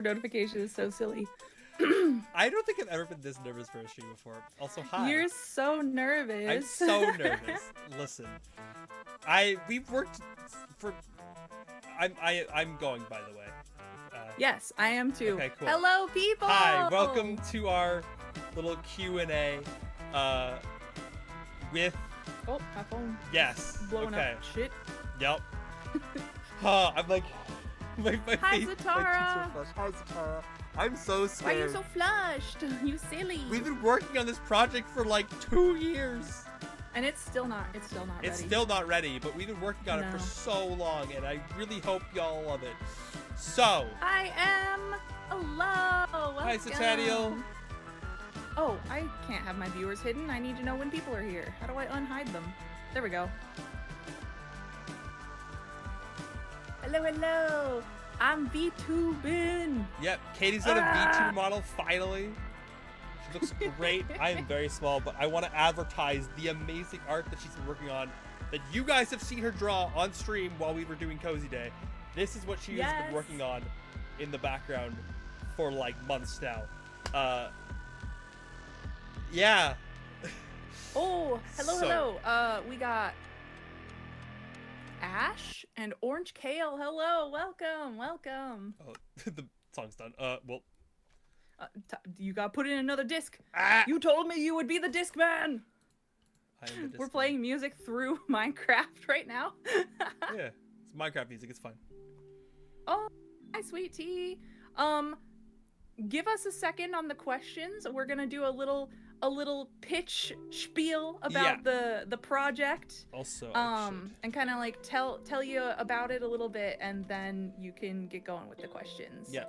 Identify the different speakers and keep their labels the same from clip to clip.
Speaker 1: notification is so silly.
Speaker 2: I don't think I've ever been this nervous for a stream before. Also, hi.
Speaker 1: You're so nervous.
Speaker 2: I'm so nervous. Listen, we've worked for. I'm going, by the way.
Speaker 1: Yes, I am too.
Speaker 2: Okay, cool.
Speaker 1: Hello, people.
Speaker 2: Hi, welcome to our little Q&A. With.
Speaker 1: Oh, my phone.
Speaker 2: Yes.
Speaker 1: Blowing
Speaker 2: okay.
Speaker 1: up. Shit.
Speaker 2: Yep. I'm like. My
Speaker 1: Hi,
Speaker 2: face,
Speaker 1: Zatara.
Speaker 2: my Hi, Zatara. I'm so scared.
Speaker 1: Why are you so flushed? You silly.
Speaker 2: We've been working on this project for like 2 years.
Speaker 1: And it's still not ready.
Speaker 2: It's still not ready, but we've been working on it for
Speaker 1: No.
Speaker 2: so long, and I really hope y'all love it. So.
Speaker 1: I am. Hello.
Speaker 2: Hi, Sataniel.
Speaker 1: Oh, I can't have my viewers hidden. I need to know when people are here. How do I unhide them? There we go. Hello, hello. I'm VTubing.
Speaker 2: Yep, Katie's got a VTuber model, finally. She looks great. I am very small, but I want to advertise the amazing art that she's been working on that you guys have seen her draw on stream while we were doing Cozy Day. This is what she has been working on in the background for like months now. Yeah.
Speaker 1: Oh, hello,
Speaker 2: So-
Speaker 1: hello. We got Ash and Orange Kale. Hello, welcome.
Speaker 2: Oh, the song's done. Well.
Speaker 1: You got put in another disc.
Speaker 2: Ah!
Speaker 1: You told me you would be the disc man.
Speaker 2: I am the disc
Speaker 1: We're
Speaker 2: man.
Speaker 1: playing music through Minecraft right now.
Speaker 2: Yeah, it's Minecraft music. It's fine.
Speaker 1: Oh, hi, sweet tea. Give us a second on the questions. We're gonna do a little pitch spiel about the project.
Speaker 2: Also,
Speaker 1: and kind of like tell you about it a little bit, and then you can get going with the questions.
Speaker 2: Yeah.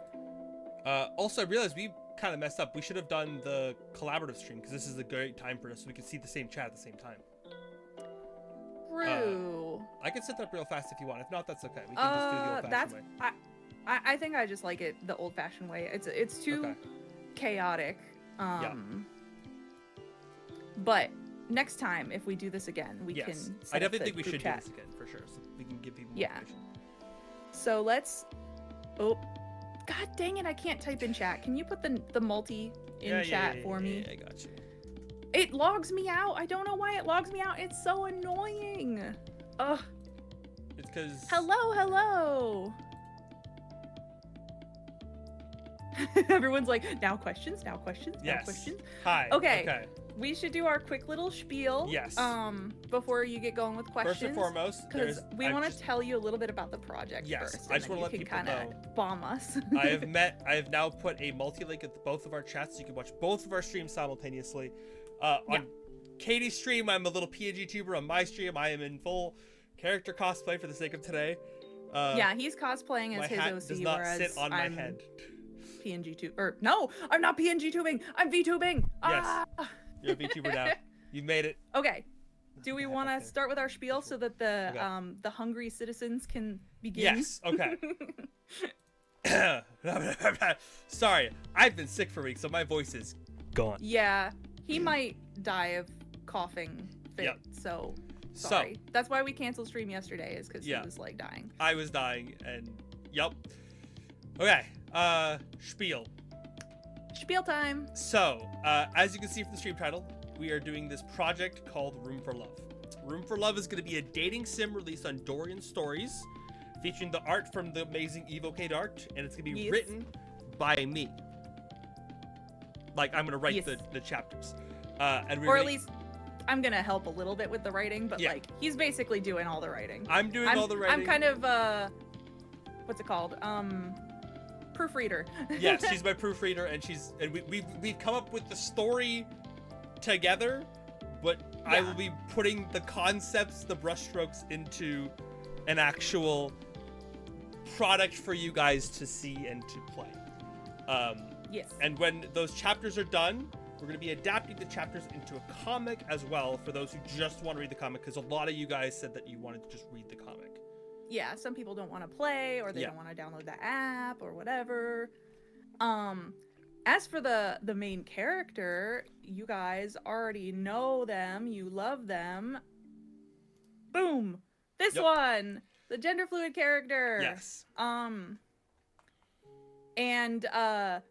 Speaker 2: Also, I realized we kind of messed up. We should have done the collaborative stream because this is a great time for us so we can see the same chat at the same time.
Speaker 1: True.
Speaker 2: I can set that up real fast if you want. If not, that's okay. We can just do the old-fashioned way.
Speaker 1: I think I just like it the old-fashioned way. It's too chaotic. But next time, if we do this again, we can.
Speaker 2: I definitely think we should
Speaker 1: chat.
Speaker 2: do this again for sure, so we can give people more
Speaker 1: Yeah.
Speaker 2: information.
Speaker 1: So let's. Oh, god dang it! I can't type in chat. Can you put the multi in chat for me?
Speaker 2: Yeah, I got you.
Speaker 1: It logs me out. I don't know why it logs me out. It's so annoying. Ugh.
Speaker 2: It's because.
Speaker 1: Hello. Everyone's like, now questions.
Speaker 2: Yes.
Speaker 1: Questions.
Speaker 2: Hi.
Speaker 1: Okay. We should do our quick little spiel.
Speaker 2: Yes.
Speaker 1: Before you get going with questions.
Speaker 2: First and foremost,
Speaker 1: because we want to tell you a little bit about the project first.
Speaker 2: I just want to let people know.
Speaker 1: Bomb us.
Speaker 2: I have now put a multi-link at both of our chats so you can watch both of our streams simultaneously. On Katie's stream, I'm a little PNG tuber. On my stream, I am in full character cosplay for the sake of today.
Speaker 1: Yeah, he's cosplaying as his
Speaker 2: hat
Speaker 1: OC,
Speaker 2: does not
Speaker 1: whereas
Speaker 2: sit on my
Speaker 1: I'm
Speaker 2: head.
Speaker 1: PNG tube. Or no, I'm not PNG tubing. I'm VTubing.
Speaker 2: Yes.
Speaker 1: Ah!
Speaker 2: You're a VTuber now. You've made it.
Speaker 1: Okay. Do we want to start with our spiel so that the hungry citizens can begin?
Speaker 2: Yes. Okay. Sorry, I've been sick for weeks, so my voice is gone.
Speaker 1: Yeah, he might die of coughing fit.
Speaker 2: Yep.
Speaker 1: So sorry. That's why we canceled stream yesterday, is because he was like dying.
Speaker 2: I was dying, and yep. Okay. Spiel.
Speaker 1: Spiel time.
Speaker 2: So, as you can see from the stream title, we are doing this project called Room for Love. Room for Love is going to be a dating sim released on Dorian Stories, featuring the art from the amazing Evocade art, and it's going to be written by me. Like, I'm going to write the chapters.
Speaker 1: Or at least, I'm going to help a little bit with the writing, but like, he's basically doing all the writing.
Speaker 2: I'm doing all the writing.
Speaker 1: I'm kind of, what's it called? Proofreader.
Speaker 2: Yes, she's my proofreader, and we've come up with the story together, but I will be putting the concepts, the brushstrokes into an actual product for you guys to see and to play.
Speaker 1: Yes.
Speaker 2: And when those chapters are done, we're going to be adapting the chapters into a comic as well for those who just want to read the comic, because a lot of you guys said that you wanted to just read the comic.
Speaker 1: Yeah, some people don't want to play, or they don't want to download the app or whatever. As for the main character, you guys already know them, you love them. Boom! This one! The gender fluid character!
Speaker 2: Yes.
Speaker 1: And the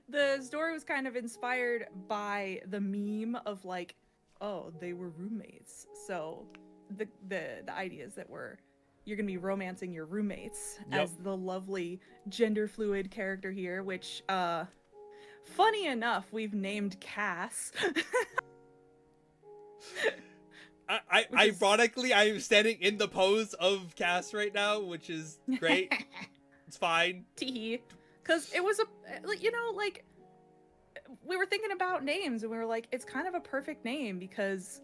Speaker 1: the story was kind of inspired by the meme of like, oh, they were roommates. So the idea is that you're gonna be romancing your roommates as the lovely gender fluid character here, which funny enough, we've named Cass.
Speaker 2: Ironically, I am standing in the pose of Cass right now, which is great. It's fine.
Speaker 1: Tee. Because it was like, we were thinking about names and we were like, it's kind of a perfect name because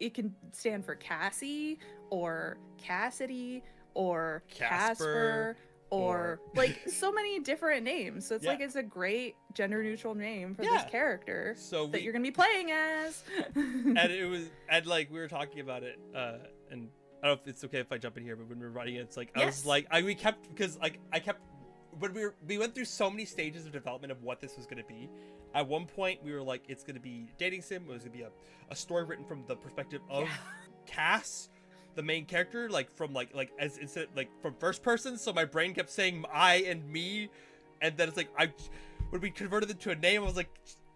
Speaker 1: it can stand for Cassie or Cassidy or Casper or like so many different names. So it's like, it's a great gender neutral name for this character that you're gonna be playing as.
Speaker 2: and like we were talking about it, and I don't know if it's okay if I jump in here, but when we were writing it, it's like I was like we kept when we went through so many stages of development of what this was going to be. At one point we were like, it's going to be dating sim, it was going to be a story written from the perspective of Cass, the main character, like from like as instead like from first person, so my brain kept saying I and me, and then it's like when we converted it to a name, I was like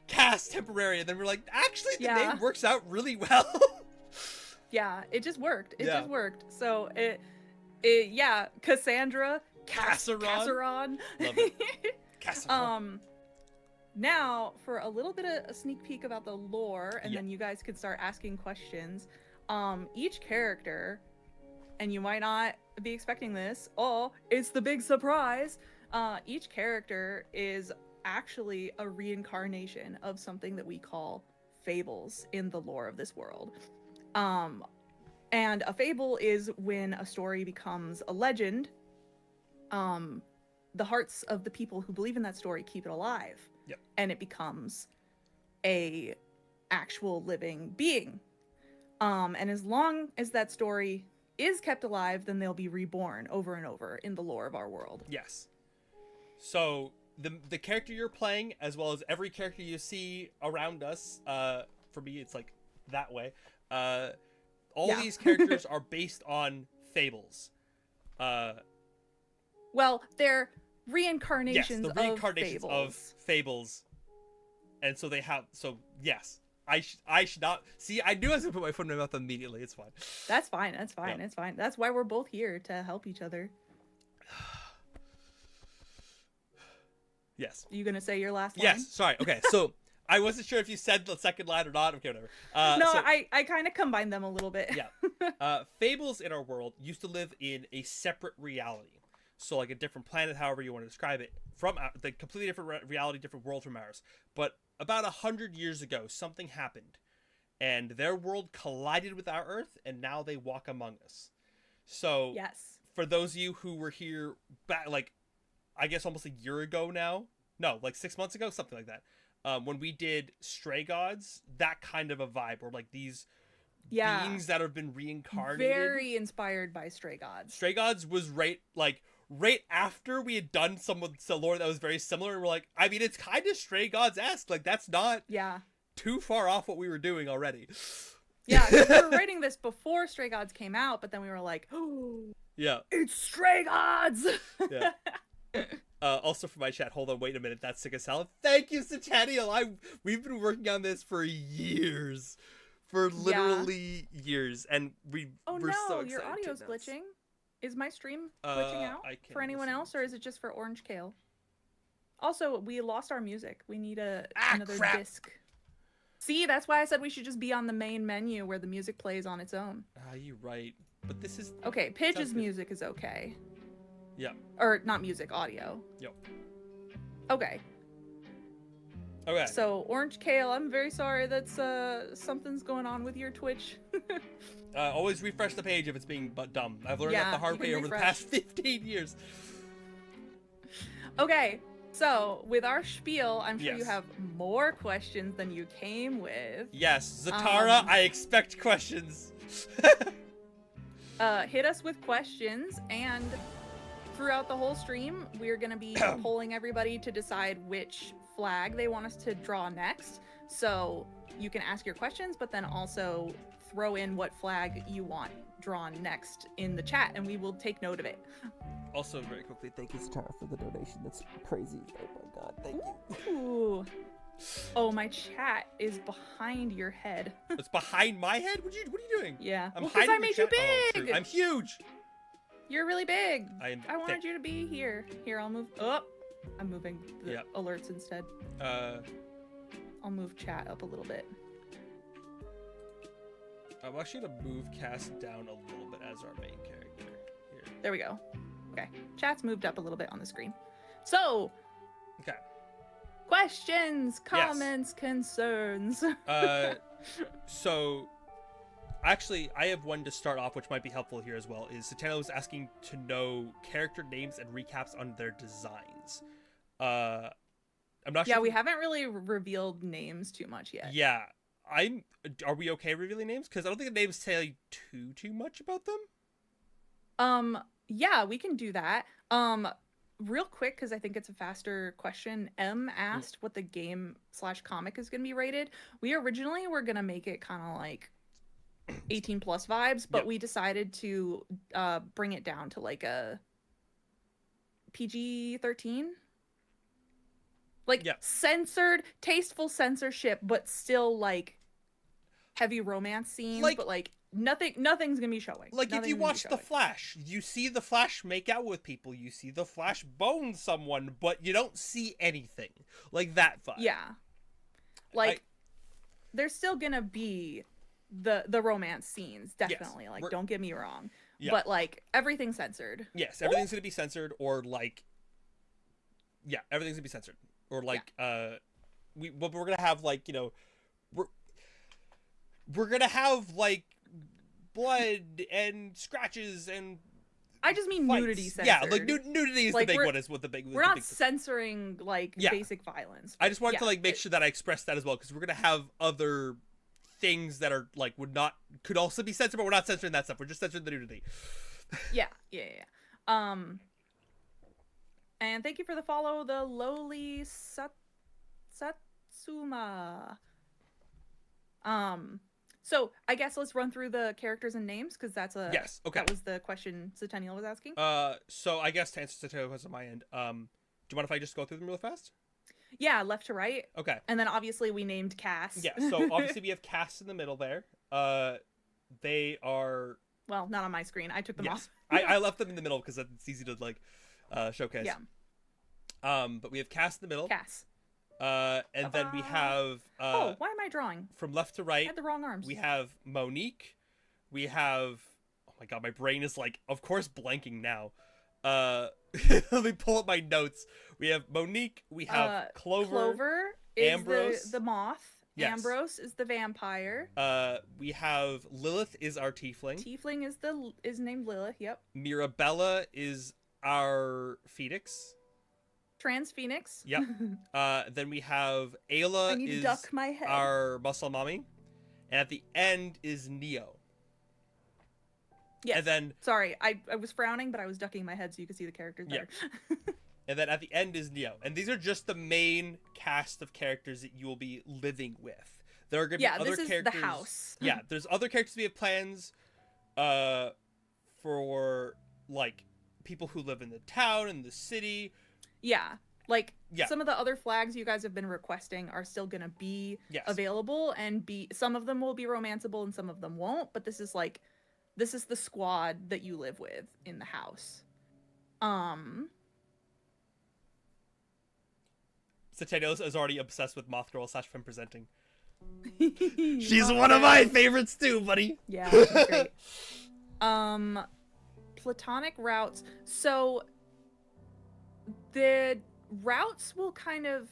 Speaker 2: Cass temporary, and then we're like, actually the name works out really well.
Speaker 1: Yeah, it just worked. It just worked. So it Cassandra, Casseron.
Speaker 2: Love it. Casseron.
Speaker 1: Now for a little bit of a sneak peek about the lore, and then you guys could start asking questions. Each character, and you might not be expecting this, it's the big surprise. Each character is actually a reincarnation of something that we call fables in the lore of this world. And a fable is when a story becomes a legend. The hearts of the people who believe in that story keep it alive.
Speaker 2: Yep.
Speaker 1: And it becomes a actual living being. And as long as that story is kept alive, then they'll be reborn over and over in the lore of our world.
Speaker 2: Yes. So the character you're playing, as well as every character you see around us, for me it's like that way. All these characters are based on fables.
Speaker 1: Well, they're reincarnations,
Speaker 2: of fables. And so they have, yes. I should not see. I knew I was gonna put my foot in my mouth immediately. It's fine.
Speaker 1: That's fine. That's fine. It's fine. That's why we're both here, to help each other.
Speaker 2: Yes.
Speaker 1: Are you gonna say your last line?
Speaker 2: Yes. Sorry. Okay. So I wasn't sure if you said the second line or not. Okay, whatever.
Speaker 1: I kind of combined them a little bit.
Speaker 2: Yeah. Fables in our world used to live in a separate reality. So like a different planet, however you want to describe it, from the completely different reality, different world from ours. But about 100 years ago, something happened, and their world collided with our Earth, and now they walk among us. So for those of you who were here back, like, I guess almost a year ago now, no, like 6 months ago, something like that, when we did Stray Gods, that kind of a vibe, or like these beings that have been reincarnated.
Speaker 1: Very inspired by Stray Gods.
Speaker 2: Stray Gods was right after we had done some lore that was very similar, and we're like, I mean, it's kind of Stray Gods-esque. Like, that's not too far off what we were doing already.
Speaker 1: Yeah, we were writing this before Stray Gods came out, but then we were like, oh, it's Stray Gods!
Speaker 2: Yeah. Also for my chat, hold on, wait a minute, that's Sick of Salad. Thank you, Centennial! We've been working on this for years. For literally years, and we're so excited.
Speaker 1: Your audio's glitching. Is my stream glitching out for anyone else, or is it just for Orange Kale? Also, we lost our music. We need another disc. See, that's why I said we should just be on the main menu where the music plays on its own.
Speaker 2: You're right. But this is...
Speaker 1: Okay, Pidge's music is okay.
Speaker 2: Yeah.
Speaker 1: Or, not music, audio.
Speaker 2: Yep.
Speaker 1: Okay.
Speaker 2: Okay.
Speaker 1: So, Orange Kale, I'm very sorry that's something's going on with your Twitch.
Speaker 2: Always refresh the page if it's being dumb. I've learned that the hard way over the past 15 years.
Speaker 1: Okay, so with our spiel, I'm sure you have more questions than you came with.
Speaker 2: Yes, Zatara, I expect questions.
Speaker 1: Hit us with questions, and throughout the whole stream, we're going to be polling everybody to decide which flag they want us to draw next. So you can ask your questions, but then also throw in what flag you want drawn next in the chat, and we will take note of it.
Speaker 2: Also, very quickly, thank you, Satara, for the donation. That's crazy. Oh my god, thank you.
Speaker 1: Ooh. Oh, my chat is behind your head.
Speaker 2: It's behind my head? What are you doing?
Speaker 1: Yeah.
Speaker 2: I'm
Speaker 1: Well, because
Speaker 2: hiding
Speaker 1: I
Speaker 2: the
Speaker 1: made you
Speaker 2: chat. Oh,
Speaker 1: big.
Speaker 2: true. I'm huge.
Speaker 1: You're really big.
Speaker 2: I
Speaker 1: wanted you to be here. Here, I'll move. Oh, I'm moving the
Speaker 2: Yep.
Speaker 1: alerts instead. I'll move chat up a little bit.
Speaker 2: I'm actually gonna move Cass down a little bit as our main character. Here.
Speaker 1: There we go. Okay. Chat's moved up a little bit on the screen. So.
Speaker 2: Okay.
Speaker 1: Questions, comments, concerns.
Speaker 2: So actually, I have one to start off, which might be helpful here as well. Is Satana was asking to know character names and recaps on their designs. I'm not sure.
Speaker 1: Yeah, we haven't really revealed names too much yet.
Speaker 2: Yeah, Are we okay revealing names? Because I don't think the names tell you too much about them.
Speaker 1: Yeah, we can do that. Real quick, because I think it's a faster question. M asked what the game/comic is going to be rated. We originally were going to make it kind of like 18 plus vibes, but we decided to bring it down to like a PG-13. Like censored, tasteful censorship, but still like heavy romance scenes, like, but like nothing's gonna be showing.
Speaker 2: Like if you watch The Flash, you see the Flash make out with people, you see the Flash bone someone, but you don't see anything. Like that vibe.
Speaker 1: Yeah. Like there's still gonna be the romance scenes, definitely. Yes, like don't get me wrong. Yeah. But like everything's censored.
Speaker 2: Yes, everything's gonna be censored, or like everything's gonna be censored. Or like we're gonna have like, you know, we're gonna have like blood and scratches and
Speaker 1: I just mean
Speaker 2: fights.
Speaker 1: Nudity censored.
Speaker 2: Yeah, like nudity is like the big one. Is what the big.
Speaker 1: We're not censoring like basic violence.
Speaker 2: I just wanted to like make sure that I expressed that as well, because we're gonna have other things that are like could also be censored, but we're not censoring that stuff. We're just censoring the nudity.
Speaker 1: Yeah. And thank you for the follow, the lowly Satsuma. So I guess let's run through the characters and names, because that's a that was the question Centennial was asking.
Speaker 2: So I guess to answer Centennial on my end, do you mind if I just go through them real fast?
Speaker 1: Yeah, left to right.
Speaker 2: Okay.
Speaker 1: And then obviously we named Cass.
Speaker 2: Yeah. So obviously we have Cass in the middle there. They are.
Speaker 1: Well, not on my screen. I took them off.
Speaker 2: I left them in the middle because it's easy to like showcase.
Speaker 1: Yeah.
Speaker 2: But we have Cass in the middle.
Speaker 1: Cass.
Speaker 2: And then we have
Speaker 1: why am I drawing?
Speaker 2: From left to right.
Speaker 1: I had the wrong arms.
Speaker 2: We have Monique. We have, oh my god, my brain is like, of course, blanking now. Let me pull up my notes. We have Monique. We have Clover.
Speaker 1: Clover is
Speaker 2: Ambrose.
Speaker 1: the moth.
Speaker 2: Yes.
Speaker 1: Ambrose is the vampire.
Speaker 2: We have Lilith is our tiefling.
Speaker 1: Tiefling is named Lilith. Yep.
Speaker 2: Mirabella is our phoenix.
Speaker 1: Trans Phoenix.
Speaker 2: Yep. Then we have Ayla.
Speaker 1: I need to duck my head.
Speaker 2: Our muscle mommy, and at the end is Neo.
Speaker 1: Yes.
Speaker 2: And then
Speaker 1: sorry, I was frowning, but I was ducking my head so you could see the characters better.
Speaker 2: Yeah. And then at the end is Neo, and these are just the main cast of characters that you will be living with. There are going to be other characters. Yeah, this is
Speaker 1: the house.
Speaker 2: Yeah, there's other characters we have plans, for like people who live in the town and the city.
Speaker 1: Yeah, like some of the other flags you guys have been requesting are still gonna be available, and some of them will be romanceable and some of them won't. But this is the squad that you live with in the house. Centennial
Speaker 2: is already obsessed with Moth Girl / Femme Presenting. She's one of my favorites too, buddy.
Speaker 1: Yeah, she's great. Platonic routes. So the routes will kind of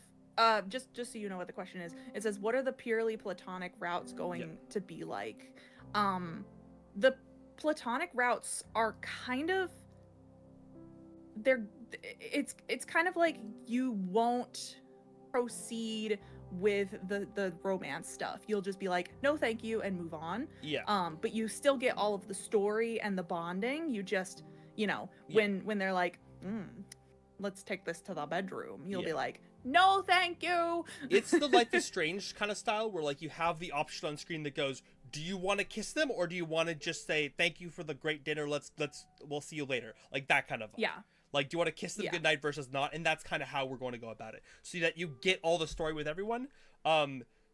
Speaker 1: just so you know what the question is. It says, what are the purely platonic routes going to be like? The platonic routes are kind of it's kind of like you won't proceed with the romance stuff. You'll just be like, no thank you, and move on. But you still get all of the story and the bonding. You just, you know, when they're like, let's take this to the bedroom, you'll be like, no thank you.
Speaker 2: It's the Life is Strange kind of style, where like you have the option on screen that goes, do you want to kiss them, or do you want to just say thank you for the great dinner, we'll see you later, like that kind of vibe. Like, do you want to kiss them goodnight versus not? And that's kind of how we're going to go about it, so that you get all the story with everyone.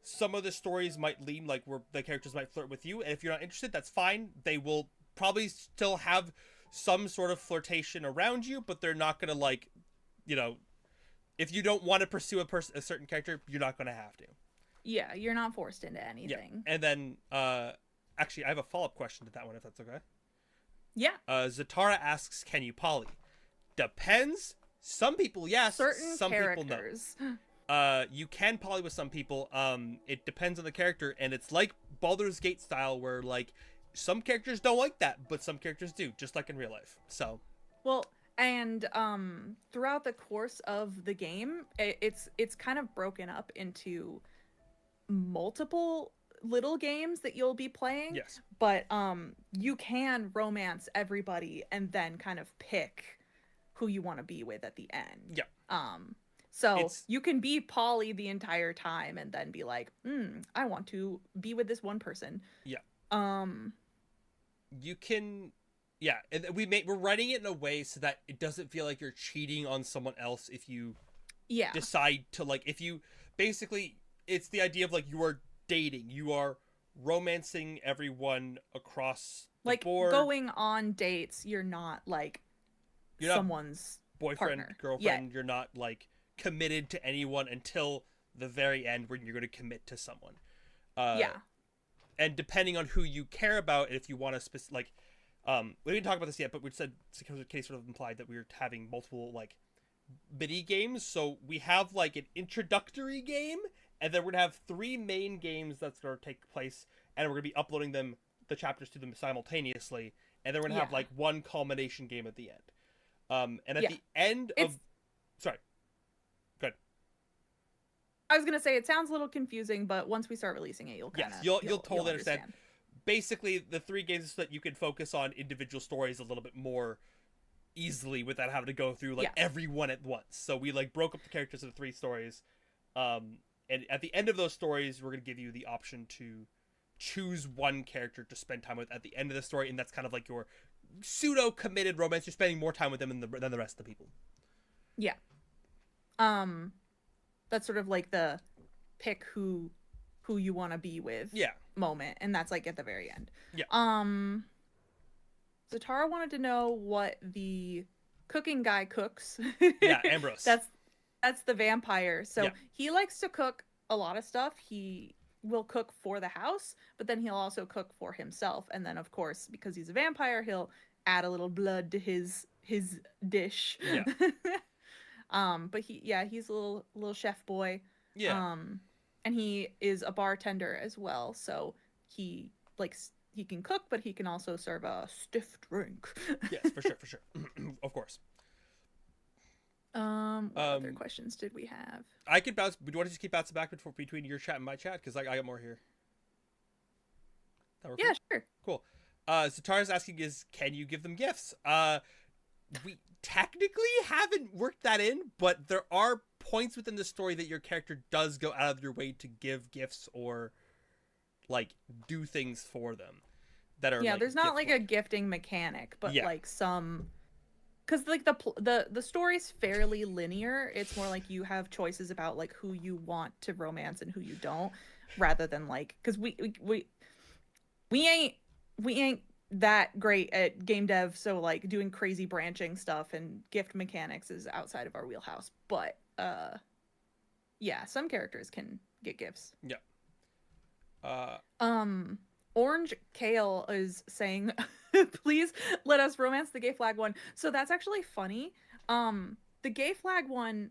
Speaker 2: Some of the stories might lean like where the characters might flirt with you, and if you're not interested, that's fine. They will probably still have some sort of flirtation around you, but they're not gonna like, you know, if you don't want to pursue a certain character, you're not gonna have to.
Speaker 1: Yeah, you're not forced into anything.
Speaker 2: Yeah. And then actually I have a follow-up question to that one, if that's okay.
Speaker 1: Yeah.
Speaker 2: Zatara asks, can you poly? Depends. Some people yes,
Speaker 1: certain
Speaker 2: some
Speaker 1: characters.
Speaker 2: people no. You can poly with some people. It depends on the character, and it's like Baldur's Gate style, where like some characters don't like that, but some characters do, just like in real life. So,
Speaker 1: well, and throughout the course of the game, it's kind of broken up into multiple little games that you'll be playing.
Speaker 2: Yes.
Speaker 1: But you can romance everybody and then kind of pick who you want to be with at the end.
Speaker 2: Yeah.
Speaker 1: So you can be poly the entire time and then be like, I want to be with this one person.
Speaker 2: Yeah. You can, yeah. And we're writing it in a way so that it doesn't feel like you're cheating on someone else if you decide to, like, if you basically, it's the idea of like you are dating, you are romancing everyone across the board.
Speaker 1: Going on dates. You're not like someone's
Speaker 2: boyfriend,
Speaker 1: partner.
Speaker 2: girlfriend. You're not like committed to anyone until the very end when you're going to commit to someone. And depending on who you care about, and if you want to like, we didn't talk about this yet, but we said the case sort of implied that we were having multiple like mini games. So we have like an introductory game, and then we're gonna have 3 main games that's gonna take place, and we're gonna be uploading the chapters to them simultaneously, and then we're gonna have like one culmination game at the end. And at the end of, sorry, good.
Speaker 1: I was gonna say it sounds a little confusing, but once we start releasing it, you'll
Speaker 2: you'll totally understand. Basically, the 3 games so that you can focus on individual stories a little bit more easily without having to go through like everyone at once. So we like broke up the characters into 3 stories. And at the end of those stories, we're going to give you the option to choose one character to spend time with at the end of the story, and that's kind of like your pseudo-committed romance. You're spending more time with them than the rest of the people. Yeah.
Speaker 1: That's sort of like the pick who you want to be with moment, and that's like at the very end.
Speaker 2: Yeah.
Speaker 1: Zatara wanted to know what the cooking guy cooks.
Speaker 2: Yeah, Ambrose.
Speaker 1: That's the vampire. So he likes to cook a lot of stuff. He will cook for the house, but then he'll also cook for himself. And then, of course, because he's a vampire, he'll add a little blood to his dish.
Speaker 2: Yeah.
Speaker 1: But he's a little chef boy.
Speaker 2: Yeah.
Speaker 1: And he is a bartender as well. So he can cook, but he can also serve a stiff drink.
Speaker 2: Yes, for sure. Of course.
Speaker 1: What other questions did we have?
Speaker 2: I could bounce. Do you want to just keep bouncing back between your chat and my chat? Because I got more here.
Speaker 1: Yeah, sure.
Speaker 2: Cool. Zatara's asking can you give them gifts? We technically haven't worked that in, but there are points within the story that your character does go out of your way to give gifts or like do things for them that are
Speaker 1: there's not like a gifting mechanic, but like some. Because like the story's fairly linear. It's more like you have choices about like who you want to romance and who you don't, rather than like, because we ain't that great at game dev, so like doing crazy branching stuff and gift mechanics is outside of our wheelhouse. But some characters can get gifts.
Speaker 2: Yeah.
Speaker 1: Orange Kale is saying, please let us romance the gay flag one. So that's actually funny. The gay flag one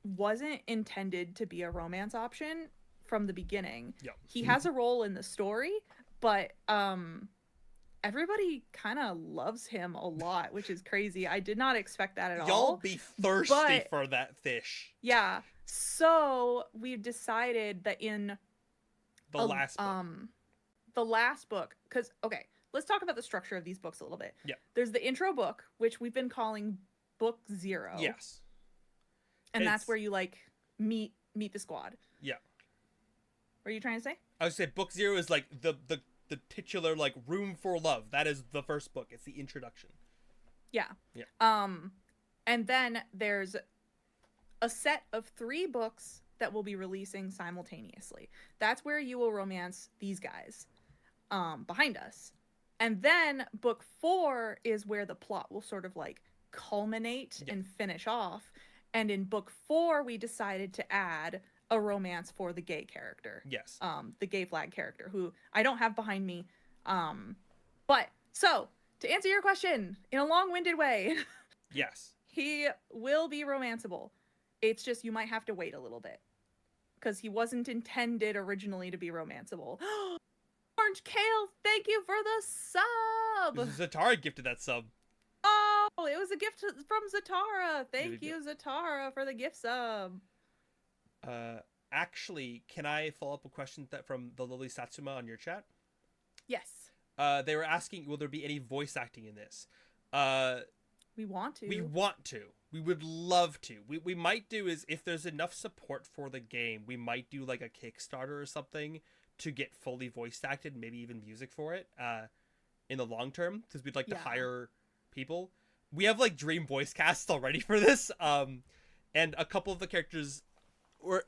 Speaker 1: wasn't intended to be a romance option from the beginning.
Speaker 2: Yep.
Speaker 1: He has a role in the story, but everybody kind of loves him a lot, which is crazy. I did not expect that at all.
Speaker 2: Y'all be thirsty for that fish.
Speaker 1: Yeah. So we've decided that in
Speaker 2: the
Speaker 1: last book, because let's talk about the structure of these books a little bit.
Speaker 2: Yeah.
Speaker 1: There's the intro book, which we've been calling book 0.
Speaker 2: Yes.
Speaker 1: And that's where you like meet the squad.
Speaker 2: Yeah.
Speaker 1: What are you trying to say?
Speaker 2: I would say book 0 is like the titular like Room for Love. That is the first book. It's the introduction.
Speaker 1: Yeah.
Speaker 2: Yeah.
Speaker 1: And then there's a set of 3 books that will be releasing simultaneously. That's where you will romance these guys behind us. And then book 4 is where the plot will sort of like culminate and finish off. And in book 4, we decided to add a romance for the gay character.
Speaker 2: Yes.
Speaker 1: The gay flag character, who I don't have behind me. But so to answer your question in a long-winded way,
Speaker 2: yes,
Speaker 1: he will be romanceable. It's just you might have to wait a little bit because he wasn't intended originally to be romanceable. Orange Kale, thank you for the sub.
Speaker 2: Zatara gifted that sub.
Speaker 1: Oh, it was a gift from Zatara. Thank you, Zatara, for the gift sub.
Speaker 2: Actually, can I follow up a question from the Lily Satsuma on your chat?
Speaker 1: Yes.
Speaker 2: They were asking, will there be any voice acting in this?
Speaker 1: We want to.
Speaker 2: We want to. We would love to. We might do is, if there's enough support for the game, we might do like a Kickstarter or something to get fully voice acted, maybe even music for it in the long term, because we'd like to hire people. We have like dream voice casts already for this, and a couple of the characters,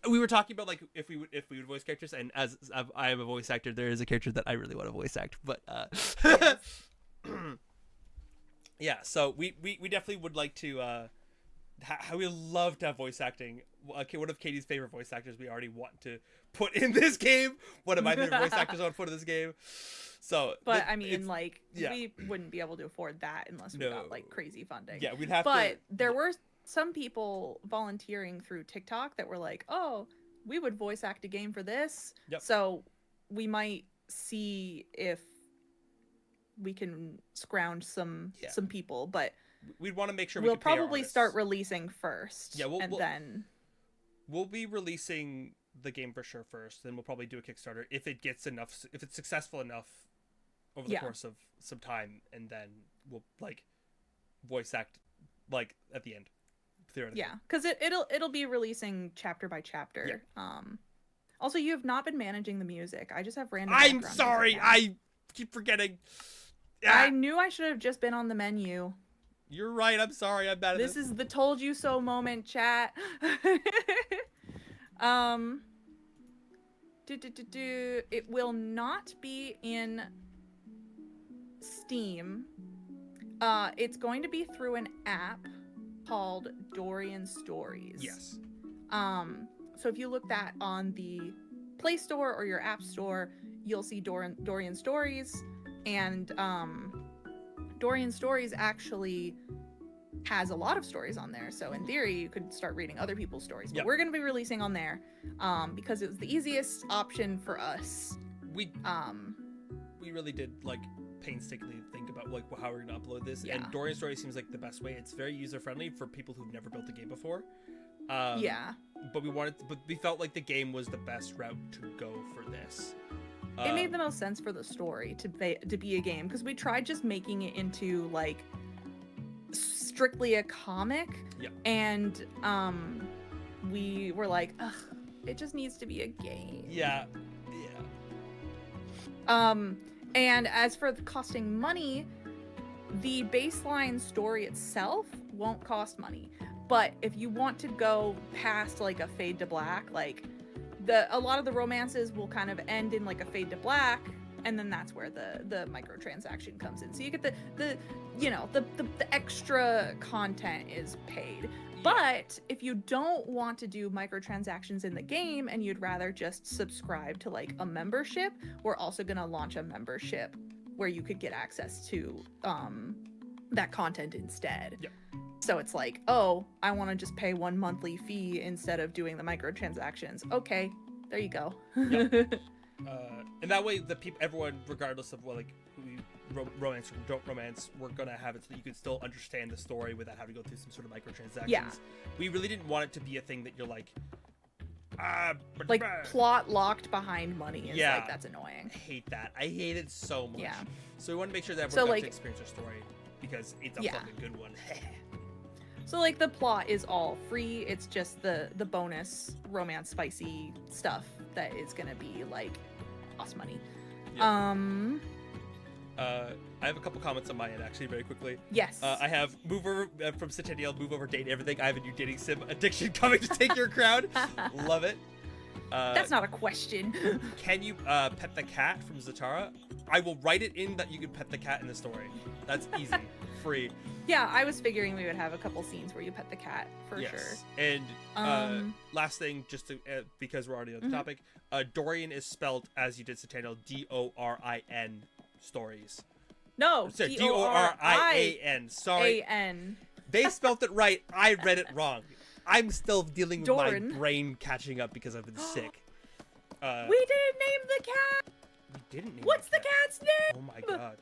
Speaker 2: we were talking about like if we would voice characters, and as I am a voice actor, there is a character that I really want to voice act, but yeah, so we definitely would like to we would love to have voice acting. Okay, one of Katie's favorite voice actors we already want to put in this game. One of my favorite voice actors I want to put in this game. So,
Speaker 1: but I mean, like, we wouldn't be able to afford that unless we got like crazy funding.
Speaker 2: Yeah, we'd have to.
Speaker 1: But there were some people volunteering through TikTok that were like, "Oh, we would voice act a game for this."
Speaker 2: Yep.
Speaker 1: So we might see if we can scrounge some people, but
Speaker 2: we'd want to make sure
Speaker 1: we'll probably start releasing first.
Speaker 2: Yeah,
Speaker 1: then
Speaker 2: we'll be releasing the game for sure first. Then we'll probably do a Kickstarter if it gets enough, if it's successful enough over the course of some time, and then we'll like voice act like at the end. Theoretically.
Speaker 1: Yeah, because it'll be releasing chapter by chapter. Yeah. Also, you have not been managing the music. I just have random.
Speaker 2: I'm sorry. I keep forgetting.
Speaker 1: I knew I should have just been on the menu.
Speaker 2: You're right. I'm sorry. I'm bad at
Speaker 1: this. This is the told you so moment, chat. It will not be in Steam. It's going to be through an app called Dorian Stories.
Speaker 2: Yes.
Speaker 1: So if you look that on the Play Store or your App Store, you'll see Dorian Stories, and Dorian Stories actually has a lot of stories on there. So in theory, you could start reading other people's stories. But we're going to be releasing on there because it was the easiest option for us.
Speaker 2: We really did like painstakingly think about like how we're going to upload this. And Dorian Stories seems like the best way. It's very user friendly for people who've never built a game before. But we felt like the game was the best route to go for this.
Speaker 1: It made the most sense for the story to be a game, because we tried just making it into like strictly a comic, and we were like, ugh, it just needs to be a game. And as for the costing money, the baseline story itself won't cost money, but if you want to go past like a fade to black, like a lot of the romances will kind of end in like a fade to black, and then that's where the microtransaction comes in. So you get the extra content is paid. But if you don't want to do microtransactions in the game and you'd rather just subscribe to like a membership, we're also going to launch a membership where you could get access to that content instead. So it's like, oh, I want to just pay one monthly fee instead of doing the microtransactions. Okay, there you go.
Speaker 2: And that way, everyone, regardless of what, like, who you romance or don't romance, we're gonna have it so that you can still understand the story without having to go through some sort of microtransactions. Yeah. We really didn't want it to be a thing that you're like,
Speaker 1: plot locked behind money. Like, that's annoying.
Speaker 2: I hate that. I hate it so much. Yeah. So we want to make sure that
Speaker 1: everyone
Speaker 2: gets to experience our story because it's a fucking good one.
Speaker 1: So like the plot is all free. It's just the bonus romance spicy stuff that is gonna be like cost money.
Speaker 2: I have a couple comments on my end, actually, very quickly.
Speaker 1: Yes.
Speaker 2: I have move over from Centennial, move over, date everything. I have a new dating sim addiction coming to take your crown. Love it.
Speaker 1: That's not a question.
Speaker 2: Can you pet the cat from Zatara? I will write it in that you can pet the cat in the story. That's easy. Free.
Speaker 1: Yeah, I was figuring we would have a couple scenes where you pet the cat, for sure.
Speaker 2: And last thing, just to, because we're already on the topic, Dorian is spelled as you did Centennial, Dorin stories.
Speaker 1: No,
Speaker 2: Dorian. Sorry.
Speaker 1: A-N.
Speaker 2: They spelled it right. I read it wrong. I'm still dealing with
Speaker 1: Doran.
Speaker 2: my brain catching up because I've been sick.
Speaker 1: We didn't name the cat.
Speaker 2: We didn't name
Speaker 1: What's the
Speaker 2: cat.
Speaker 1: cat's name?
Speaker 2: Oh my god.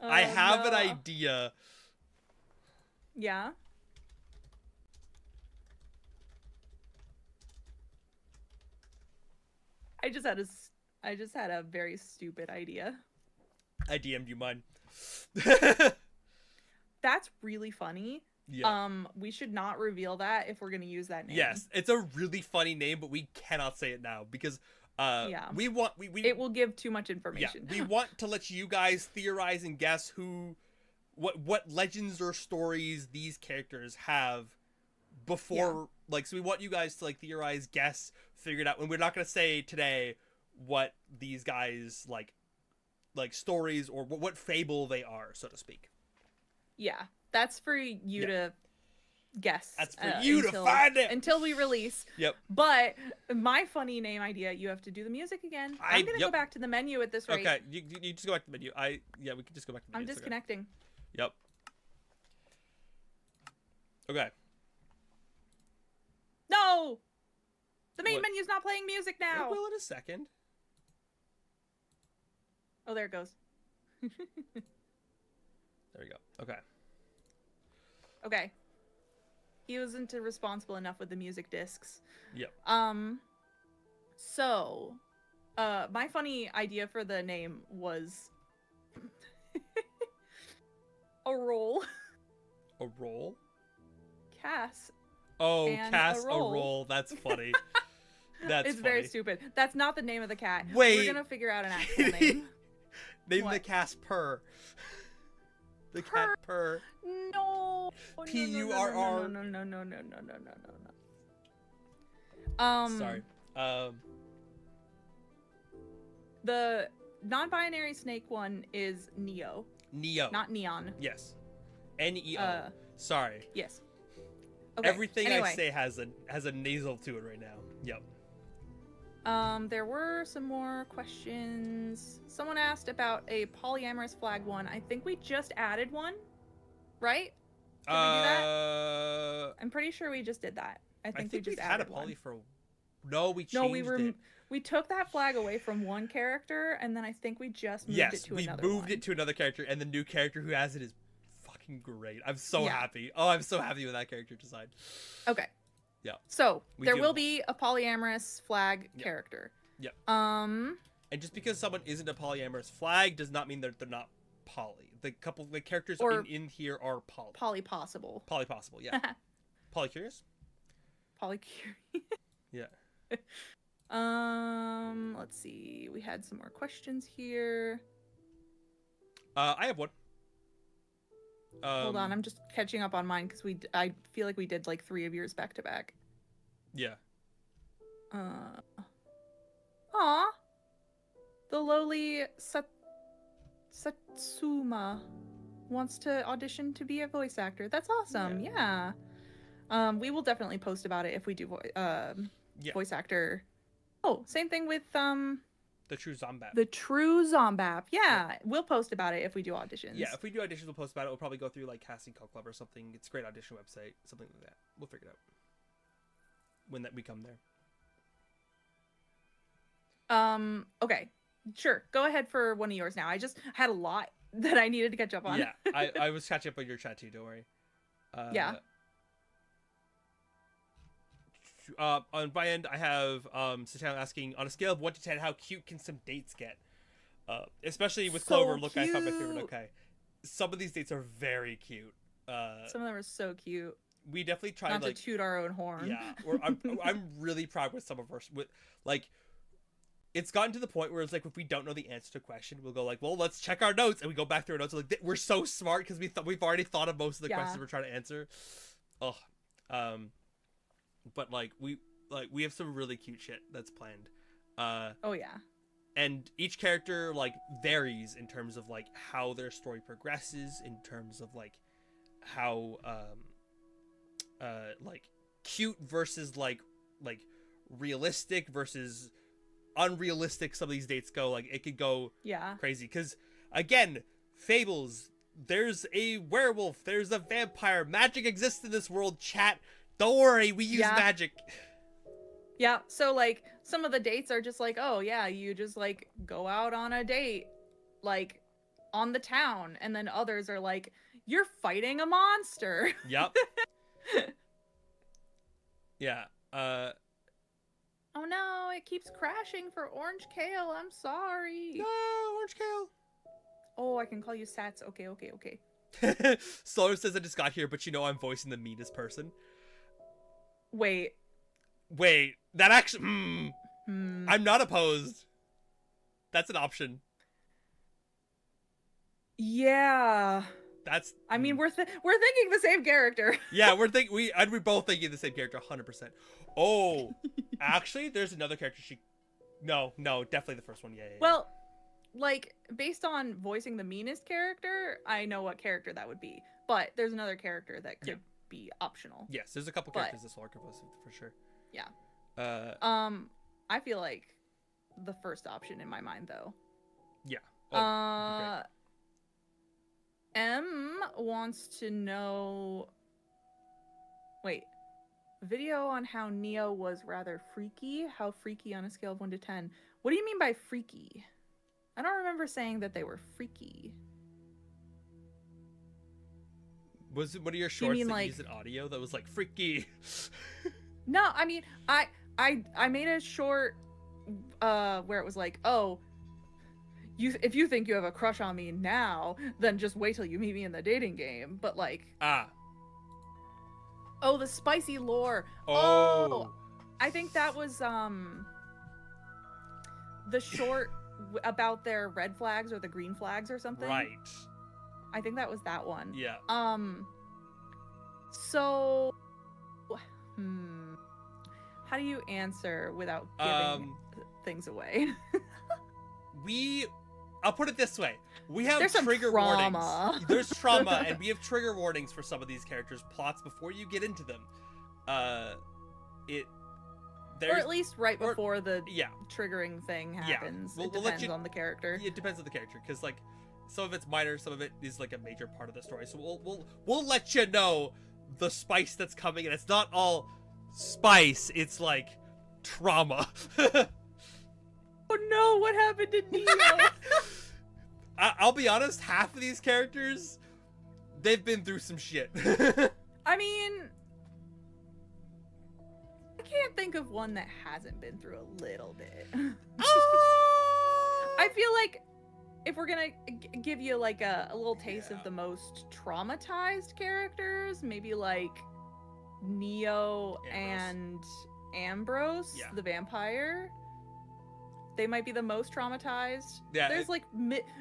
Speaker 2: I have an idea.
Speaker 1: Yeah. I just had a very stupid idea.
Speaker 2: I DM'd you mine.
Speaker 1: That's really funny.
Speaker 2: Yeah.
Speaker 1: We should not reveal that if we're gonna use that name.
Speaker 2: Yes, it's a really funny name, but we cannot say it now because we
Speaker 1: it will give too much information.
Speaker 2: Yeah, we want to let you guys theorize and guess what legends or stories these characters have before so we want you guys to theorize, guess, figure it out. And we're not gonna say today what these guys like stories or what fable they are, so to speak.
Speaker 1: Yeah, that's for you to guess.
Speaker 2: That's for you to find it
Speaker 1: until we release.
Speaker 2: Yep.
Speaker 1: But my funny name idea, you have to do the music again. I'm gonna go back to the menu at this rate.
Speaker 2: Okay, you just go back to the menu. We can just go back to the menu.
Speaker 1: I'm disconnecting.
Speaker 2: Okay. Yep. Okay.
Speaker 1: No! The main menu's not playing music now!
Speaker 2: It will in a second.
Speaker 1: Oh, there it goes.
Speaker 2: There we go. Okay.
Speaker 1: Okay. He wasn't responsible enough with the music discs.
Speaker 2: Yep.
Speaker 1: So, my funny idea for the name was a roll.
Speaker 2: A roll?
Speaker 1: Cass.
Speaker 2: Oh,
Speaker 1: and
Speaker 2: Cass
Speaker 1: a roll.
Speaker 2: A roll. That's funny. That's
Speaker 1: it's
Speaker 2: funny.
Speaker 1: very stupid. That's not the name of the cat.
Speaker 2: Wait.
Speaker 1: We're gonna figure out an actual name.
Speaker 2: Name the Cass Purr. The cat Purr.
Speaker 1: No.
Speaker 2: P-U-R-R.
Speaker 1: No.
Speaker 2: Sorry.
Speaker 1: The non-binary snake one is Neo.
Speaker 2: Neo.
Speaker 1: Not Neon.
Speaker 2: Yes. N-E-O. Sorry.
Speaker 1: Yes. Okay.
Speaker 2: Everything I say has a nasal to it right now. Yep.
Speaker 1: There were some more questions. Someone asked about a polyamorous flag one. I think we just added one, right? Did we do that? I'm pretty sure we just did that. I think we just added one.
Speaker 2: Had a poly for. No, we changed it.
Speaker 1: We took that flag away from one character, and then I think we just moved it to another one.
Speaker 2: Yes, we moved it to another character, and the new character who has it is fucking great. I'm so happy. Oh, I'm so happy with that character design.
Speaker 1: Okay.
Speaker 2: Yeah.
Speaker 1: So there will be a polyamorous flag character.
Speaker 2: Yeah. And just because someone isn't a polyamorous flag does not mean that they're not poly. The characters in here are poly.
Speaker 1: Polypossible.
Speaker 2: Polypossible, yeah. Polycurious?
Speaker 1: Polycurious.
Speaker 2: Yeah.
Speaker 1: Let's see. We had some more questions here.
Speaker 2: I have one.
Speaker 1: Hold on, I'm just catching up on mine because I feel like we did like 3 of yours back to back.
Speaker 2: Yeah.
Speaker 1: Aw. The lowly Satsuma wants to audition to be a voice actor. That's awesome. Yeah. We will definitely post about it if we do voice actor. Oh, same thing with
Speaker 2: The True Zombap.
Speaker 1: The True Zombap. Yeah, we'll post about it if we do auditions.
Speaker 2: Yeah, if we do auditions, we'll post about it. We'll probably go through like Casting Call Club or something. It's a great audition website, something like that. We'll figure it out when we come there.
Speaker 1: Okay, sure. Go ahead for one of yours now. I just had a lot that I needed to catch up on.
Speaker 2: Yeah, I was catching up on your chat too. Don't worry.
Speaker 1: Yeah.
Speaker 2: On my end, I have Satana asking, on a scale of 1 to 10, how cute can some dates get? Especially with Clover. Look, I found my favorite. Okay, some of these dates are very cute.
Speaker 1: Some of them are so cute.
Speaker 2: we definitely tried
Speaker 1: Not
Speaker 2: like
Speaker 1: to toot our own horn.
Speaker 2: yeah, I'm really proud with some of our with like. It's gotten to the point where it's like if we don't know the answer to a question, we'll go like, well, let's check our notes, and we go back through our notes. Like we're so smart because we've already thought of most of the questions we're trying to answer. Oh, but like we have some really cute shit that's planned.
Speaker 1: Oh yeah.
Speaker 2: And each character like varies in terms of like how their story progresses, in terms of like how like cute versus like realistic versus unrealistic some of these dates go. Like it could go crazy because again, fables, there's a werewolf, there's a vampire, magic exists in this world, chat, don't worry, we use magic.
Speaker 1: Yeah, so like some of the dates are just like, oh yeah, you just like go out on a date like on the town, and then others are like, you're fighting a monster.
Speaker 2: Yep. Yeah.
Speaker 1: Oh no, it keeps crashing for Orange Kale. I'm sorry.
Speaker 2: No, Orange Kale.
Speaker 1: Oh, I can call you Sats. Okay.
Speaker 2: Slower says I just got here, but you know I'm voicing the meanest person.
Speaker 1: Wait,
Speaker 2: that actually... I'm not opposed. That's an option.
Speaker 1: Yeah.
Speaker 2: That's...
Speaker 1: I mean, we're thinking the same character.
Speaker 2: Yeah, we're both thinking the same character, 100%. Oh, actually, there's another character No, definitely the first one. Yeah.
Speaker 1: Well, like, based on voicing the meanest character, I know what character that would be. But there's another character that could be optional.
Speaker 2: Yes, there's a couple characters this will work with for sure.
Speaker 1: Yeah. I feel like the first option in my mind, though.
Speaker 2: Yeah. Oh,
Speaker 1: M wants to know... Wait. Video on how Neo was rather freaky. How freaky on a scale of 1 to 10. What do you mean by freaky? I don't remember saying that they were freaky.
Speaker 2: Was it one of your shorts that used an audio that was like freaky?
Speaker 1: No, I mean, I made a short where it was like, oh, if you think you have a crush on me now, then just wait till you meet me in the dating game. But like, oh, the spicy lore. Oh, I think that was the short about their red flags or the green flags or something.
Speaker 2: Right.
Speaker 1: I think that was that one.
Speaker 2: Yeah.
Speaker 1: So, how do you answer without giving things away?
Speaker 2: I'll put it this way. We have
Speaker 1: There's
Speaker 2: trigger
Speaker 1: warnings.
Speaker 2: There's trauma, and we have trigger warnings for some of these characters' plots before you get into them. Or
Speaker 1: at least right before the triggering thing happens.
Speaker 2: Yeah.
Speaker 1: It depends on the character.
Speaker 2: It depends on the character, because like some of it's minor, some of it is like a major part of the story. So we'll let you know the spice that's coming, and it's not all spice. It's like trauma.
Speaker 1: Oh no! What happened to Neo?
Speaker 2: I'll be honest. Half of these characters, they've been through some shit.
Speaker 1: I mean, I can't think of one that hasn't been through a little bit. I feel like if we're gonna give you like a little taste of the most traumatized characters, maybe like Neo and Ambrose, the vampire. They might be the most traumatized. Yeah, there's like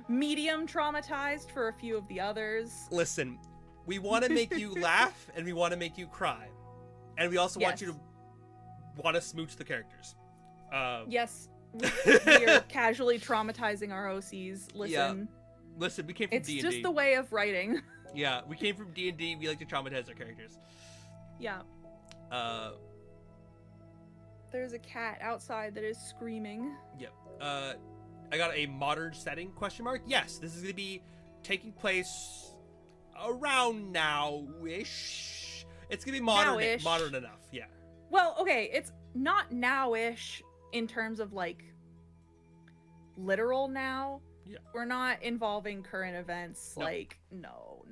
Speaker 1: medium traumatized for a few of the others.
Speaker 2: Listen, we want to make you laugh and we want to make you cry, and we also want you to want to smooch the characters.
Speaker 1: Yes, we are casually traumatizing our OCs. Listen,
Speaker 2: listen, we came from D&D.
Speaker 1: It's just the way of writing.
Speaker 2: Yeah, we came from D&D. We like to traumatize our characters.
Speaker 1: Yeah. There's a cat outside that is screaming.
Speaker 2: Yep. I got a modern setting ? Yes, this is going to be taking place around now-ish. It's going to be modern enough, yeah.
Speaker 1: Well, okay, it's not now-ish in terms of like literal now.
Speaker 2: Yeah.
Speaker 1: We're not involving current events. No. Like, no.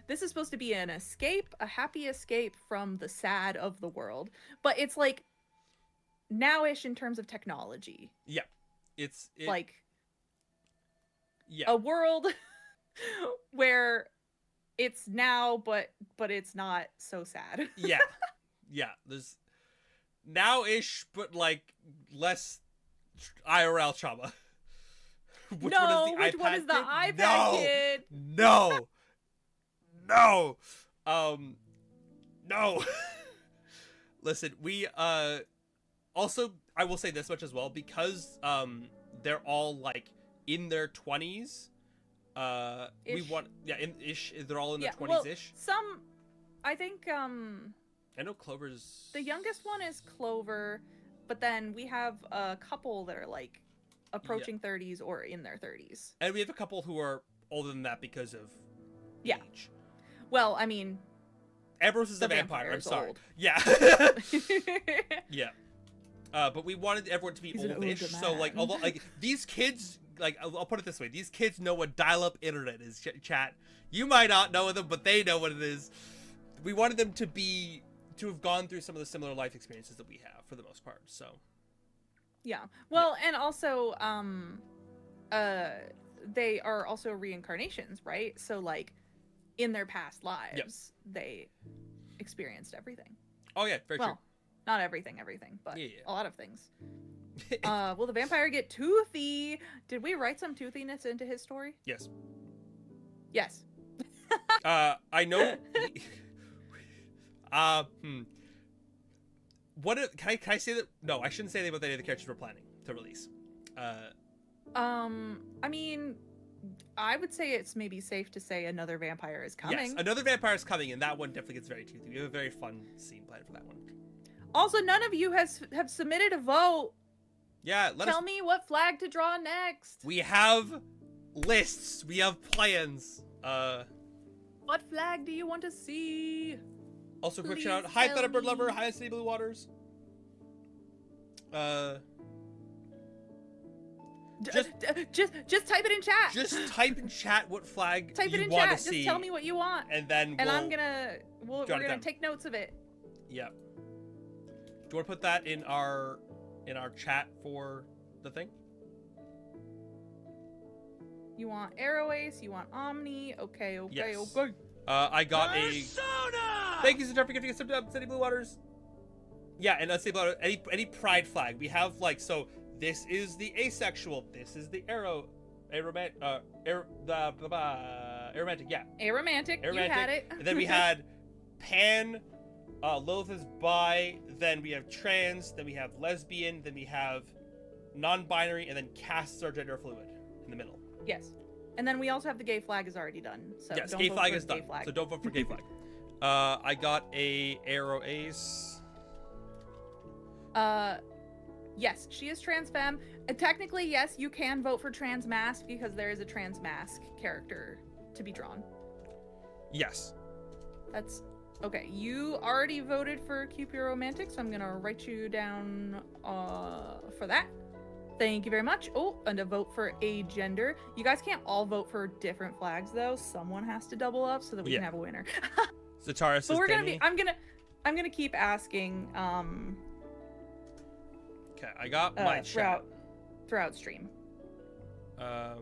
Speaker 1: This is supposed to be an escape, a happy escape from the sad of the world. But it's like now-ish in terms of technology.
Speaker 2: Yeah. It's
Speaker 1: a world where it's now, but it's not so sad.
Speaker 2: Yeah. Yeah. There's now-ish, but like less IRL trauma.
Speaker 1: Which one is the iPad kid?
Speaker 2: No. No. No. Listen, we also, I will say this much as well, because they're all like in their 20s. We want they're all in their 20s ish.
Speaker 1: Some, I think
Speaker 2: I know Clover's
Speaker 1: the youngest one is Clover, but then we have a couple that are like approaching 30s or in their 30s.
Speaker 2: And we have a couple who are older than that because of age.
Speaker 1: Well, I mean,
Speaker 2: Ambrose is a vampire. I'm sorry. Old. Yeah. Yeah. But we wanted everyone to be oldish. So like, although like these kids, like I'll put it this way, these kids know what dial-up internet is. Chat. You might not know them, but they know what it is. We wanted them to have gone through some of the similar life experiences that we have for the most part. So.
Speaker 1: Yeah. Well, and also, they are also reincarnations, right? So like, in their past lives, they experienced everything.
Speaker 2: Oh yeah, very true.
Speaker 1: Not everything, but a lot of things. Will the vampire get toothy? Did we write some toothiness into his story?
Speaker 2: Yes.
Speaker 1: Yes.
Speaker 2: I know. Can I say that? No, I shouldn't say anything about any of the characters we're planning to release.
Speaker 1: I mean, I would say it's maybe safe to say another vampire is coming.
Speaker 2: Yes, another vampire is coming, and that one definitely gets very toothy. We have a very fun scene planned for that one.
Speaker 1: Also, none of you have submitted a vote.
Speaker 2: Yeah,
Speaker 1: tell me what flag to draw next.
Speaker 2: We have lists. We have plans.
Speaker 1: What flag do you want to see?
Speaker 2: Also, quick shout out. Hi, Thunderbird Lover. Hi, City Blue Waters.
Speaker 1: Just type it in chat.
Speaker 2: Just type in chat what flag
Speaker 1: type it in chat. Just tell me what you want,
Speaker 2: and then
Speaker 1: we're gonna take notes of it.
Speaker 2: Yeah. Do you want to put that in our chat for the thing?
Speaker 1: You want Arrow Ace? You want Omni? Okay.
Speaker 2: Yes. I got Persona! Thank you, Sister, for giving us some City Blue Waters. Yeah, and let's say about any pride flag. We have like, so this is the asexual, this is the aromantic, yeah.
Speaker 1: Aromantic, you had it.
Speaker 2: And then we had pan, Lilith is bi, then we have trans, then we have lesbian, then we have non-binary, and then casts are gender fluid in the middle.
Speaker 1: Yes. And then we also have the gay flag is already done. So
Speaker 2: yes,
Speaker 1: don't
Speaker 2: gay
Speaker 1: vote
Speaker 2: flag
Speaker 1: for
Speaker 2: is done.
Speaker 1: Flag.
Speaker 2: So don't vote for gay flag. I got a Arrow Ace.
Speaker 1: Yes, she is trans femme. Technically, yes, you can vote for trans mask because there is a trans mask character to be drawn.
Speaker 2: Yes.
Speaker 1: That's okay. You already voted for QP Romantic, so I'm gonna write you down for that. Thank you very much. Oh, and a vote for a gender. You guys can't all vote for different flags though. Someone has to double up so that we can have a winner.
Speaker 2: Zatara says
Speaker 1: I'm gonna keep asking.
Speaker 2: Okay, I got my chat
Speaker 1: throughout stream. What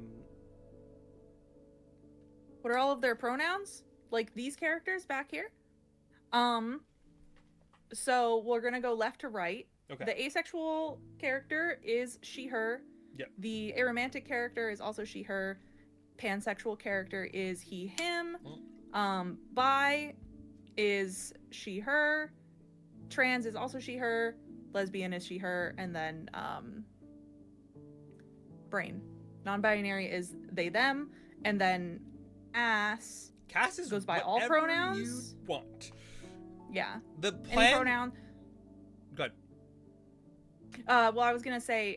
Speaker 1: are all of their pronouns? Like these characters back here? So we're gonna go left to right.
Speaker 2: Okay.
Speaker 1: The asexual character is she, her.
Speaker 2: Yep.
Speaker 1: The aromantic character is also she, her. Pansexual character is he, him. Bi is she, her. Trans is also she, her. Lesbian is she, her. And then brain. Non-binary is they, them. And then ass
Speaker 2: Cass is
Speaker 1: goes by all pronouns.
Speaker 2: You want.
Speaker 1: Yeah.
Speaker 2: The plan.
Speaker 1: Any pronoun.
Speaker 2: Good.
Speaker 1: Well, I was gonna say,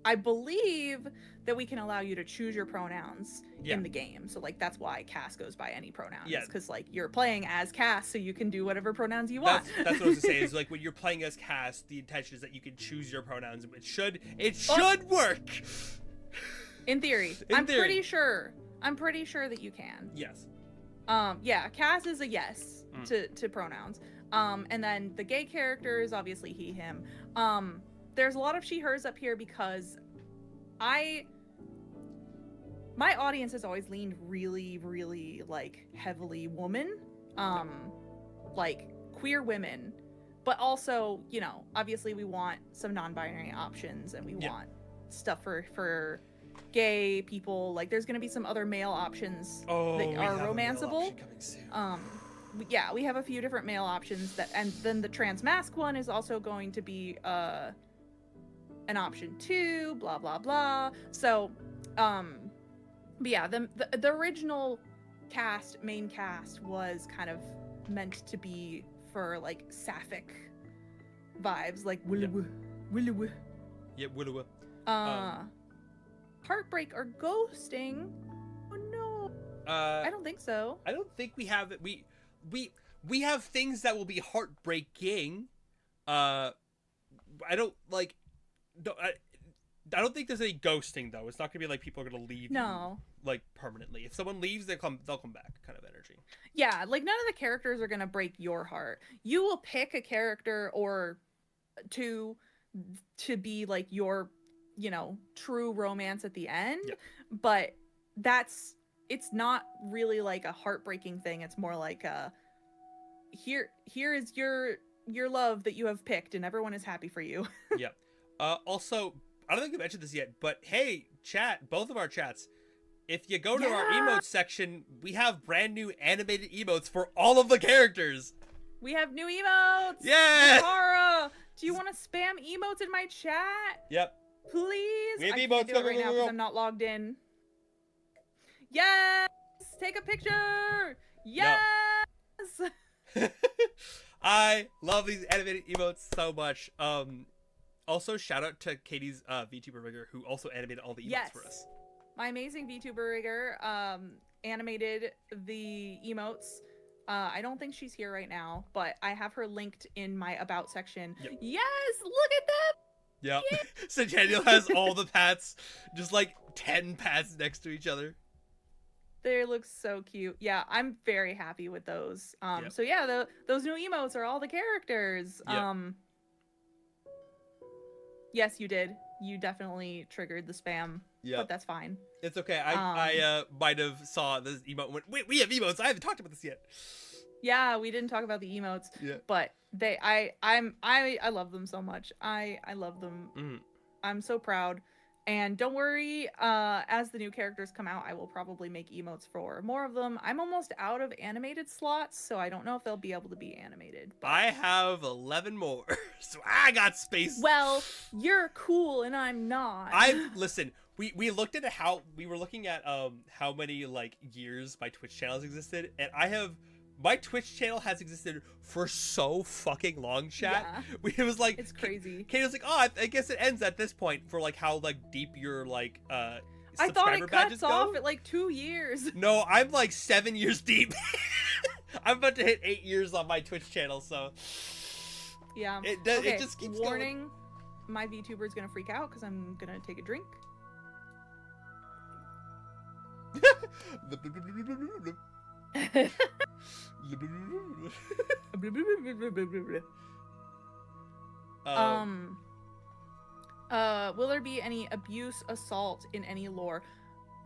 Speaker 1: I believe that we can allow you to choose your pronouns in the game. So, like, that's why Cass goes by any pronouns.
Speaker 2: Yeah.
Speaker 1: Because, like, you're playing as Cass, so you can do whatever pronouns you want.
Speaker 2: That's what I was gonna say. Is like when you're playing as Cass, the intention is that you can choose your pronouns. It should work.
Speaker 1: In theory, I'm pretty sure that you can.
Speaker 2: Yes.
Speaker 1: Yeah, Cass is a yes to pronouns. And then the gay character is obviously he, him. There's a lot of she, hers up here because my audience has always leaned really, really like heavily woman, like queer women, but also, you know, obviously we want some non-binary options, and we want stuff for gay people. Like there's gonna be some other male options that are romanceable. Yeah, we have a few different male options that, and then the trans mask one is also going to be an option too, blah blah blah. So but yeah, the original main cast was kind of meant to be for like sapphic vibes, like Willow.
Speaker 2: Yeah, Willow.
Speaker 1: Heartbreak or ghosting? Oh no. I don't think so.
Speaker 2: I don't think we have it. We have things that will be heartbreaking. I don't like. I don't think there's any ghosting though. It's not gonna be like people are gonna leave.
Speaker 1: No.
Speaker 2: Like permanently. If someone leaves, they'll come back. Kind of energy.
Speaker 1: Yeah, like none of the characters are gonna break your heart. You will pick a character or two to be like your, you know, true romance at the end.
Speaker 2: Yep.
Speaker 1: But it's not really like a heartbreaking thing. It's more like a here is your love that you have picked, and everyone is happy for you.
Speaker 2: Yep. Also, I don't think we mentioned this yet, but hey, chat, both of our chats, if you go to our emotes section, we have brand new animated emotes for all of the characters.
Speaker 1: We have new emotes.
Speaker 2: Yeah.
Speaker 1: Tara, do you want to spam emotes in my chat?
Speaker 2: Yep.
Speaker 1: Please.
Speaker 2: We have
Speaker 1: I
Speaker 2: emotes.
Speaker 1: can't do it right now because I'm not logged in. Yes. Take a picture. Yes.
Speaker 2: No. I love these animated emotes so much. Also, shout out to Katie's VTuber rigger, who also animated all the emotes for us.
Speaker 1: My amazing VTuber rigger animated the emotes. I don't think she's here right now, but I have her linked in my about section. Yep. Yes, look at them.
Speaker 2: Yep. Yeah. So Daniel has all the pats, just like 10 pats next to each other.
Speaker 1: They look so cute. Yeah, I'm very happy with those. So yeah, those new emotes are all the characters.
Speaker 2: Yep.
Speaker 1: Yes, you did. You definitely triggered the spam. Yeah, but that's fine.
Speaker 2: It's okay. I might have saw this emote. Wait, we have emotes. I haven't talked about this yet.
Speaker 1: Yeah, we didn't talk about the emotes. Yeah. But I love them so much. I love them. Mm. I'm so proud. And don't worry, as the new characters come out, I will probably make emotes for more of them. I'm almost out of animated slots, so I don't know if they'll be able to be animated. But...
Speaker 2: I have 11 more, so I got space.
Speaker 1: Well, you're cool and I'm not.
Speaker 2: Listen, we looked at we were looking at how many like years my Twitch channels existed, and my Twitch channel has existed for so fucking long, chat. Yeah. It was like,
Speaker 1: it's crazy.
Speaker 2: Kate was like, oh, I guess it ends at this point for like how like deep your like
Speaker 1: I thought it cuts off at like 2 years.
Speaker 2: No, I'm like 7 years deep. I'm about to hit 8 years on my Twitch channel, so
Speaker 1: yeah,
Speaker 2: it does. Okay, it just keeps
Speaker 1: warning,
Speaker 2: going.
Speaker 1: My VTuber is gonna freak out because I'm gonna take a drink. Will there be any abuse, assault in any lore?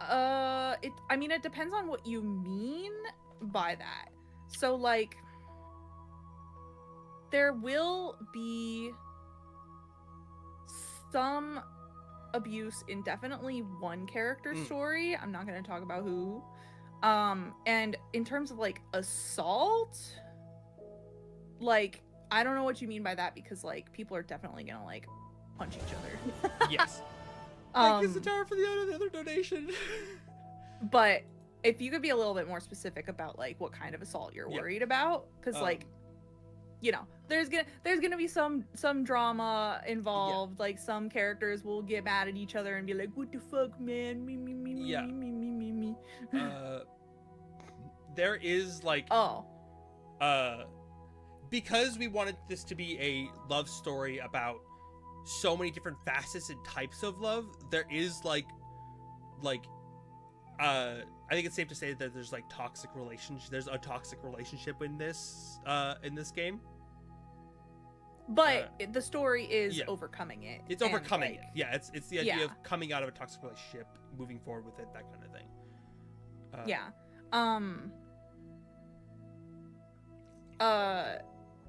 Speaker 1: I mean, it depends on what you mean by that. So like there will be some abuse in definitely one character story. I'm not going to talk about who. And in terms of like assault, like I don't know what you mean by that, because like people are definitely gonna like punch each other.
Speaker 2: Yes. Thank you, Zatara, for the other donation.
Speaker 1: But if you could be a little bit more specific about like what kind of assault you're worried about, because like, you know, there's gonna be some drama involved. Like some characters will get mad at each other and be like, "What the fuck, man? Me."
Speaker 2: There is like because we wanted this to be a love story about so many different facets and types of love. There is like I think it's safe to say that there's like toxic relationship. There's a toxic relationship in this game.
Speaker 1: But the story is
Speaker 2: yeah.
Speaker 1: overcoming it.
Speaker 2: It's overcoming
Speaker 1: like,
Speaker 2: it. Yeah, it's the idea
Speaker 1: yeah.
Speaker 2: of coming out of a toxic relationship, moving forward with it, that kind of thing.
Speaker 1: Yeah.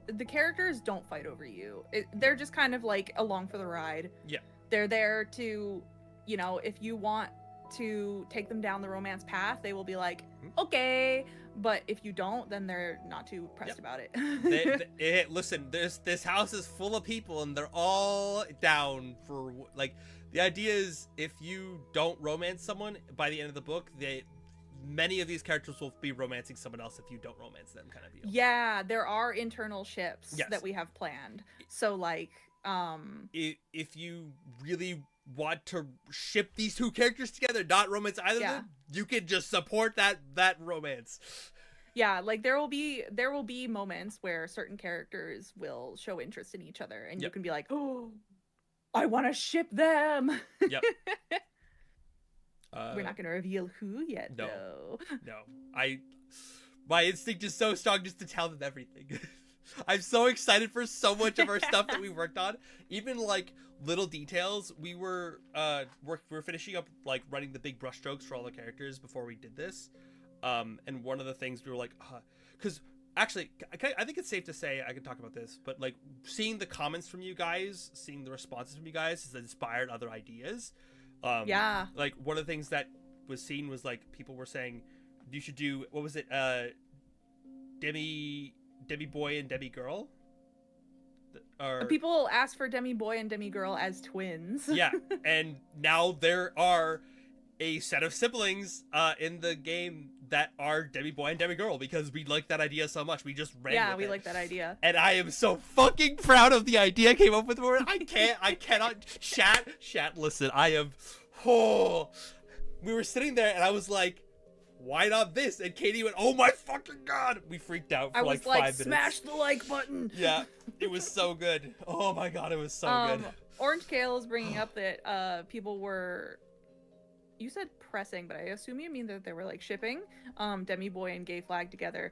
Speaker 1: The characters don't fight over you. They're just kind of like along for the ride.
Speaker 2: Yeah.
Speaker 1: They're there to, you know, if you want to take them down the romance path, they will be like, okay. But if you don't, then they're not too pressed about it.
Speaker 2: Listen, this house is full of people, and they're all down for, like, the idea is if you don't romance someone by the end of the book, many of these characters will be romancing someone else if you don't romance them, kind of deal.
Speaker 1: Yeah, there are internal ships that we have planned. So, like,
Speaker 2: if you really want to ship these two characters together, not romance either of them, you can just support that romance.
Speaker 1: Yeah, like there will be moments where certain characters will show interest in each other, and you can be like, oh, I want to ship them.
Speaker 2: Yep.
Speaker 1: We're not going to reveal who yet, though.
Speaker 2: No. My instinct is so strong just to tell them everything. I'm so excited for so much of our stuff that we worked on. Even like little details. We were finishing up like running the big brushstrokes for all the characters before we did this. And one of the things we were like, because actually, I think it's safe to say, I can talk about this, but like seeing the comments from you guys, seeing the responses from you guys has inspired other ideas. Like one of the things that was seen was like people were saying you should do, what was it? Demi boy and demi girl. Or
Speaker 1: people asked for demi boy and demi girl as twins.
Speaker 2: Yeah, and now there are a set of siblings in the game that are demi boy and demi girl because we like that idea so much. We just ran with it.
Speaker 1: Like that idea.
Speaker 2: And I am so fucking proud of the idea I came up with. I cannot chat. Listen, we were sitting there and I was like, why not this? And Katie went, oh my fucking god! We freaked out for like 5 minutes.
Speaker 1: Smash the like button.
Speaker 2: Yeah, it was so good. Oh my god, it was so good.
Speaker 1: Orange Kale is bringing up that people were, you said pressing, but I assume you mean that they were like shipping Demi Boy and Gay Flag together.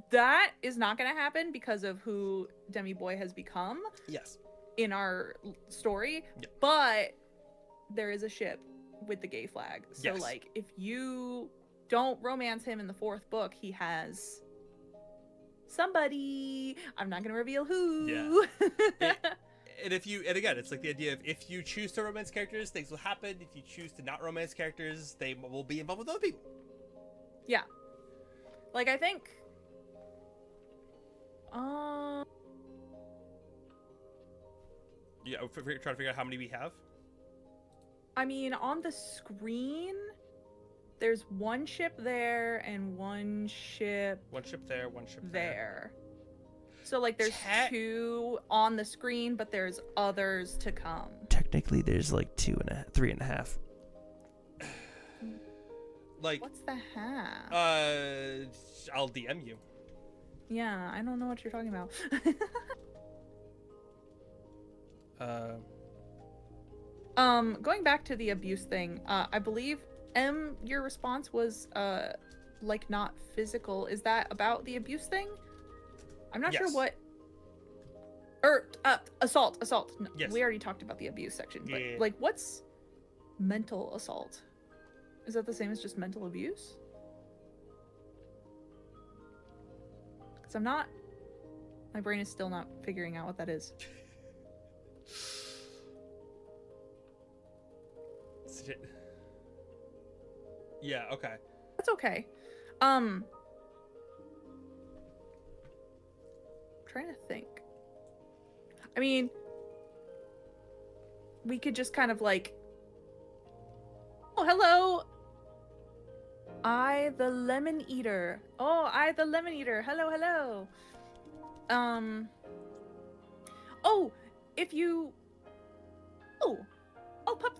Speaker 1: That is not going to happen because of who Demi Boy has become.
Speaker 2: Yes.
Speaker 1: In our story,
Speaker 2: yeah.
Speaker 1: But there is a ship with the Gay Flag. So like, if you don't romance him in the 4th book, he has somebody. I'm not going to reveal who.
Speaker 2: Yeah. And again, it's like the idea of if you choose to romance characters, things will happen. If you choose to not romance characters, they will be involved with other people.
Speaker 1: Yeah. Like, I think...
Speaker 2: Yeah, we're trying to figure out how many we have.
Speaker 1: I mean, on the screen, there's one ship there and one ship...
Speaker 2: One ship there, one ship
Speaker 1: there. So, like, there's 2 on the screen, but there's others to come.
Speaker 3: Technically, there's, like, 3.5.
Speaker 2: Like...
Speaker 1: What's the half?
Speaker 2: I'll DM you.
Speaker 1: Yeah, I don't know what you're talking about. Going back to the abuse thing, I believe, your response was, like, not physical. Is that about the abuse thing? I'm not sure what... assault. No,
Speaker 2: yes.
Speaker 1: We already talked about the abuse section, but, like, what's mental assault? Is that the same as just mental abuse? Because I'm not... My brain is still not figuring out what that is.
Speaker 2: Yeah, okay.
Speaker 1: That's okay. Trying to think. I mean, we could just kind of like, oh, hello. I the lemon eater. Oh, I the lemon eater. Hello, hello. Oh, if you... Oh, Pup.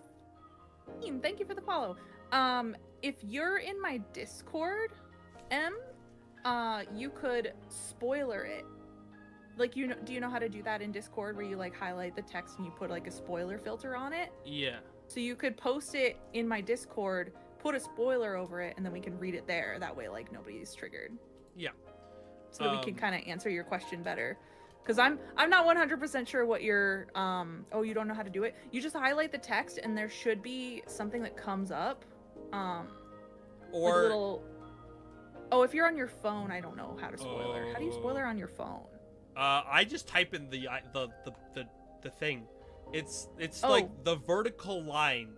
Speaker 1: Thank you for the follow. If you're in my Discord, you could spoiler it. Like, do you know how to do that in Discord where you like highlight the text and you put like a spoiler filter on it?
Speaker 2: Yeah.
Speaker 1: So you could post it in my Discord, put a spoiler over it, and then we can read it there. That way, like, nobody's triggered.
Speaker 2: Yeah.
Speaker 1: So that we can kind of answer your question better. Because I'm not 100% sure what your oh, you don't know how to do it. You just highlight the text and there should be something that comes up. Or like a little. Oh, if you're on your phone, I don't know how to spoiler. How do you spoiler on your phone?
Speaker 2: I just type in the thing. It's
Speaker 1: Oh.
Speaker 2: like the vertical line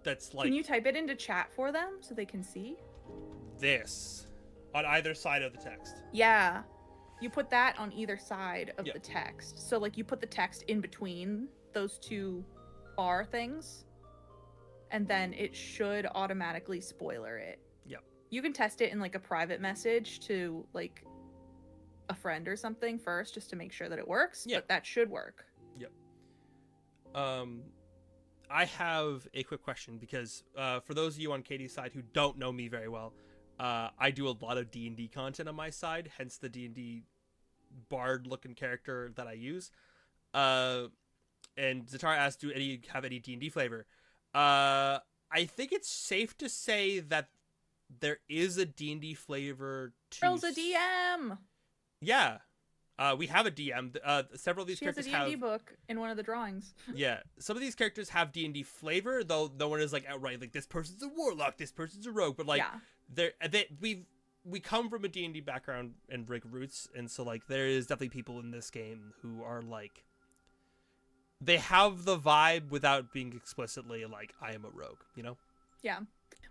Speaker 2: that's like.
Speaker 1: Can you type it into chat for them so they can see?
Speaker 2: This on either side of the text.
Speaker 1: Yeah. You put that on either side of the text. So like you put the text in between those two bar things and then it should automatically spoiler it.
Speaker 2: Yep.
Speaker 1: You can test it in like a private message to like a friend or something first just to make sure that it works, but that should work.
Speaker 2: Yep. I have a quick question because for those of you on Katie's side who don't know me very well, I do a lot of D&D content on my side, hence the D&D bard looking character that I use. And Zatara asked, do any have any D&D flavor? I think it's safe to say that there is a D&D flavor to...
Speaker 1: Girl's a DM!
Speaker 2: Yeah. We have a DM. Several of these characters have...
Speaker 1: She has a D&D book in one of the drawings.
Speaker 2: Yeah. Some of these characters have D&D flavor, though no one is like outright like, this person's a warlock, this person's a rogue, but like... Yeah. We come from a D&D background and like roots, and so like there is definitely people in this game who are like, they have the vibe without being explicitly like, I am a rogue, you know?
Speaker 1: Yeah.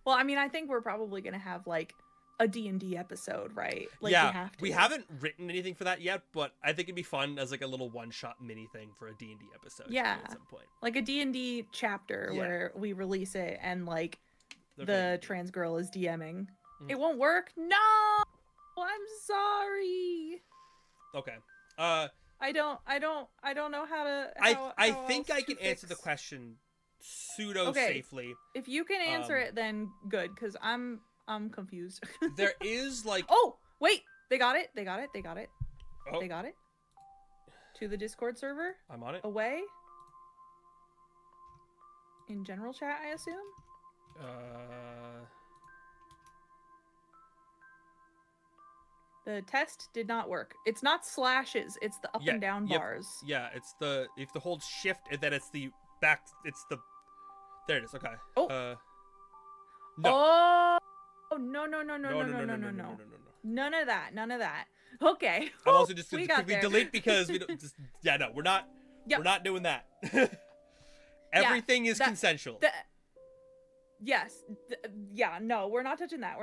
Speaker 1: Well, I mean, I think we're probably gonna have like a D&D episode, right? Like,
Speaker 2: yeah, we haven't written anything for that yet, but I think it'd be fun as like a little one-shot mini thing for a D&D episode.
Speaker 1: Yeah,
Speaker 2: at some point,
Speaker 1: like a D&D chapter where we release it and like the trans girl is DMing. It won't work. No, I'm sorry.
Speaker 2: Okay.
Speaker 1: I don't know how to.
Speaker 2: I think I can answer the question pseudo safely.
Speaker 1: If you can answer it, then good, because I'm confused.
Speaker 2: There is like.
Speaker 1: Oh wait, they got it. Oh. They got it. To the Discord server.
Speaker 2: I'm on it.
Speaker 1: Away. In general chat, I assume. The test did not work. It's not slashes. It's the up and down bars.
Speaker 2: Yeah, it's the if the hold shift and then it's the back. It's the there it is. Okay.
Speaker 1: Oh.
Speaker 2: No.
Speaker 1: Oh no. None of that. Okay.
Speaker 2: I'm also just
Speaker 1: we
Speaker 2: quickly delete because we don't. Just, we're not. Yep. We're not doing that. Everything is consensual.
Speaker 1: Yes. No, we're not touching that.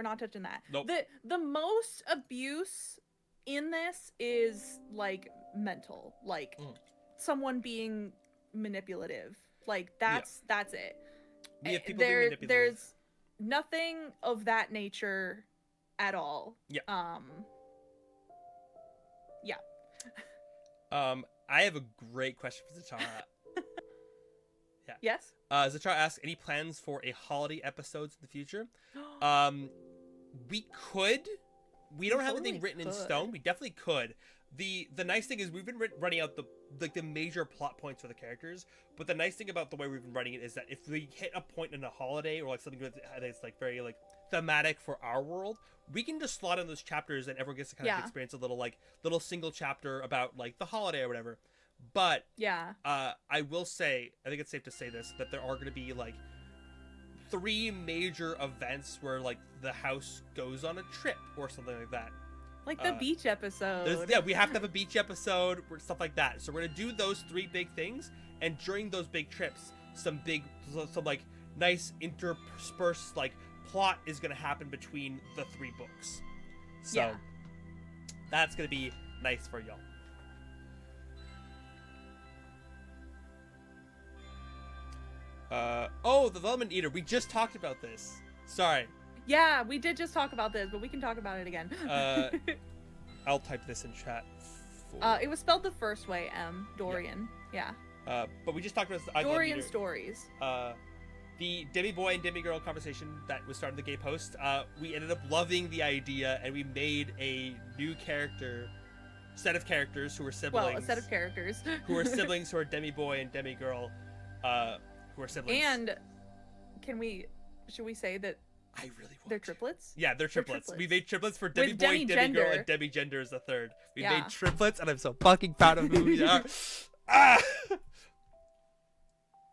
Speaker 1: Nope. The most abuse in this is like mental, like someone being manipulative. Like that's it.
Speaker 2: We have people being manipulative.
Speaker 1: There's nothing of that nature at all.
Speaker 2: Yeah.
Speaker 1: Yeah.
Speaker 2: I have a great question for Zatara. Yeah.
Speaker 1: Yes.
Speaker 2: Zatara asks, any plans for a holiday episodes in the future? We could. We don't have anything written in stone. We definitely could. The nice thing is we've been running out the major plot points for the characters, but the nice thing about the way we've been writing it is that if we hit a point in a holiday or like something that's like very like thematic for our world, we can just slot in those chapters and everyone gets to kind of experience a little single chapter about like the holiday or whatever. But I will say, I think it's safe to say this, that there are going to be like 3 major events where like the house goes on a trip or something like that.
Speaker 1: Like the beach episode.
Speaker 2: We have to have a beach episode or stuff like that. So we're going to do those 3 big things, and during those big trips, some like nice interspersed like plot is going to happen between the 3 books. So that's going to be nice for y'all. The Lemon Eater. We just talked about this. Sorry.
Speaker 1: Yeah, we did just talk about this, but we can talk about it again.
Speaker 2: I'll type this in chat.
Speaker 1: It was spelled the first way, Dorian. Yeah.
Speaker 2: But we just talked about this.
Speaker 1: Dorian stories.
Speaker 2: The Demi Boy and Demi Girl conversation that was started in the gay post. We ended up loving the idea, and we made a new set of characters who were siblings.
Speaker 1: Well, a set of characters
Speaker 2: who are siblings who are Demi Boy and Demi Girl. Who are siblings.
Speaker 1: And should we say that
Speaker 2: I really want.
Speaker 1: They're triplets.
Speaker 2: Yeah, they're triplets. We
Speaker 1: triplets.
Speaker 2: made triplets for Demi Boy, Demi
Speaker 1: Demi-gender.
Speaker 2: Girl, and Demi Gender is the third. We
Speaker 1: Yeah.
Speaker 2: made triplets, and I'm so fucking proud of who we are. Ah!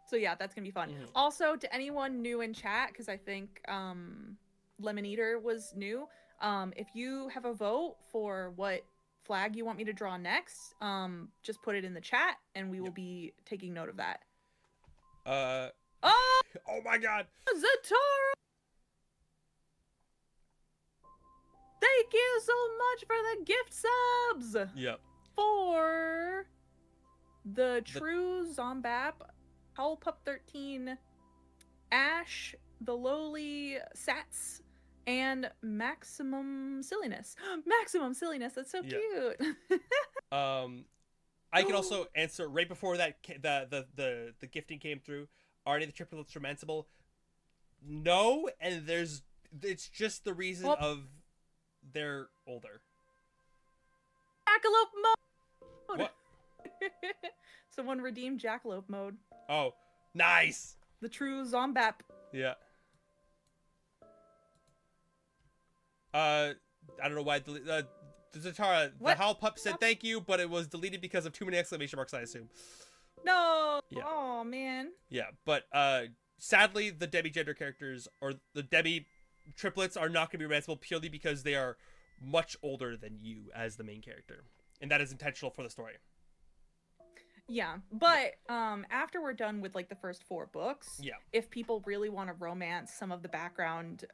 Speaker 1: So yeah, that's gonna be fun.
Speaker 2: Mhm.
Speaker 1: Also, to anyone new in chat, because I think Lemon Eater was new. If you have a vote for what flag you want me to draw next, just put it in the chat, and we will be taking note of that.
Speaker 2: Oh my god!
Speaker 1: Zatara! Thank you so much for the gift subs!
Speaker 2: Yep.
Speaker 1: For the True Zombap, Howlpup13, Ash, the Lowly Sats, and Maximum Silliness. Maximum Silliness, that's so cute!
Speaker 2: I can also answer right before that the gifting came through. Are any of the triplets romanceable? No, and it's just the reason of they're older.
Speaker 1: Jackalope mode!
Speaker 2: What?
Speaker 1: Someone redeemed Jackalope mode.
Speaker 2: Oh, nice!
Speaker 1: The True Zombap.
Speaker 2: Yeah. I don't know why. Zatara, the Howl Pup said thank you, but it was deleted because of too many exclamation marks, I assume.
Speaker 1: No!
Speaker 2: Yeah.
Speaker 1: Oh, man.
Speaker 2: Yeah, but sadly, the Demi gender characters, or the Demi triplets, are not going to be romanceable purely because they are much older than you as the main character. And that is intentional for the story.
Speaker 1: Yeah, but after we're done with like the first 4 books, if people really want to romance some of the background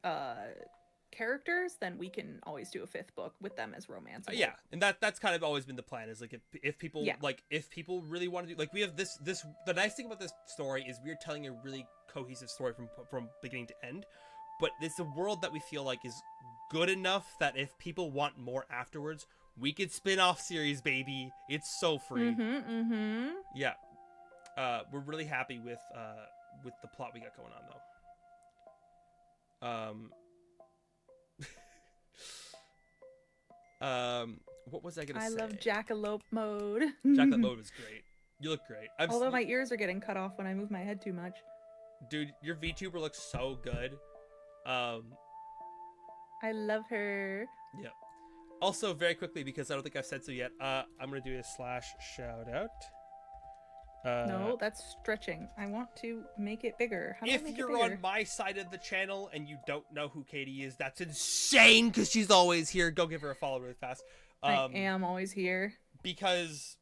Speaker 1: characters, then we can always do a 5th book with them as romance.
Speaker 2: Yeah, and that's kind of always been the plan, is like if people if people really want to do, like, we have this the nice thing about this story is we're telling a really cohesive story from beginning to end, but it's a world that we feel like is good enough that if people want more afterwards, we could spin off series, baby. It's so free. Yeah. We're really happy with the plot we got going on, though. What was I gonna say?
Speaker 1: I love Jackalope mode.
Speaker 2: Jackalope mode was great. You look great.
Speaker 1: Although my ears are getting cut off when I move my head too much.
Speaker 2: Dude, your VTuber looks so good.
Speaker 1: I love her.
Speaker 2: Yeah. Also, very quickly, because I don't think I've said so yet, I'm gonna do a / shout out.
Speaker 1: No, that's stretching. I want to make it bigger. How do I make
Speaker 2: if you're
Speaker 1: it bigger?
Speaker 2: on my side of the channel and you don't know who Katie is, that's insane, because she's always here. Go give her a follow really fast.
Speaker 1: I am always here.
Speaker 2: Because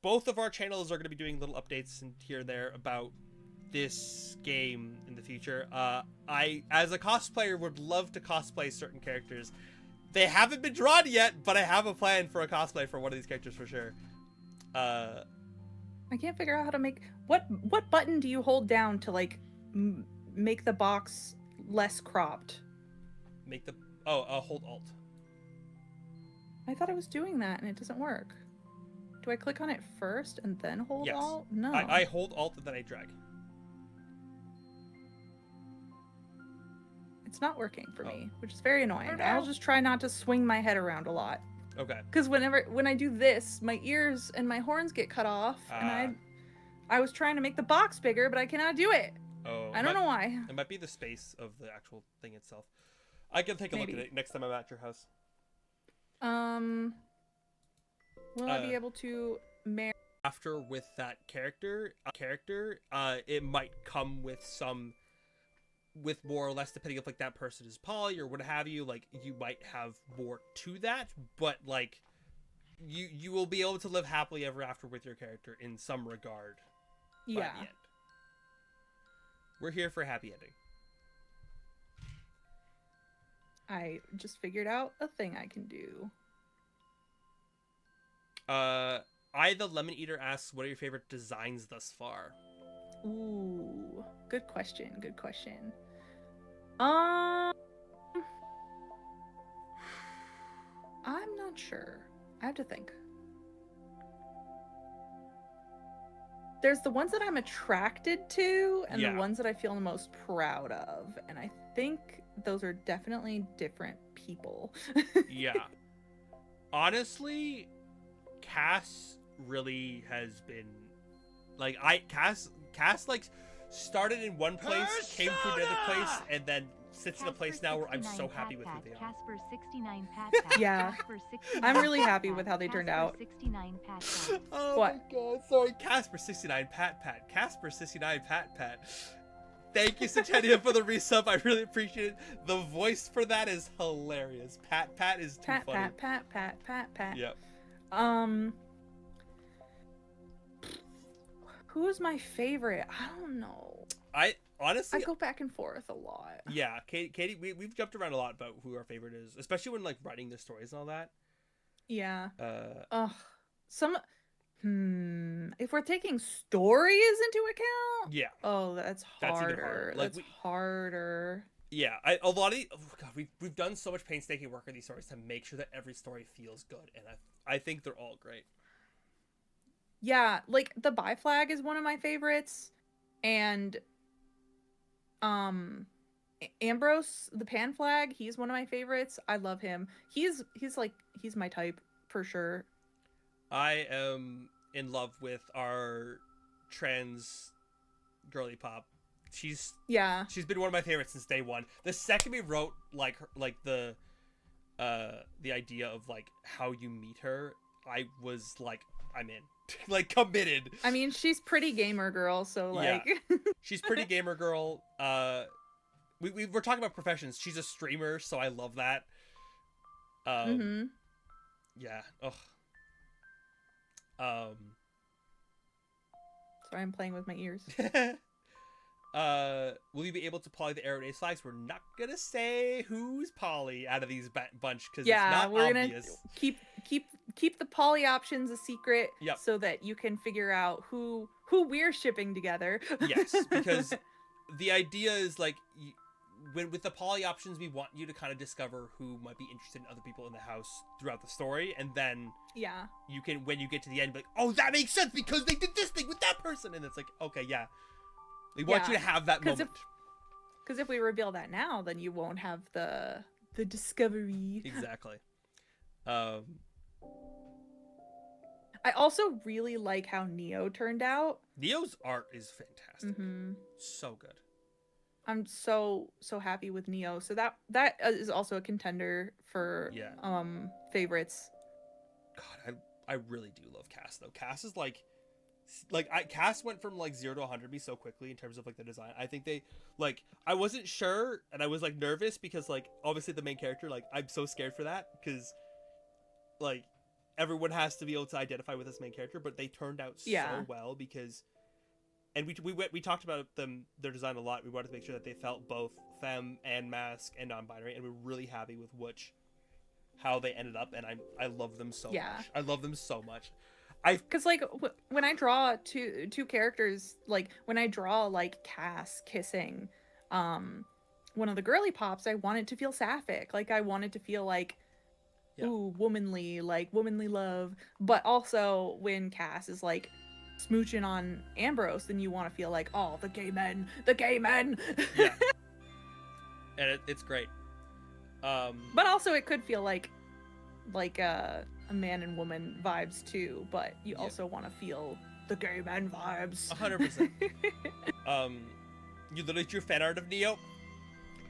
Speaker 2: both of our channels are going to be doing little updates here and there about this game in the future. I, as a cosplayer, would love to cosplay certain characters. They haven't been drawn yet, but I have a plan for a cosplay for one of these characters for sure.
Speaker 1: I can't figure out how to make... What button do you hold down to, like, make the box less cropped?
Speaker 2: Make the... hold Alt.
Speaker 1: I thought I was doing that, and it doesn't work. Do I click on it first and then hold
Speaker 2: Yes.
Speaker 1: Alt? No.
Speaker 2: I hold Alt and then I drag.
Speaker 1: It's not working for me, which is very annoying.
Speaker 2: Oh, no.
Speaker 1: I'll just try not to swing my head around a lot.
Speaker 2: Okay.
Speaker 1: Because when I do this, my ears and my horns get cut off, and I was trying to make the box bigger, but I cannot do it.
Speaker 2: Oh.
Speaker 1: I don't know why.
Speaker 2: It might be the space of the actual thing itself. I can take a look at it next time I'm at your house.
Speaker 1: Will I be able to marry?
Speaker 2: After with that character, it might come with more or less, depending if like that person is poly or what have you. Like, you might have more to that, but like you will be able to live happily ever after with your character in some regard.
Speaker 1: Yeah.
Speaker 2: By the end. We're here for a happy ending.
Speaker 1: I just figured out a thing I can do.
Speaker 2: The Lemon Eater asks, what are your favorite designs thus far?
Speaker 1: Ooh, good question. Good question. I'm not sure. I have to think. There's the ones that I'm attracted to and the ones that I feel the most proud of. And I think those are definitely different people.
Speaker 2: Yeah. Honestly, Cass really has been Cass like started in one place, came to another place, and then sits in a place now where I'm so happy with who they are.
Speaker 4: Casper 69 pat pat.
Speaker 1: Yeah.
Speaker 4: Casper 69
Speaker 1: I'm really
Speaker 4: pat
Speaker 1: happy
Speaker 4: pat.
Speaker 1: with how they turned
Speaker 4: Casper
Speaker 1: out.
Speaker 4: 69 pat pat.
Speaker 2: Oh
Speaker 1: What?
Speaker 2: my god, sorry. Casper 69 pat pat. Casper 69 pat pat. Thank you, Satania, for the resub. I really appreciate it. The voice for that is hilarious. Pat pat is too
Speaker 1: Pat,
Speaker 2: funny.
Speaker 1: pat, pat, pat, pat, pat.
Speaker 2: Yep.
Speaker 1: Who's my favorite? I don't know.
Speaker 2: I honestly,
Speaker 1: I go back and forth a lot.
Speaker 2: yeah, Katie, we've jumped around a lot about who our favorite is, especially when like writing the stories and all that.
Speaker 1: Yeah.
Speaker 2: Uh,
Speaker 1: If we're taking stories into account,
Speaker 2: yeah,
Speaker 1: oh, that's
Speaker 2: That's even
Speaker 1: harder.
Speaker 2: harder. Like,
Speaker 1: That's harder.
Speaker 2: yeah. A lot of oh god, we've done so much painstaking work on these stories to make sure that every story feels good, and I think they're all great.
Speaker 1: Yeah, like the Bi Flag is one of my favorites, and Ambrose the Pan Flag, he's one of my favorites. I love him. He's my type for sure.
Speaker 2: I am in love with our trans girly pop. She's been one of my favorites since day one. The second we wrote like the idea of like how you meet her, I was like, I'm in. Like committed.
Speaker 1: I mean, she's pretty gamer girl, so like
Speaker 2: She's pretty gamer girl. We're talking about professions. She's a streamer, so I love that. Yeah. Ugh.
Speaker 1: Sorry, I'm playing with my ears.
Speaker 2: Will you be able to poly the Air Raid flags? We're not gonna say who's poly out of these bunch because it's not
Speaker 1: we're
Speaker 2: obvious.
Speaker 1: Gonna keep the poly options a secret,
Speaker 2: Yep.
Speaker 1: so that you can figure out who we're shipping together.
Speaker 2: Yes, because the idea is like with the poly options, we want you to kind of discover who might be interested in other people in the house throughout the story, and then you can, when you get to the end, be like, oh, that makes sense because they did this thing with that person, and it's like, okay, yeah, we want you to have that moment.
Speaker 1: Because if we reveal that now, then you won't have the discovery.
Speaker 2: Exactly.
Speaker 1: I also really like how Neo turned out.
Speaker 2: Neo's art is fantastic.
Speaker 1: Mm-hmm.
Speaker 2: So good.
Speaker 1: I'm so happy with Neo. So that is also a contender for favorites.
Speaker 2: God, I really do love Cass though. Cass is Cass went from like 0 to 100 me so quickly in terms of like the design. I think they I wasn't sure and I was like nervous because like obviously the main character, like I'm so scared for that because like everyone has to be able to identify with this main character, but they turned out so well because. And we talked about their design a lot. We wanted to make sure that they felt both femme and masc and non-binary, and we're really happy with how they ended up. And I love them so much. I love them so much.
Speaker 1: Because like when I draw two characters, like when I draw like Cass kissing, one of the girly pops, I want it to feel sapphic. Like I want it to feel like, ooh, womanly, like womanly love. But also when Cass is like smooching on Ambrose, then you want to feel like, oh, the gay men.
Speaker 2: Yeah. And it's great.
Speaker 1: But also it could feel like a man and woman vibes too, but you also want to feel the gay men vibes.
Speaker 2: 100%. You literally drew fan art of Neo?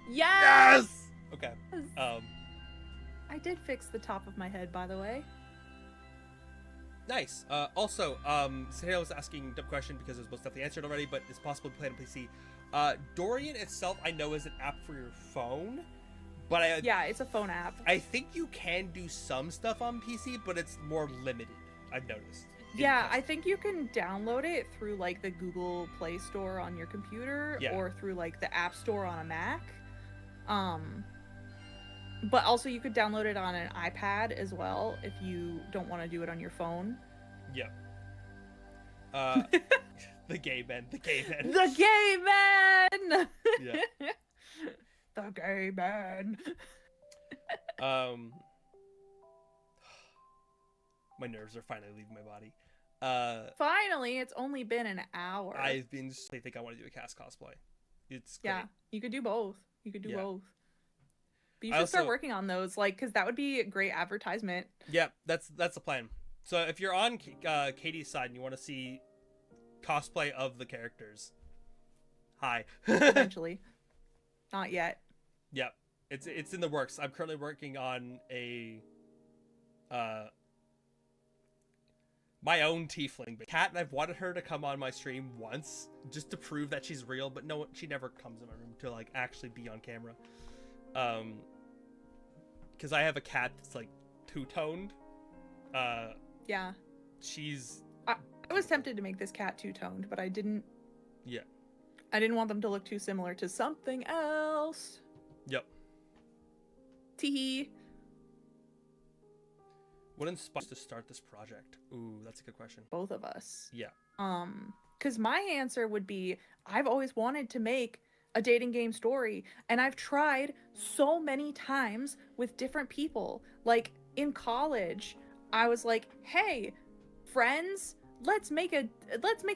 Speaker 1: Yes!
Speaker 2: Okay.
Speaker 1: I did fix the top of my head, by the way.
Speaker 2: Nice. Also, Sahel was asking a dumb question because it was most definitely answered already, but it's possible to play on PC. Dorian itself, I know, is an app for your phone, but
Speaker 1: it's a phone app.
Speaker 2: I think you can do some stuff on PC, but it's more limited, I've noticed.
Speaker 1: Yeah, I think you can download it through like the Google Play Store on your computer or through like the App Store on a Mac. But also you could download it on an iPad as well if you don't want to do it on your phone.
Speaker 2: Yep. The gay men.
Speaker 1: The gay men!
Speaker 2: Yeah.
Speaker 1: The gay men.
Speaker 2: My nerves are finally leaving my body.
Speaker 1: Finally, it's only been an hour.
Speaker 2: I think I want to do a cast cosplay. It's great.
Speaker 1: Yeah, you could do both. Both. But you should start working on those, like, because that would be a great advertisement.
Speaker 2: Yeah, that's the plan. So if you're on Katie's side and you want to see cosplay of the characters, hi.
Speaker 1: Eventually. Not yet.
Speaker 2: Yeah, it's in the works. I'm currently working on a my own tiefling cat, and I've wanted her to come on my stream once just to prove that she's real, but no, she never comes in my room to like actually be on camera. Because I have a cat that's like two-toned.
Speaker 1: Yeah.
Speaker 2: She's.
Speaker 1: I was tempted to make this cat two-toned, but I didn't.
Speaker 2: Yeah.
Speaker 1: I didn't want them to look too similar to something else.
Speaker 2: Yep.
Speaker 1: Teehee.
Speaker 2: What inspired us to start this project? Ooh, that's a good question.
Speaker 1: Both of us.
Speaker 2: Yeah.
Speaker 1: Because my answer would be, I've always wanted to make a dating game story, and I've tried so many times with different people. Like in college, I was like, "Hey, friends, let's make a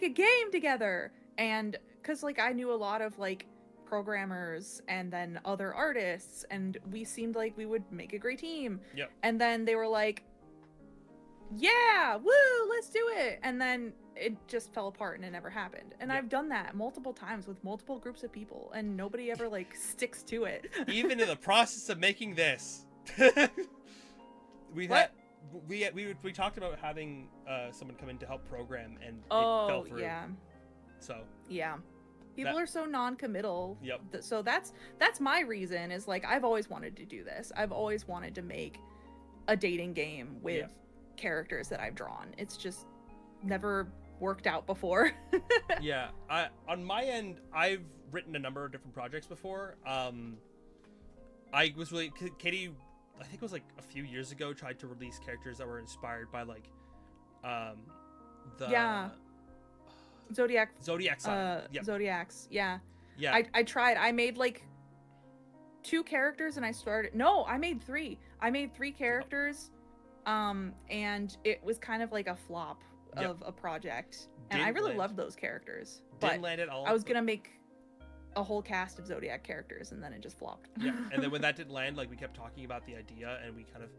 Speaker 1: game together." And because like I knew a lot of like programmers and then other artists, and we seemed like we would make a great team.
Speaker 2: Yep.
Speaker 1: And then they were like, "Yeah, woo, let's do it." And then it just fell apart and it never happened. And I've done that multiple times with multiple groups of people, and nobody ever like sticks to it.
Speaker 2: Even in the process of making this, we talked about having someone come in to help program, and it fell through.
Speaker 1: Yeah.
Speaker 2: So
Speaker 1: yeah, people are so non-committal.
Speaker 2: Yep.
Speaker 1: So that's my reason, is like I've always wanted to do this. I've always wanted to make a dating game with characters that I've drawn. It's just never worked out before.
Speaker 2: Yeah, on my end, I've written a number of different projects before. I was really Katie, I think it was like a few years ago, tried to release characters that were inspired by like the
Speaker 1: Zodiac
Speaker 2: sign.
Speaker 1: Zodiacs. Yeah.
Speaker 2: I
Speaker 1: tried. I made like 2 characters, and I made 3. I made 3 characters, and it was kind of like a flop of a project. And I really loved those characters.
Speaker 2: Didn't land at all.
Speaker 1: I was gonna make a whole cast of Zodiac characters, and then it just flopped.
Speaker 2: Yeah, and then when that didn't land, like we kept talking about the idea, and we kind of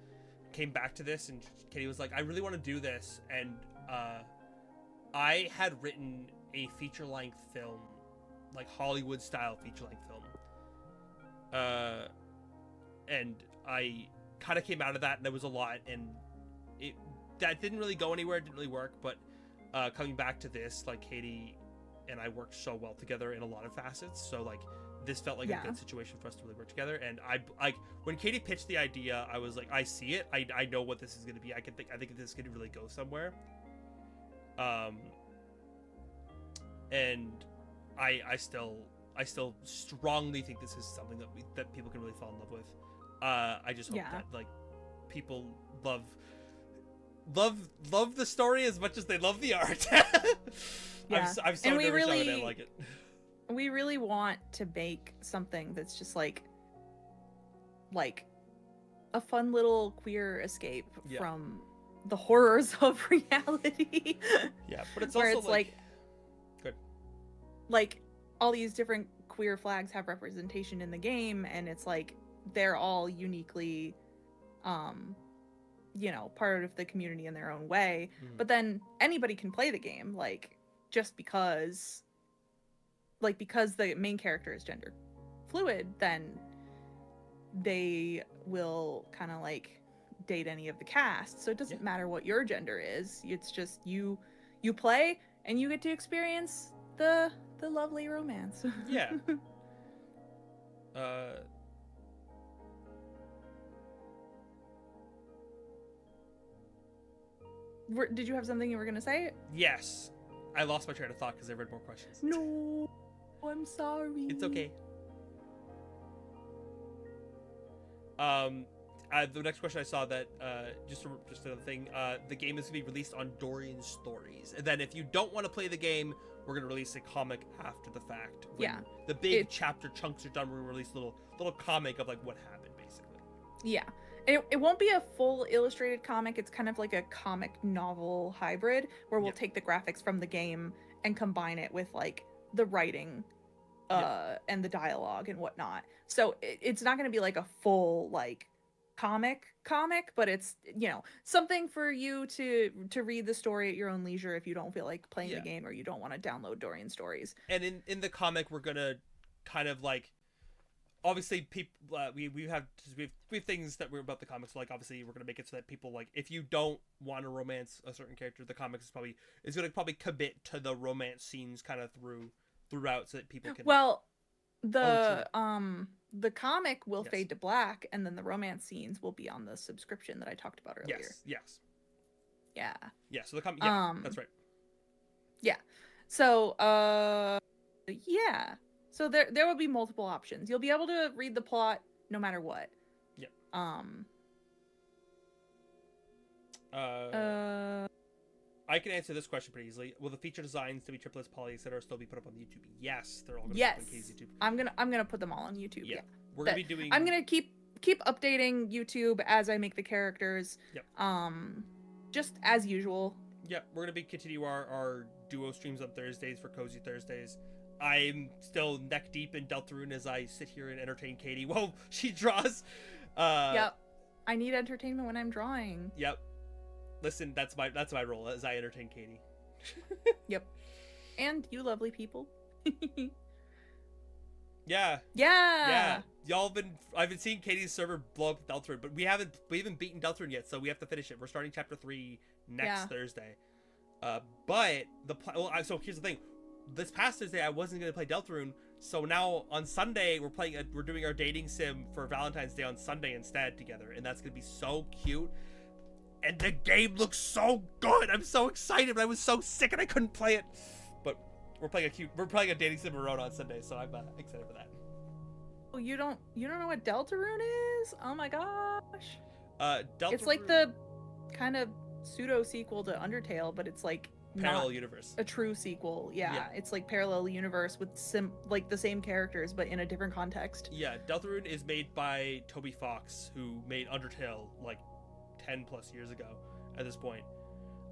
Speaker 2: came back to this, and Katie was like, "I really want to do this," and I had written a feature-length film, like Hollywood-style feature-length film, and I kind of came out of that, and there was a lot, and that didn't really go anywhere. It didn't really work, but coming back to this, like Katie and I worked so well together in a lot of facets, so like this felt like a good situation for us to really work together. And I like when Katie pitched the idea, I was like, I see it. I know what this is going to be. I think this could really go somewhere. And I still strongly think this is something that people can really fall in love with. I just hope that like people love the story as much as they love the art. I'm so nervous how I like it.
Speaker 1: We really want to make something that's just like a fun little queer escape from the horrors of reality.
Speaker 2: Yeah, but it's
Speaker 1: where
Speaker 2: also
Speaker 1: it's like
Speaker 2: good.
Speaker 1: Like all these different queer flags have representation in the game, and it's like they're all uniquely part of the community in their own way. But then anybody can play the game, like just because the main character is gender fluid, then they will kind of like date any of the cast. So it doesn't matter what your gender is. It's just you play and you get to experience the lovely romance.
Speaker 2: Yeah.
Speaker 1: Did you have something you were gonna say?
Speaker 2: Yes. I lost my train of thought because I read more questions.
Speaker 1: No, I'm sorry.
Speaker 2: It's okay. The next question I saw that just another thing. The game is gonna be released on Dorian Stories, and then if you don't want to play the game, we're gonna release a comic after the fact. When the big chapter chunks are done, we're gonna release a little comic of like what happened, basically.
Speaker 1: Yeah. It won't be a full illustrated comic. It's kind of like a comic novel hybrid where we'll take the graphics from the game and combine it with like the writing and the dialogue and whatnot. So it's not going to be like a full like comic, but it's, something for you to read the story at your own leisure if you don't feel like playing the game or you don't want to download Dorian Stories.
Speaker 2: And in the comic, we're going to kind of like obviously people we have things that we're about the comics. Like obviously we're gonna make it so that people like if you don't want to romance a certain character, the comics is gonna commit to the romance scenes kind of throughout so that people can.
Speaker 1: Well,
Speaker 2: true.
Speaker 1: the comic will
Speaker 2: Yes.
Speaker 1: fade to black, and then the romance scenes will be on the subscription that I talked about earlier.
Speaker 2: Yes.
Speaker 1: Yeah.
Speaker 2: Yeah. So the comic. Yeah, that's right.
Speaker 1: Yeah. So yeah. So there will be multiple options. You'll be able to read the plot no matter what.
Speaker 2: Yep. I can answer this question pretty easily. Will the feature designs to be triplets, poly, etc. still be put up on YouTube? Yes, they're all going to be up on Katie's YouTube.
Speaker 1: I'm gonna put them all on YouTube. Yeah.
Speaker 2: We're gonna be doing.
Speaker 1: I'm gonna keep updating YouTube as I make the characters.
Speaker 2: Yep.
Speaker 1: Just as usual.
Speaker 2: Yeah, we're gonna continue our duo streams on Thursdays for Cozy Thursdays. I'm still neck deep in Deltarune as I sit here and entertain Katie while she draws.
Speaker 1: Yep. I need entertainment when I'm drawing.
Speaker 2: Yep. Listen, that's my role as I entertain Katie.
Speaker 1: Yep. And you lovely people.
Speaker 2: Yeah. I've been seeing Katie's server blow up Deltarune, but we haven't beaten Deltarune yet, so we have to finish it. We're starting chapter 3 next Thursday. But so here's the thing. This past Thursday I wasn't going to play Deltarune, so now on Sunday we're doing our dating sim for Valentine's Day on Sunday instead together, and that's going to be so cute. And the game looks so good. I'm so excited, but I was so sick and I couldn't play it. But we're playing a dating sim Verona on Sunday, so I'm excited for that.
Speaker 1: Oh, you don't know what Deltarune is? Oh my gosh.
Speaker 2: Deltarune,
Speaker 1: it's like the kind of pseudo sequel to Undertale, but it's like
Speaker 2: parallel universe.
Speaker 1: A true sequel. Yeah, it's like parallel universe with like the same characters but in a different context.
Speaker 2: Yeah, Deltarune is made by Toby Fox, who made Undertale like 10 plus years ago at this point.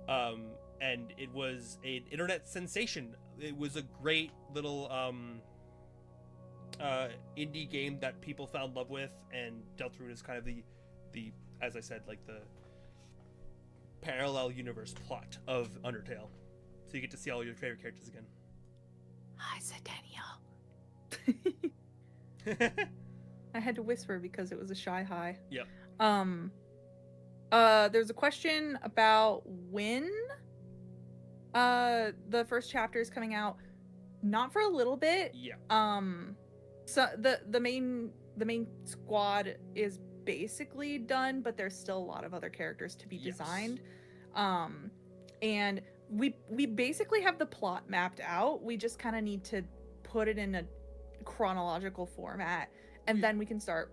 Speaker 2: And it was an internet sensation. It was a great little indie game that people found love with, and Deltarune is kind of the as I said, like the parallel universe plot of Undertale. So you get to see all your favorite characters again.
Speaker 1: Hi, Danielle. I had to whisper because it was a shy hi.
Speaker 2: Yep.
Speaker 1: There's a question about when the first chapter is coming out. Not for a little bit.
Speaker 2: Yeah.
Speaker 1: So the main squad is basically done, but there's still a lot of other characters to be designed. And we basically have the plot mapped out. We just kind of need to put it in a chronological format, and then we can start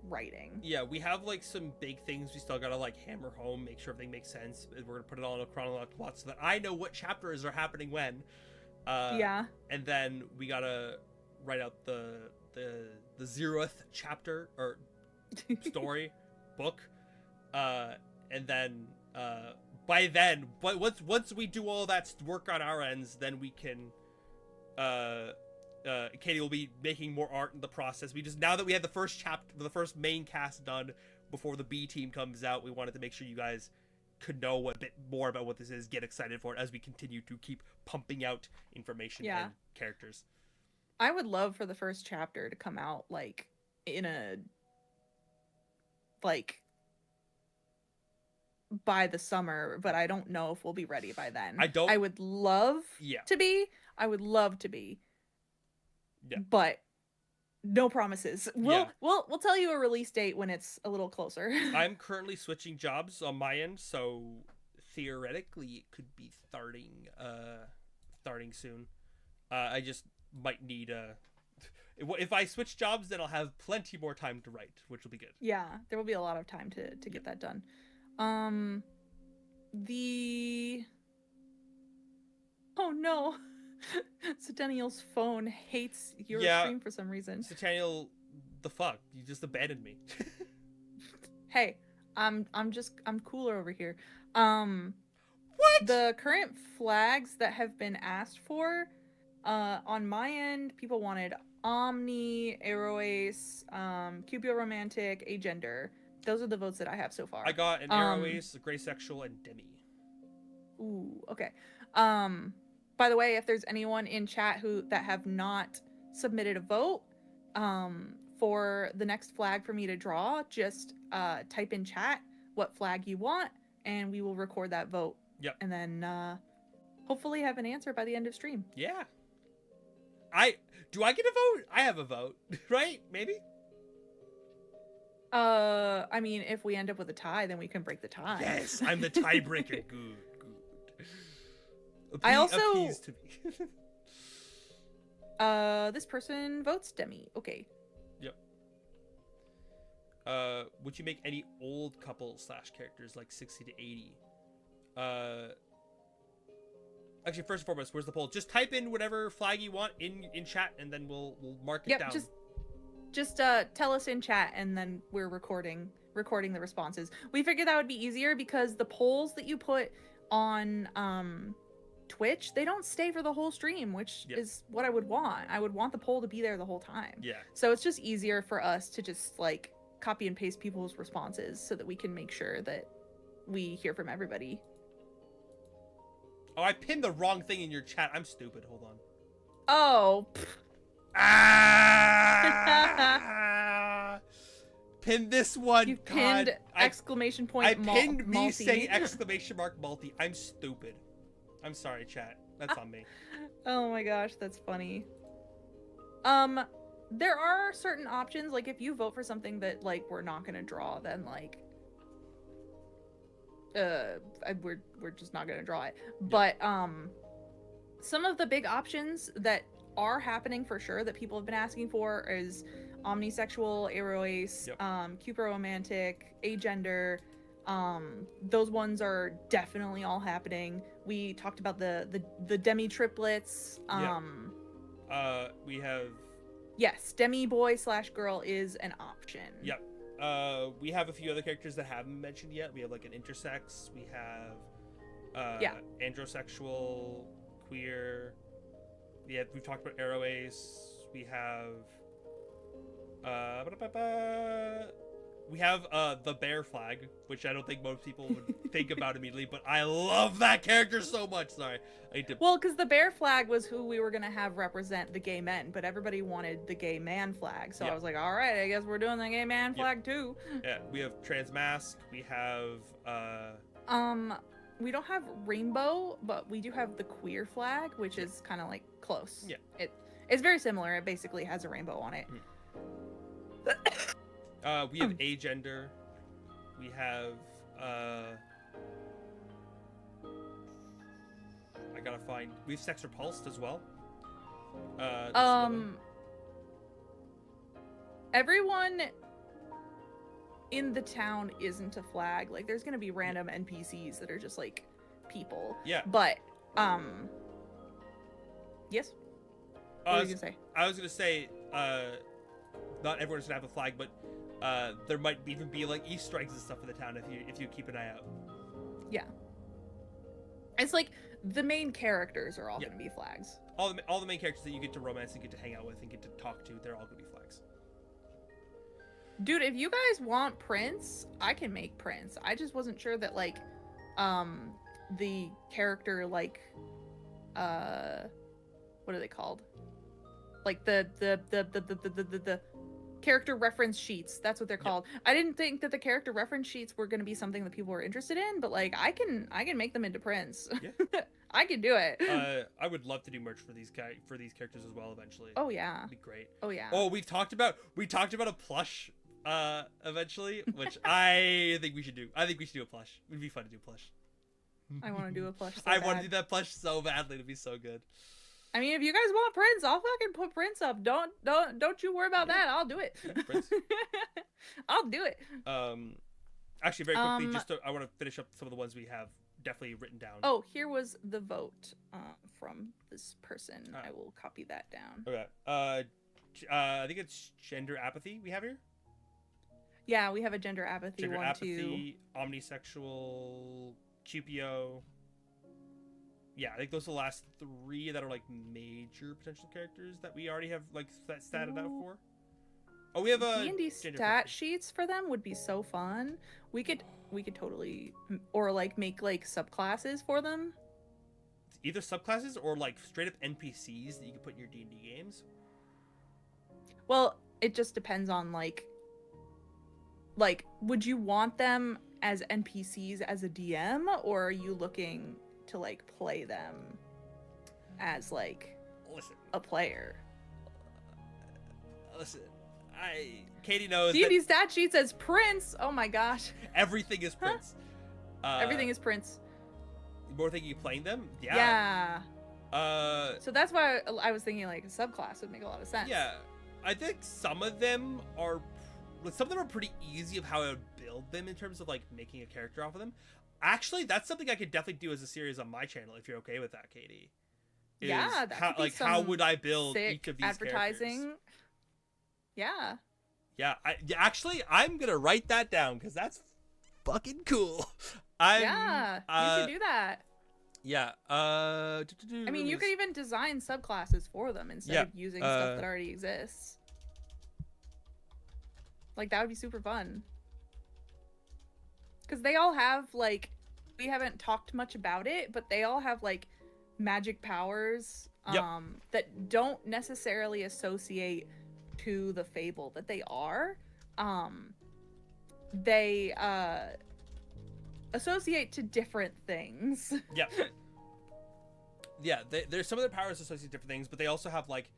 Speaker 1: writing.
Speaker 2: Yeah, we have like some big things we still gotta like hammer home, make sure everything makes sense. We're gonna put it all in a chronological plot so that I know what chapters are happening when. And then we gotta write out the 0th chapter or story book, and then by then, but once we do all that work on our ends, then we can Katie will be making more art in the process. Now that we have the first chapter, the first main cast done before the B team comes out, we wanted to make sure you guys could know a bit more about what this is, get excited for it as we continue to keep pumping out information and characters.
Speaker 1: I would love for the first chapter to come out like in a by the summer, but I don't know if we'll be ready by then. I would love to be. I would love to be.
Speaker 2: Yeah.
Speaker 1: But no promises. We'll tell you a release date when it's a little closer.
Speaker 2: I'm currently switching jobs on my end, so theoretically it could be starting soon. I just might need if I switch jobs, then I'll have plenty more time to write, which will be good.
Speaker 1: Yeah, there will be a lot of time to get that done. Oh no. Centennial's phone hates your stream for some reason.
Speaker 2: Centennial, the fuck? You just abandoned me.
Speaker 1: Hey, I'm cooler over here.
Speaker 2: What?
Speaker 1: The current flags that have been asked for, on my end, people wanted Omni, Aeroace, Cupio Romantic, Agender. Those are the votes that I have so far.
Speaker 2: I got an Aeroace, a Grey Sexual, and Demi.
Speaker 1: Ooh, okay. By the way, if there's anyone in chat that have not submitted a vote, for the next flag for me to draw, just type in chat what flag you want, and we will record that vote.
Speaker 2: Yep.
Speaker 1: And then hopefully have an answer by the end of stream.
Speaker 2: Yeah. Do I get a vote? I have a vote, right? Maybe?
Speaker 1: I mean, if we end up with a tie, then we can break the tie.
Speaker 2: Yes, I'm the tiebreaker. Good.
Speaker 1: I also-
Speaker 2: Appease to me.
Speaker 1: This person votes Demi. Okay.
Speaker 2: Yep. Would you make any old couple / characters like 60 to 80? Actually, first and foremost, where's the poll? Just type in whatever flag you want in chat, and then we'll mark it down.
Speaker 1: Just tell us in chat, and then we're recording the responses. We figured that would be easier because the polls that you put on Twitch, they don't stay for the whole stream, which is what I would want. I would want the poll to be there the whole time.
Speaker 2: Yeah.
Speaker 1: So it's just easier for us to just like copy and paste people's responses so that we can make sure that we hear from everybody.
Speaker 2: Oh, I pinned the wrong thing in your chat. I'm stupid. Hold on.
Speaker 1: Oh.
Speaker 2: Pin this one.
Speaker 1: You pinned
Speaker 2: God,
Speaker 1: exclamation point.
Speaker 2: I pinned me
Speaker 1: multi.
Speaker 2: saying exclamation mark multi. I'm stupid. I'm sorry, chat. That's on me.
Speaker 1: Oh my gosh, that's funny. There are certain options, like if you vote for something that like we're not gonna draw, then like we're just not gonna draw it. But some of the big options that are happening for sure that people have been asking for is omnisexual, aroace, cuproromantic, agender. Those ones are definitely all happening. We talked about the demi triplets.
Speaker 2: We have
Speaker 1: Yes, demi boy / girl is an option.
Speaker 2: Yep. We have a few other characters that haven't been mentioned yet. We have like an intersex. We have androsexual, queer. We've talked about aroace. We have the bear flag, which I don't think most people would think about immediately, but I love that character so much. Sorry.
Speaker 1: Well, because the bear flag was who we were going to have represent the gay men, but everybody wanted the gay man flag. So I was like, all right, I guess we're doing the gay man flag too.
Speaker 2: Yeah, we have trans mask. We have...
Speaker 1: we don't have rainbow, but we do have the queer flag, which is kind of like close.
Speaker 2: Yeah.
Speaker 1: It's very similar. It basically has a rainbow on it.
Speaker 2: We have agender. We have I gotta find. We have sex repulsed as well.
Speaker 1: Everyone in the town isn't a flag. Like, there's gonna be random NPCs that are just like people.
Speaker 2: Yeah.
Speaker 1: But yes. What were you gonna say?
Speaker 2: I was gonna say, not everyone's gonna have a flag, but there might even be like Easter eggs and stuff in the town if you keep an eye out.
Speaker 1: Yeah. It's like the main characters are all gonna be flags.
Speaker 2: All the main characters that you get to romance and get to hang out with and get to talk to, they're all gonna be flags.
Speaker 1: Dude, if you guys want Prince, I can make Prince. I just wasn't sure that like the character like what are they called? Like the character reference sheets. That's what they're called. I didn't think that the character reference sheets were going to be something that people were interested in, but like I can make them into prints. Yeah. I can do it.
Speaker 2: I would love to do merch for these characters as well eventually.
Speaker 1: Oh yeah.
Speaker 2: That'd be great.
Speaker 1: Oh yeah.
Speaker 2: Oh, we talked about a plush eventually, which I think we should do. I think we should do a plush. It'd be fun to do a plush.
Speaker 1: I want to do a plush so
Speaker 2: I
Speaker 1: bad.
Speaker 2: want to do that plush so badly. It'd be so good.
Speaker 1: I mean, if you guys want Prince, I'll fucking put Prince up. Don't you worry about that. I'll do it.
Speaker 2: Yeah, Prince.
Speaker 1: I'll do it.
Speaker 2: Actually, very quickly, I want to finish up some of the ones we have definitely written down.
Speaker 1: Oh, here was the vote from this person. I will copy that down.
Speaker 2: Okay. I think it's gender apathy we have here.
Speaker 1: Yeah, we have a gender apathy
Speaker 2: Gender
Speaker 1: one
Speaker 2: apathy,
Speaker 1: too.
Speaker 2: omnisexual, QPO. Yeah, I think those are the last three that are like major potential characters that we already have like statted out for. Oh, we have a
Speaker 1: D&D stat sheets for them would be so fun. We could totally or like make like subclasses for them.
Speaker 2: Either subclasses or like straight up NPCs that you can put in your D&D games.
Speaker 1: Well, it just depends on like would you want them as NPCs as a DM, or are you looking to like play them as like
Speaker 2: Listen,
Speaker 1: a player?
Speaker 2: listen. Katie knows
Speaker 1: D&D
Speaker 2: that
Speaker 1: stat sheet says Prince. Oh my gosh.
Speaker 2: everything is Prince.
Speaker 1: Everything is Prince.
Speaker 2: More thinking of playing them?
Speaker 1: Yeah.
Speaker 2: Yeah.
Speaker 1: So that's why I was thinking like a subclass would make a lot of sense.
Speaker 2: Yeah. I think some of them are pretty easy of how I would build them in terms of like making a character off of them. Actually, that's something I could definitely do as a series on my channel if you're okay with that, Katie.
Speaker 1: Yeah, that could be
Speaker 2: like how
Speaker 1: some
Speaker 2: would I build
Speaker 1: sick
Speaker 2: each of these
Speaker 1: advertising.
Speaker 2: characters?
Speaker 1: Yeah.
Speaker 2: Yeah, actually, I'm gonna write that down because that's fucking cool.
Speaker 1: Yeah, you should do that.
Speaker 2: Yeah.
Speaker 1: I mean, you could even design subclasses for them instead of using stuff that already exists. Like, that would be super fun. Because they all have, like, we haven't talked much about it, but they all have, like, magic powers that don't necessarily associate to the fable that they are. They associate to different things.
Speaker 2: Yeah. Yeah, there's some of their powers associated with different things, but they also have like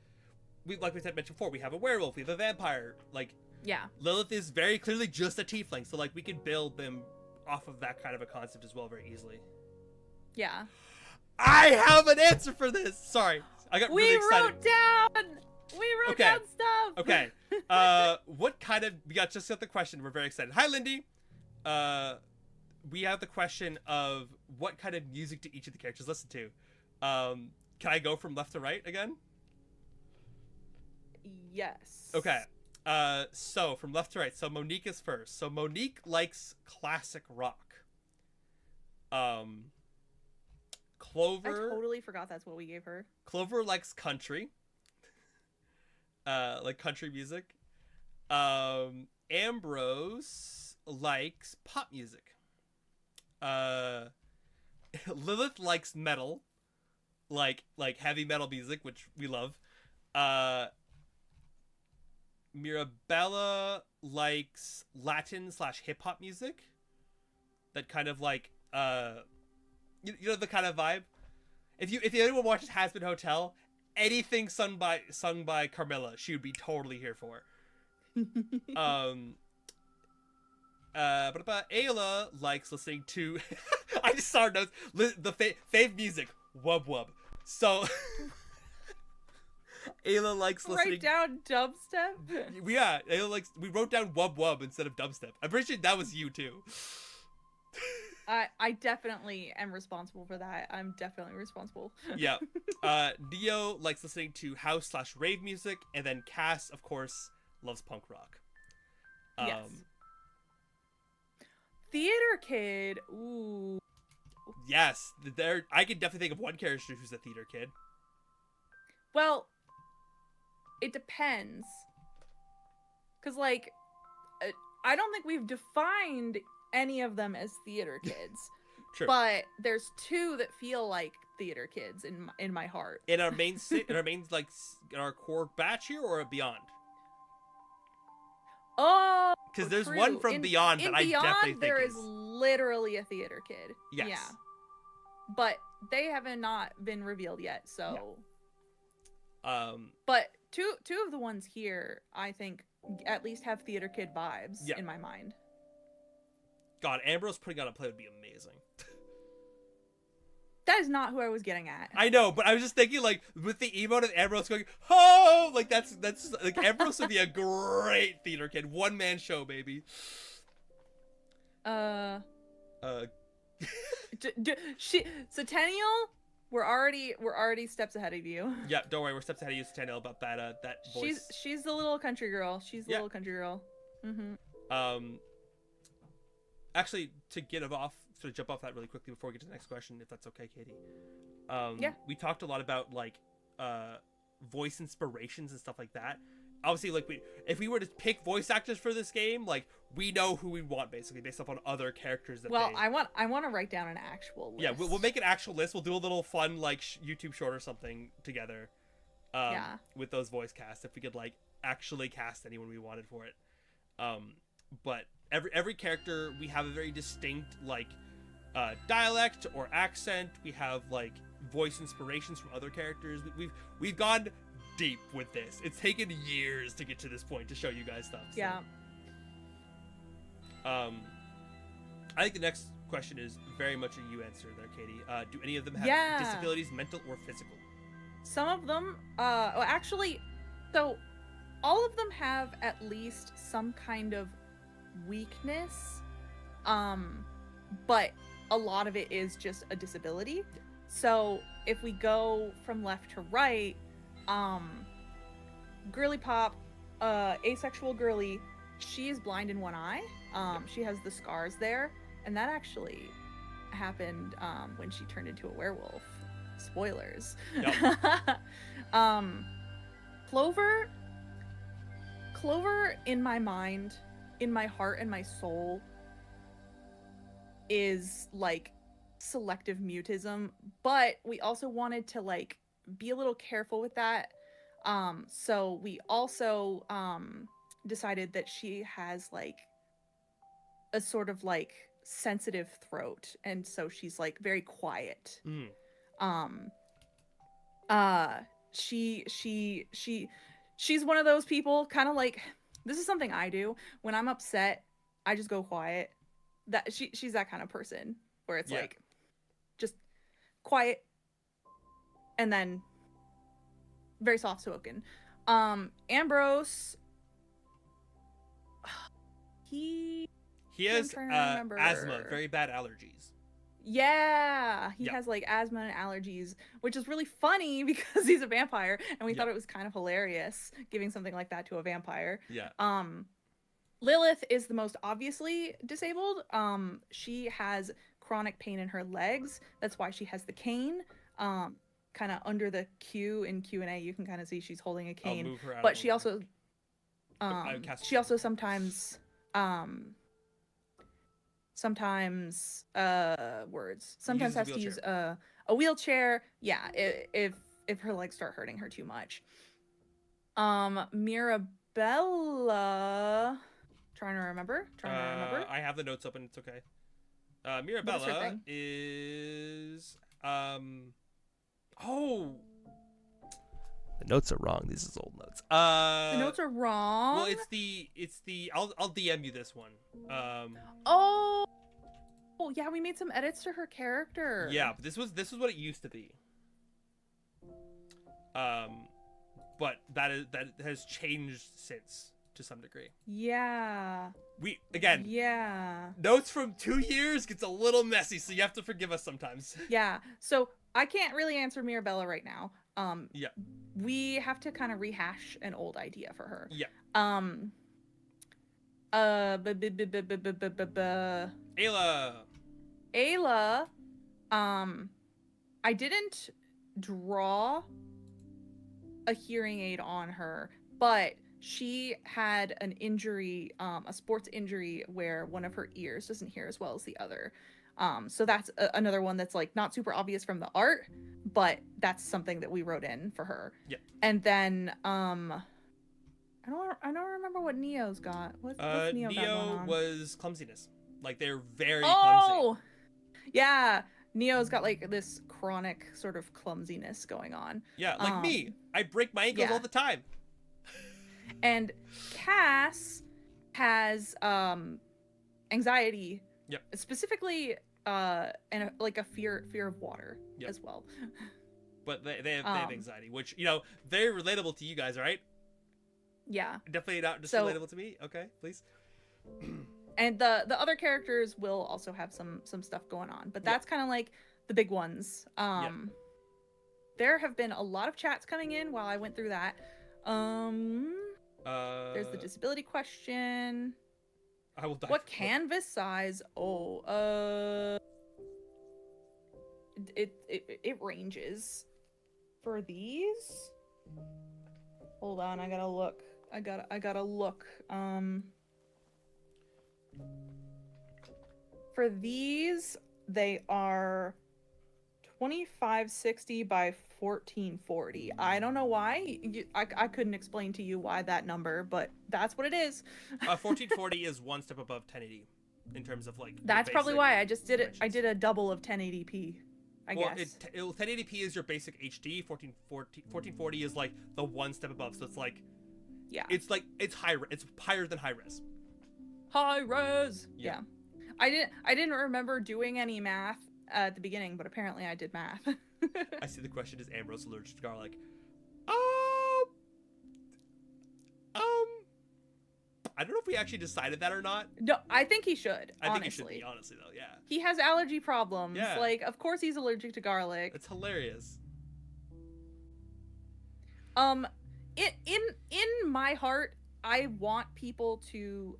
Speaker 2: we mentioned before, we have a werewolf, we have a vampire. Like,
Speaker 1: yeah,
Speaker 2: Lilith is very clearly just a tiefling, so like we could build them off of that kind of a concept as well very easily.
Speaker 1: Yeah.
Speaker 2: I have an answer for this. Sorry, I got really excited.
Speaker 1: We wrote down stuff.
Speaker 2: Okay. What kind of? We got the question. We're very excited. Hi, Lindy. We have the question of what kind of music do each of the characters listen to? Can I go from left to right again?
Speaker 1: Yes.
Speaker 2: Okay. So from left to right. So Monique is first. So Monique likes classic rock. Clover.
Speaker 1: I totally forgot that's what we gave her.
Speaker 2: Clover likes country. Like country music. Ambrose likes pop music. Lilith likes metal. Like heavy metal music, which we love. Mirabella likes Latin/hip hop music. That kind of like you know the kind of vibe. If anyone watches Has Been Hotel, anything sung by Carmilla, she would be totally here for. But Ayla likes listening to I just saw her notes, the fave music, wub wub. So Ayla likes listening.
Speaker 1: Write down dubstep.
Speaker 2: Yeah, Ayla likes. We wrote down wub wub instead of dubstep. I'm pretty sure that was you too.
Speaker 1: I definitely am responsible for that. I'm definitely responsible.
Speaker 2: Yeah. Neo likes listening to house/rave music, and then Cass, of course, loves punk rock.
Speaker 1: Yes. Theater kid. Ooh.
Speaker 2: Yes, I could definitely think of one character who's a theater kid.
Speaker 1: Well, it depends. Because, like, I don't think we've defined any of them as theater kids.
Speaker 2: True.
Speaker 1: But there's two that feel like theater kids in my heart.
Speaker 2: In our main like in our core batch here or beyond?
Speaker 1: Oh,
Speaker 2: because there's
Speaker 1: true.
Speaker 2: one from Beyond that I definitely think
Speaker 1: there is literally a theater kid.
Speaker 2: Yes.
Speaker 1: Yeah. But they haven't not been revealed yet, so.
Speaker 2: Yeah.
Speaker 1: But two of the ones here, I think, at least have theater kid vibes in my mind.
Speaker 2: God, Ambrose putting on a play would be amazing.
Speaker 1: That is not who I was getting at.
Speaker 2: I know, but I was just thinking, like, with the emote of Ambrose going, oh, like that's like Ambrose would be a great theater kid, one-man show, baby.
Speaker 1: Centennial, we're already steps ahead of you.
Speaker 2: Yeah, don't worry, we're steps ahead of you, Centennial, about that voice.
Speaker 1: She's the little country girl. She's the little country girl. Mm-hmm.
Speaker 2: Actually, to jump off that really quickly before we get to the next question, if that's okay, Katie. We talked a lot about like voice inspirations and stuff like that. Obviously, like if we were to pick voice actors for this game, like we know who we want basically based off on other characters that.
Speaker 1: Well, I want to write down an actual list.
Speaker 2: Yeah, we'll make an actual list. We'll do a little fun like YouTube short or something together. With those voice casts, if we could like actually cast anyone we wanted for it. But every character, we have a very distinct like dialect or accent. We have like voice inspirations from other characters. We've gone deep with this. It's taken years to get to this point to show you guys stuff. So.
Speaker 1: Yeah.
Speaker 2: I think the next question is very much a you answer there, Katie. Do any of them have disabilities, mental or physical?
Speaker 1: Some of them, well, actually, so all of them have at least some kind of weakness, but a lot of it is just a disability. So if we go from left to right, Girly Pop, asexual girly, she is blind in one eye. She has the scars there, and that actually happened when she turned into a werewolf. Spoilers.
Speaker 2: Yep.
Speaker 1: Clover, in my mind, in my heart and my soul, is like selective mutism, but we also wanted to like be a little careful with that. So we also decided that she has like a sort of like sensitive throat, and so she's like very quiet. She's one of those people, kind of like, this is something I do when I'm upset, I just go quiet. That she's that kind of person where it's like just quiet and then very soft spoken. Ambrose, he
Speaker 2: has asthma, very bad allergies.
Speaker 1: Yeah, he has like asthma and allergies, which is really funny because he's a vampire, and we thought it was kind of hilarious giving something like that to a vampire.
Speaker 2: Yeah.
Speaker 1: Lilith is the most obviously disabled. She has chronic pain in her legs. That's why she has the cane. Kind of under the Q in Q&A, you can kind of see she's holding a cane.
Speaker 2: I'll move her out
Speaker 1: but
Speaker 2: of
Speaker 1: she
Speaker 2: the
Speaker 1: also, sometimes sometimes has to use a wheelchair. Yeah, if her legs start hurting her too much. Mirabella, trying to remember.
Speaker 2: I have the notes open. It's okay. Mirabella is
Speaker 3: The notes are wrong. These is old notes.
Speaker 1: The notes are wrong.
Speaker 2: Well, it's the I'll DM you this one.
Speaker 1: Oh yeah, we made some edits to her character.
Speaker 2: Yeah, but this was what it used to be. But that has changed since to some degree.
Speaker 1: Yeah.
Speaker 2: Notes from 2 years gets a little messy, so you have to forgive us sometimes.
Speaker 1: Yeah. So I can't really answer Mirabella right now. We have to kind of rehash an old idea for her.
Speaker 2: Yeah.
Speaker 1: Ayla, I didn't draw a hearing aid on her, but she had an injury, a sports injury where one of her ears doesn't hear as well as the other. So that's another one that's like not super obvious from the art, but that's something that we wrote in for her.
Speaker 2: Yeah.
Speaker 1: And then I don't remember what Neo's got. What's Neo got going on?
Speaker 2: Was clumsiness. Like they're very
Speaker 1: clumsy. Yeah. Neo's got like this chronic sort of clumsiness going on.
Speaker 2: Yeah, like me. I break my ankles all the time.
Speaker 1: And Cass has anxiety.
Speaker 2: Yep.
Speaker 1: Specifically and like a fear of water as well.
Speaker 2: But they have anxiety, which, you know, very relatable to you guys, right?
Speaker 1: Yeah.
Speaker 2: Definitely not just relatable to me. Okay, please.
Speaker 1: And the other characters will also have some stuff going on, but that's kind of like the big ones. There have been a lot of chats coming in while I went through that. There's the disability question.
Speaker 2: I will die.
Speaker 1: What canvas size? It ranges. For these, hold on, I gotta look. I gotta look. For these, they are 2560 by 1440. I don't know why. I couldn't explain to you why that number, but that's what it is.
Speaker 2: 1440 is one step above 1080 in terms of like.
Speaker 1: That's probably why I just did it. I
Speaker 2: dimensions.
Speaker 1: did a double of 1080p. I guess.
Speaker 2: 1080p is your basic HD. 1440 is like the one step above. So it's like,
Speaker 1: yeah,
Speaker 2: it's higher than high res.
Speaker 1: High res.
Speaker 2: Yeah.
Speaker 1: I didn't remember doing any math at the beginning, but apparently I did math.
Speaker 2: I see the question: is Ambrose allergic to garlic? I don't know if we actually decided that or not.
Speaker 1: No, I think he should.
Speaker 2: I think
Speaker 1: honestly.
Speaker 2: he should be, honestly, though. Yeah.
Speaker 1: He has allergy problems.
Speaker 2: Yeah.
Speaker 1: Like, of course he's allergic to garlic.
Speaker 2: It's hilarious.
Speaker 1: In my heart, I want people to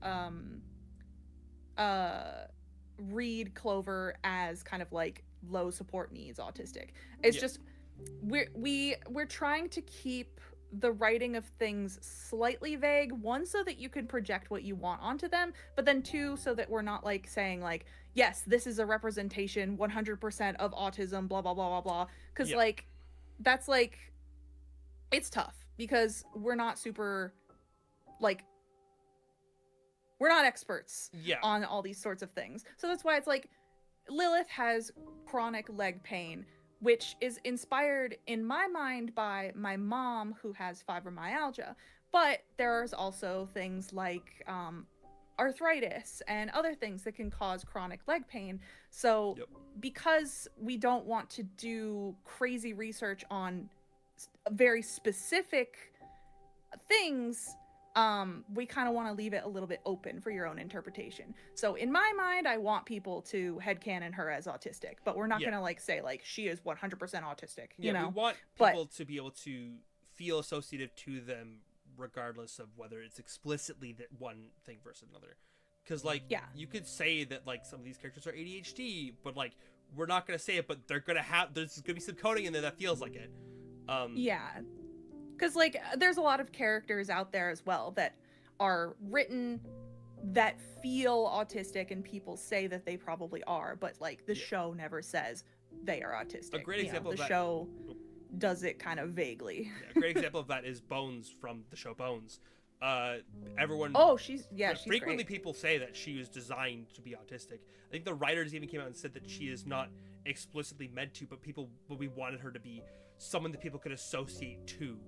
Speaker 1: read Clover as kind of like low support needs autistic. It's just we're trying to keep the writing of things slightly vague, one, so that you can project what you want onto them, but then two, so that we're not like saying like, yes, this is a representation 100% of autism, blah blah blah blah blah, because like that's like, it's tough because we're not super like, we're not experts on all these sorts of things. So that's why it's like Lilith has chronic leg pain, which is inspired in my mind by my mom, who has fibromyalgia. But there's also things like arthritis and other things that can cause chronic leg pain. So because we don't want to do crazy research on very specific things, we kind of want to leave it a little bit open for your own interpretation. So in my mind, I want people to headcanon her as autistic, but we're not going to like say like she is 100% autistic, you know?
Speaker 2: We want people to be able to feel associative to them regardless of whether it's explicitly that one thing versus another. Because like you could say that like some of these characters are ADHD, but like we're not going to say it, but they're going to have, there's going to be some coding in there that feels like it.
Speaker 1: Because like there's a lot of characters out there as well that are written that feel autistic, and people say that they probably are, but like the show never says they are autistic.
Speaker 2: A great example of
Speaker 1: the
Speaker 2: that,
Speaker 1: show does it kind of vaguely.
Speaker 2: A great example of that is Bones from the show Bones. Everyone
Speaker 1: she's
Speaker 2: frequently
Speaker 1: great.
Speaker 2: People say that she was designed to be autistic. I think the writers even came out and said that she is not explicitly meant to, but we wanted her to be someone that people could associate to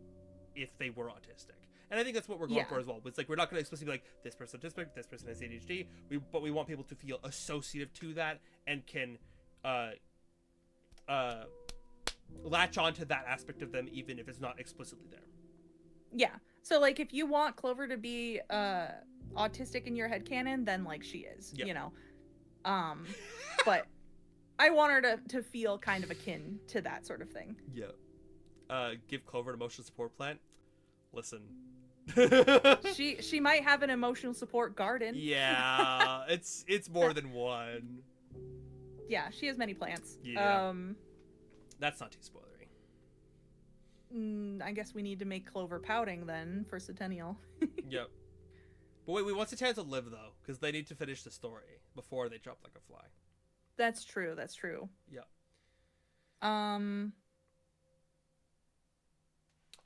Speaker 2: if they were autistic. And I think that's what we're going for as well. It's like we're not going to explicitly be like, this person is autistic, this person has ADHD, but we want people to feel associative to that and can latch onto that aspect of them even if it's not explicitly there.
Speaker 1: Yeah. So like if you want Clover to be autistic in your headcanon, then like she is, you know. But I want her to feel kind of akin to that sort of thing.
Speaker 2: Give Clover an emotional support plant. Listen.
Speaker 1: she might have an emotional support garden.
Speaker 2: Yeah, it's more than one.
Speaker 1: Yeah, she has many plants.
Speaker 2: That's not too spoilery.
Speaker 1: I guess we need to make Clover pouting then for Centennial.
Speaker 2: But wait, we want Centennial to live though, because they need to finish the story before they drop like a fly.
Speaker 1: That's true.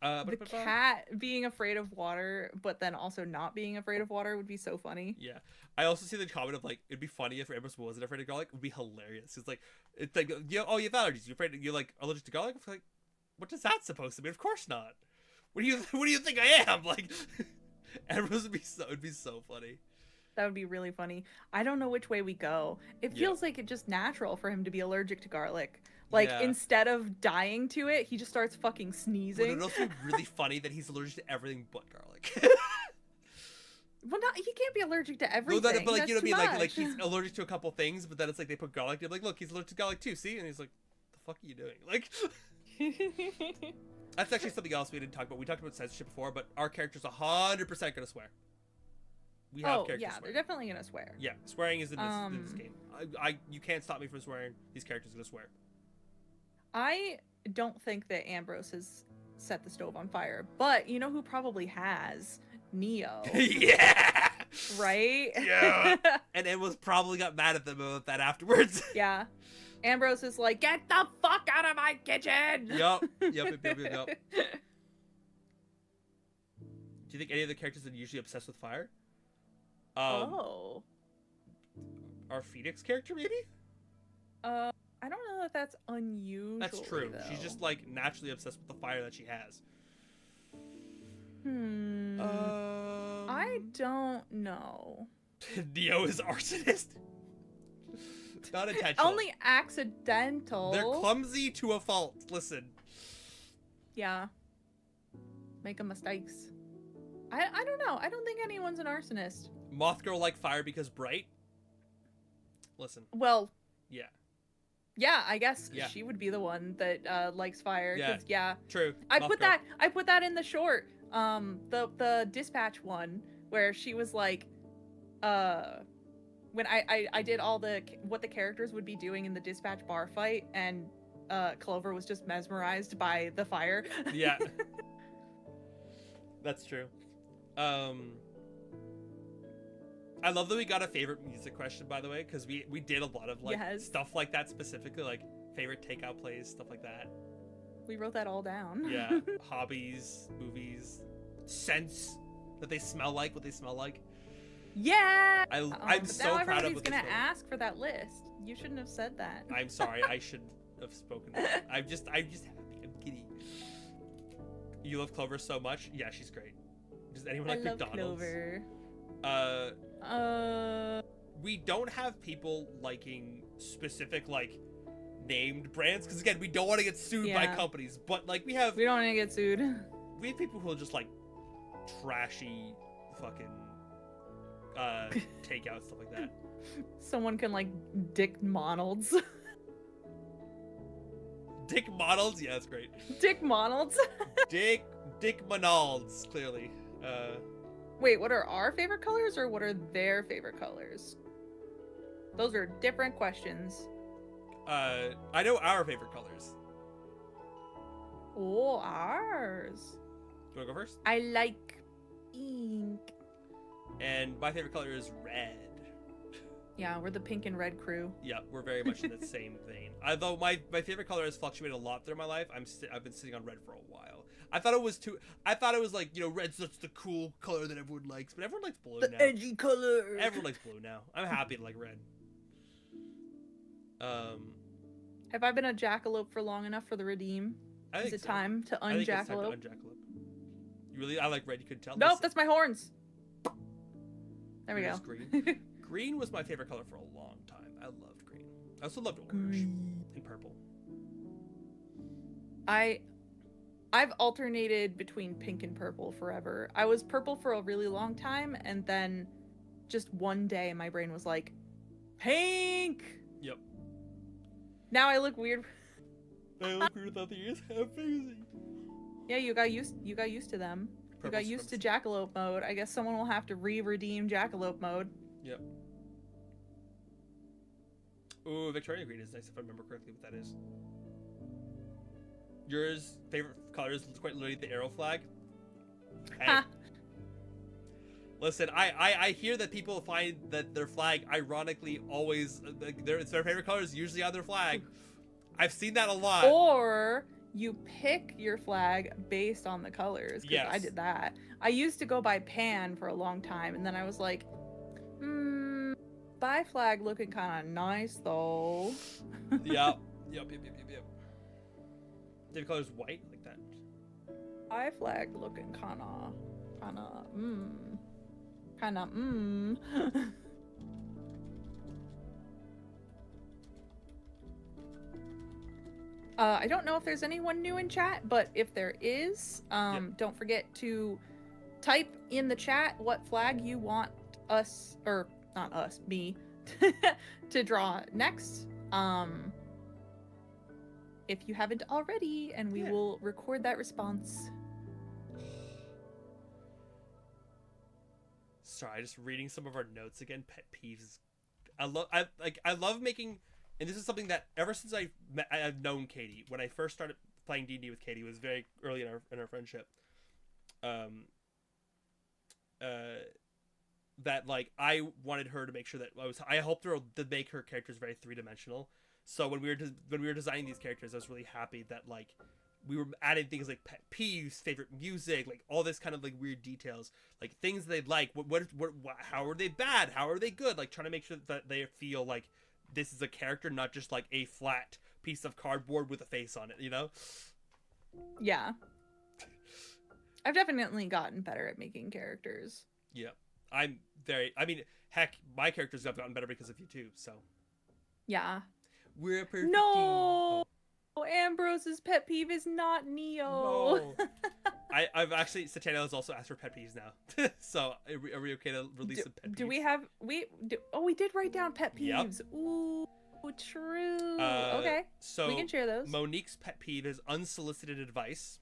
Speaker 1: The cat being afraid of water, but then also not being afraid of water would be so funny.
Speaker 2: Yeah. I also see the comment of like, it'd be funny if Ambrose wasn't afraid of garlic. It would be hilarious. It's like you have allergies. You're like allergic to garlic? It's like, what is that supposed to mean? Of course not. What do you think I am? Like, Ambrose would be so funny.
Speaker 1: That would be really funny. I don't know which way we go. It feels like it's just natural for him to be allergic to garlic. Like, instead of dying to it, he just starts fucking sneezing.
Speaker 2: Would it also be really funny that he's allergic to everything but garlic?
Speaker 1: Well, he can't be allergic to everything.
Speaker 2: Well, but like,
Speaker 1: that's
Speaker 2: you know what I mean?
Speaker 1: much.
Speaker 2: Like he's allergic to a couple things, but then it's like they put garlic. They're like, look, he's allergic to garlic too. See? And he's like, the fuck are you doing? Like, that's actually something else we didn't talk about. We talked about censorship before, but our character's 100% gonna swear. We have characters
Speaker 1: yeah,
Speaker 2: swearing.
Speaker 1: they're definitely gonna swear.
Speaker 2: Yeah, swearing is in this game. You can't stop me from swearing. These characters are gonna swear.
Speaker 1: I don't think that Ambrose has set the stove on fire, but you know who probably has? Neo.
Speaker 2: Yeah.
Speaker 1: Right?
Speaker 2: Yeah. And was probably got mad at them about that afterwards.
Speaker 1: Yeah. Ambrose is like, get the fuck out of my kitchen.
Speaker 2: Yup. Yup. Do you think any of the characters are usually obsessed with fire?
Speaker 1: Oh.
Speaker 2: Our Phoenix character, maybe?
Speaker 1: I don't know if that's unusual.
Speaker 2: That's true.
Speaker 1: Though.
Speaker 2: She's just like naturally obsessed with the fire that she has.
Speaker 1: I don't know.
Speaker 2: Neo is arsonist. Not intentional.
Speaker 1: Only accidental.
Speaker 2: They're clumsy to a fault. Listen.
Speaker 1: Yeah. Making mistakes. I don't know. I don't think anyone's an arsonist.
Speaker 2: Moth girl like fire because bright. Listen.
Speaker 1: Well.
Speaker 2: Yeah.
Speaker 1: Yeah, I guess
Speaker 2: Yeah.
Speaker 1: she would be the one that likes fire.
Speaker 2: Yeah.
Speaker 1: 'Cause, yeah.
Speaker 2: True.
Speaker 1: I
Speaker 2: Moth
Speaker 1: put
Speaker 2: girl.
Speaker 1: that in the short. The dispatch one where she was like, when I did all what the characters would be doing in the dispatch bar fight, and Clover was just mesmerized by the fire.
Speaker 2: Yeah. That's true. I love that we got a favorite music question, by the way, because we did a lot of like
Speaker 1: Yes.
Speaker 2: stuff like that specifically, like favorite takeout plays, stuff like that.
Speaker 1: We wrote that all down.
Speaker 2: Yeah. Hobbies, movies, scents that they smell like, what they smell like.
Speaker 1: Yeah.
Speaker 2: I'm
Speaker 1: But
Speaker 2: so
Speaker 1: now
Speaker 2: proud of
Speaker 1: everybody's
Speaker 2: what they
Speaker 1: gonna
Speaker 2: smell like.
Speaker 1: ask for that list. You shouldn't have said that.
Speaker 2: I'm sorry, I should have spoken. I'm just happy. I'm giddy. You love Clover so much? Yeah, she's great. Does anyone like
Speaker 1: love
Speaker 2: McDonald's?
Speaker 1: Clover.
Speaker 2: We don't have people liking specific like named brands because again, we don't want to get sued by
Speaker 1: Yeah.
Speaker 2: companies. But like we
Speaker 1: We don't want to get sued.
Speaker 2: have people who are just like trashy, fucking takeout stuff like that.
Speaker 1: Someone can like Dick Monalds.
Speaker 2: Dick Models, yeah, that's great.
Speaker 1: Dick Monalds.
Speaker 2: Dick Monalds, clearly.
Speaker 1: Wait, what are our favorite colors or what are their favorite colors? Those are different questions.
Speaker 2: I know our favorite colors.
Speaker 1: Oh, ours.
Speaker 2: You wanna go first?
Speaker 1: I like pink.
Speaker 2: And my favorite color is red.
Speaker 1: Yeah, we're the pink and red crew.
Speaker 2: Yeah, we're very much in the same vein. Although my favorite color has fluctuated a lot through my life. I've been sitting on red for a while. I thought it was like, you know, red's that's the cool color that everyone likes, but everyone likes blue now.
Speaker 1: Edgy color.
Speaker 2: Everyone likes blue now. I'm happy to like red.
Speaker 1: Have I been a jackalope for long enough for the redeem?
Speaker 2: I
Speaker 1: Is
Speaker 2: think
Speaker 1: it
Speaker 2: so.
Speaker 1: time to
Speaker 2: I think it's time to
Speaker 1: unjackalope?
Speaker 2: unjackalope. You really? I like red. You couldn't tell.
Speaker 1: Nope,
Speaker 2: Listen,
Speaker 1: that's my horns. There we
Speaker 2: yours
Speaker 1: go.
Speaker 2: is green. Green was my favorite color for a long time. I loved green. I also loved orange and purple.
Speaker 1: I've alternated between pink and purple forever. I was purple for a really long time, and then just one day my brain was like, pink!
Speaker 2: Yep.
Speaker 1: Now I look weird.
Speaker 2: I look weird without the ears. Amazing.
Speaker 1: Yeah, you got used to them. You got
Speaker 2: Purple
Speaker 1: used to
Speaker 2: supremacy.
Speaker 1: jackalope mode. I guess someone will have to re-redeem jackalope mode.
Speaker 2: Yep. Ooh, Victorian green is nice if I remember correctly what that is. Yours favorite color is quite literally the arrow flag. Hey.
Speaker 1: Ha.
Speaker 2: Listen, I hear that people find that their flag ironically always their favorite color is usually on their flag. I've seen that a lot.
Speaker 1: Or you pick your flag based on the colors. 'Cause I
Speaker 2: Yes.
Speaker 1: did that. I used to go by pan for a long time, and then I was like, bi flag looking kind of nice though.
Speaker 2: Yep. Favorite color is white, like that.
Speaker 1: Bi flag looking kind of. I don't know if there's anyone new in chat, but if there is, don't forget to type in the chat what flag you want us, or not us, me, to draw next. If you haven't already, and we will record that response.
Speaker 2: Sorry, just reading some of our notes again. Pet peeves. I love making, and this is something that ever since I've known Katie. When I first started playing D&D with Katie, it was very early in our friendship. That like I wanted her to make sure that I helped her to make her characters very 3-dimensional. So when we were designing these characters, I was really happy that like we were adding things like pet peeves, favorite music, like all this kind of like weird details, like things they like. What how are they bad? How are they good? Like trying to make sure that they feel like this is a character, not just like a flat piece of cardboard with a face on it, you know?
Speaker 1: Yeah. I've definitely gotten better at making characters.
Speaker 2: Yeah. I mean, heck, my characters have gotten better because of you too, so.
Speaker 1: Yeah.
Speaker 2: We're a perfect
Speaker 1: No!
Speaker 2: team.
Speaker 1: Ambrose's pet peeve is not Neo.
Speaker 2: No. I've actually, Satana has also asked for pet peeves now. So are we okay to release some pet peeves?
Speaker 1: Do we have, we did write down pet peeves. Yep. Ooh, true. Okay.
Speaker 2: So
Speaker 1: we can share those.
Speaker 2: Monique's pet peeve is unsolicited advice.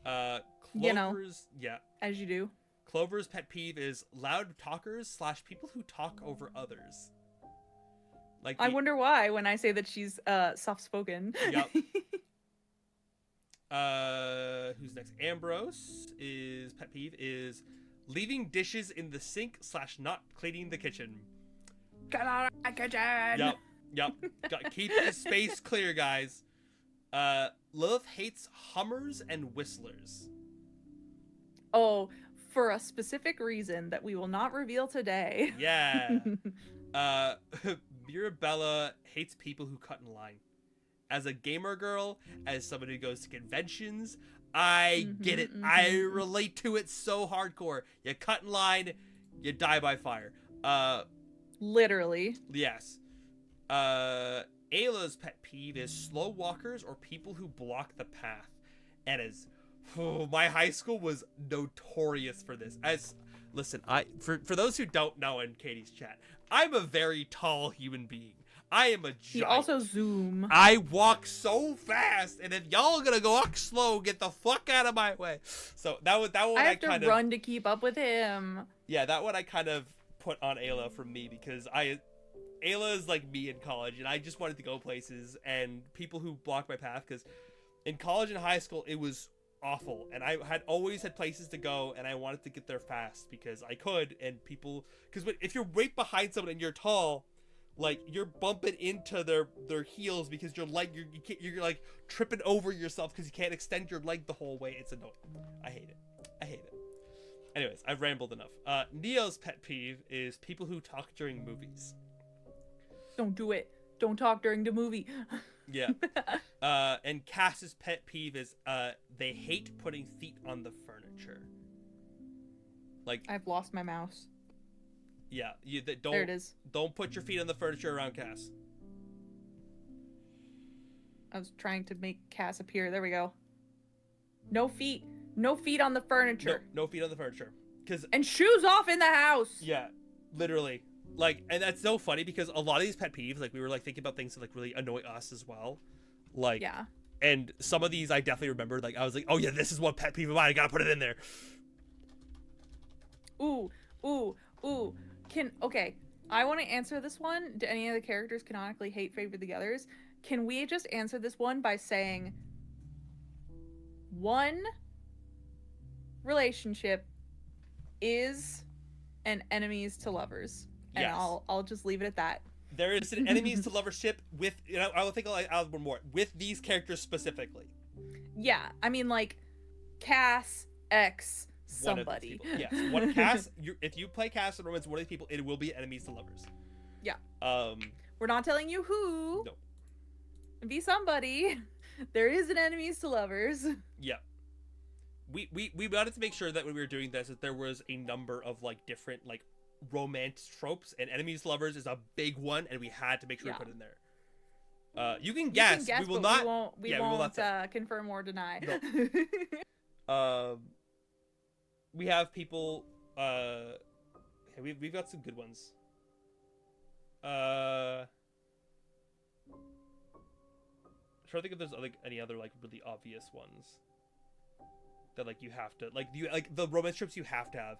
Speaker 2: Clover's,
Speaker 1: you know,
Speaker 2: yeah.
Speaker 1: As you do.
Speaker 2: Clover's pet peeve is loud talkers / people who talk over others. Like
Speaker 1: I wonder why when I say that she's soft-spoken.
Speaker 2: Yep. Who's next? Ambrose is pet peeve is leaving dishes in the sink / not cleaning the kitchen.
Speaker 1: Get out of my kitchen.
Speaker 2: Yep. Keep the space clear, guys. Lilith hates hummers and whistlers.
Speaker 1: Oh, for a specific reason that we will not reveal today.
Speaker 2: Yeah. Mirabella hates people who cut in line. As a gamer girl, as someone who goes to conventions, I get it. I relate to it so hardcore. You cut in line, you die by fire.
Speaker 1: Literally.
Speaker 2: Yes. Ayla's pet peeve is slow walkers or people who block the path. And my high school was notorious for this. Listen, for those who don't know in Katie's chat, I'm a very tall human being. I am a giant.
Speaker 1: You also zoom.
Speaker 2: I walk so fast, and if y'all gonna go walk slow, get the fuck out of my way. So that one
Speaker 1: I have to run to keep up with him.
Speaker 2: Yeah, that one I kind of put on Ayla for me because Ayla is like me in college, and I just wanted to go places, and people who block my path, because in college and high school it was awful, and I had always had places to go, and I wanted to get there fast because I could, and people, because if you're right behind someone and you're tall, like you're bumping into their heels because your leg you're like tripping over yourself because you can't extend your leg the whole way. It's annoying. I hate it. Anyways, I've rambled enough. Neo's pet peeve is people who talk during movies.
Speaker 1: Don't do it. Don't talk during the movie.
Speaker 2: Yeah. And Cass's pet peeve is they hate putting feet on the furniture. Like
Speaker 1: I've lost my mouse.
Speaker 2: Yeah,
Speaker 1: there it is.
Speaker 2: Don't put your feet on the furniture around Cass.
Speaker 1: I was trying to make Cass appear. There we go. No feet. No feet on the furniture.
Speaker 2: No feet on the furniture.
Speaker 1: And shoes off in the house.
Speaker 2: Yeah, literally. Like, and that's so funny because a lot of these pet peeves, like we were like thinking about things that like really annoy us as well. Like,
Speaker 1: yeah.
Speaker 2: And some of these I definitely remembered. Like I was like, oh yeah, this is one pet peeve of mine. I gotta put it in there.
Speaker 1: Ooh. Okay, I want to answer this one. Do any of the characters canonically hate favor the others? Can we just answer this one by saying one relationship is an enemies to lovers? And
Speaker 2: yes.
Speaker 1: I'll just leave it at that.
Speaker 2: There is an enemies to lovership with, I will think I'll add one more, with these characters specifically.
Speaker 1: Yeah, I mean like Cass, X, somebody.
Speaker 2: Yes, one Cass. If you play Cass and romance one of these people, it will be enemies to lovers.
Speaker 1: Yeah.
Speaker 2: We're
Speaker 1: not telling you who.
Speaker 2: No.
Speaker 1: Be somebody. There is an enemies to lovers.
Speaker 2: Yeah. We wanted to make sure that when we were doing this, that there was a number of like different like romance tropes, and enemies to lovers is a big one, and we had to make sure we put it in there. You can guess. We will not.
Speaker 1: We won't confirm or deny.
Speaker 2: No. We have people. We've got some good ones. I'm trying to think if there's like any other like really obvious ones that like you have to like the romance trips you have to have.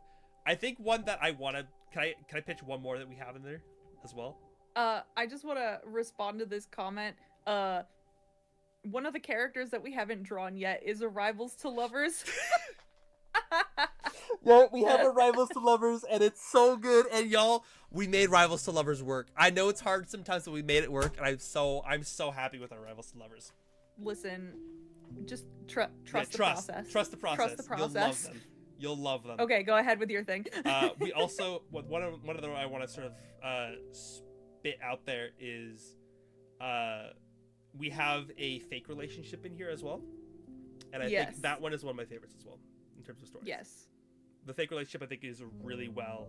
Speaker 2: I think one that I want to. Can I pitch one more that we have in there as well?
Speaker 1: I just want to respond to this comment. One of the characters that we haven't drawn yet is a rivals to lovers.
Speaker 2: Yeah, we have a Rivals to Lovers, and it's so good. And y'all, we made Rivals to Lovers work. I know it's hard sometimes, but we made it work, and I'm so happy with our Rivals to Lovers.
Speaker 1: Listen, just trust the process.
Speaker 2: Trust the process.
Speaker 1: Trust the process.
Speaker 2: You'll love them.
Speaker 1: Okay, go ahead with your thing.
Speaker 2: We also one of the I want to sort of spit out there is we have a fake relationship in here as well, and I think that one is one of my favorites as well in terms of stories.
Speaker 1: Yes.
Speaker 2: The fake relationship, I think, is really well,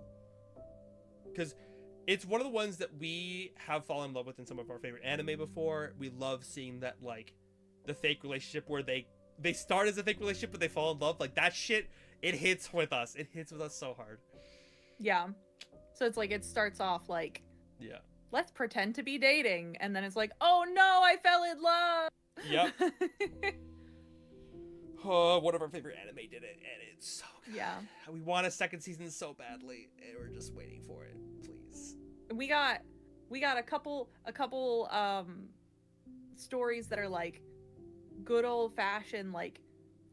Speaker 2: because it's one of the ones that we have fallen in love with in some of our favorite anime before. We love seeing that, like, the fake relationship where they start as a fake relationship but they fall in love. Like, that shit, it hits with us. It hits with us so hard.
Speaker 1: Yeah. So it's like it starts off like,
Speaker 2: yeah,
Speaker 1: let's pretend to be dating, and then it's like, oh no, I fell in love.
Speaker 2: Yep. Oh, one of our favorite anime did it, and it's so good.
Speaker 1: Yeah.
Speaker 2: We want a second season so badly, and we're just waiting for it. Please.
Speaker 1: We got a couple stories that are like good old fashioned like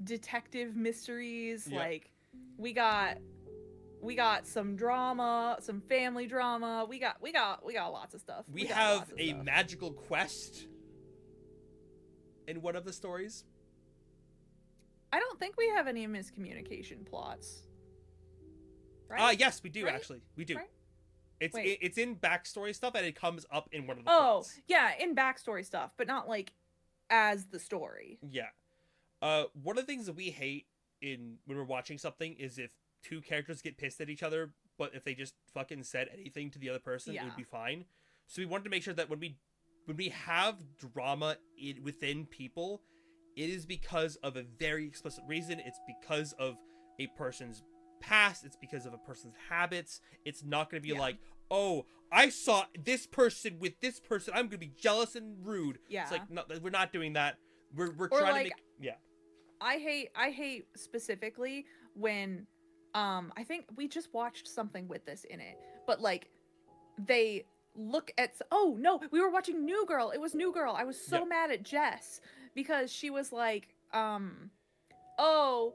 Speaker 1: detective mysteries.
Speaker 2: Yep.
Speaker 1: Like we got some drama, some family drama. We got lots of stuff.
Speaker 2: We have a magical quest in one of the stories.
Speaker 1: I don't think we have any miscommunication plots. Right?
Speaker 2: Yes, we do,
Speaker 1: right?
Speaker 2: Actually. We do.
Speaker 1: Right?
Speaker 2: It's in backstory stuff, and it comes up in one of the plots.
Speaker 1: Yeah, in backstory stuff, but not like as the story.
Speaker 2: Yeah. One of the things that we hate when we're watching something is if two characters get pissed at each other, but if they just fucking said anything to the other person, it would be fine. So we wanted to make sure that when we have drama within people, it is because of a very explicit reason. It's because of a person's past. It's because of a person's habits. It's not going to be like, oh, I saw this person with this person, I'm going to be jealous and rude.
Speaker 1: Yeah.
Speaker 2: It's like, no, we're not doing that. We're
Speaker 1: or
Speaker 2: trying
Speaker 1: like,
Speaker 2: to make... Yeah.
Speaker 1: I hate specifically when, I think we just watched something with this in it, but like, they look at... Oh, no, we were watching New Girl. It was New Girl. I was so mad at Jess because she was like, oh,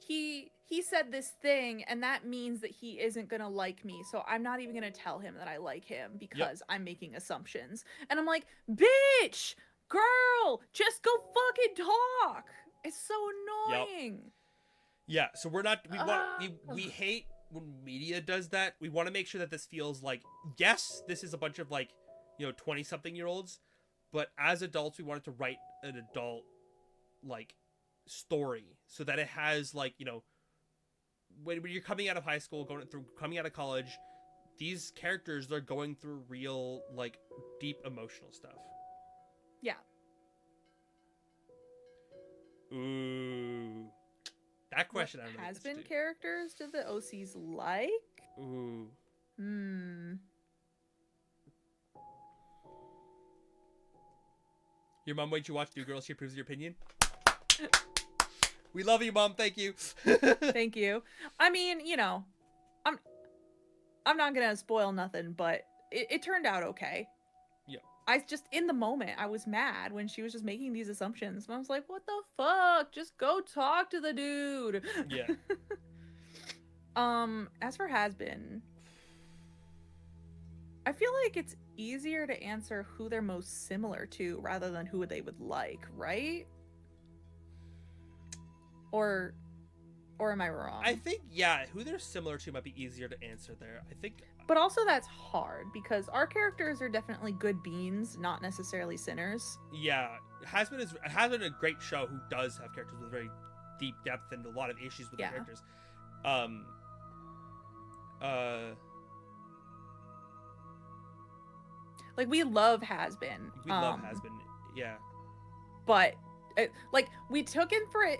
Speaker 1: he said this thing and that means that he isn't gonna like me, so I'm not even gonna tell him that I like him because I'm making assumptions. And I'm like, bitch, girl, just go fucking talk. It's so annoying.
Speaker 2: Yeah, so we hate when media does that. We want to make sure that this feels like, yes, this is a bunch of like, 20-something-year-olds, but as adults we wanted to write an adult like story so that it has like, when you're coming out of high school, coming out of college, these characters are going through real like deep emotional stuff.
Speaker 1: Yeah.
Speaker 2: Ooh. That question,
Speaker 1: What
Speaker 2: I don't know.
Speaker 1: Has been characters do the OCs like?
Speaker 2: Ooh. Your mom made you watch New Girl. She approves of your opinion. We love you, Mom. Thank you.
Speaker 1: Thank you. I mean, I'm not gonna spoil nothing, but it turned out okay.
Speaker 2: Yeah.
Speaker 1: I just, in the moment, I was mad when she was just making these assumptions. And I was like, what the fuck? Just go talk to the dude.
Speaker 2: Yeah.
Speaker 1: As for Has Been, I feel like it's easier to answer who they're most similar to rather than who they would like, right? Or am I wrong?
Speaker 2: I think, who they're similar to might be easier to answer there. I think...
Speaker 1: But also that's hard, because our characters are definitely good beings, not necessarily sinners.
Speaker 2: Yeah. Has Been a great show who does have characters with very deep depth and a lot of issues with the characters.
Speaker 1: Like, we love Has Been.
Speaker 2: We love Has Been, yeah.
Speaker 1: But... we took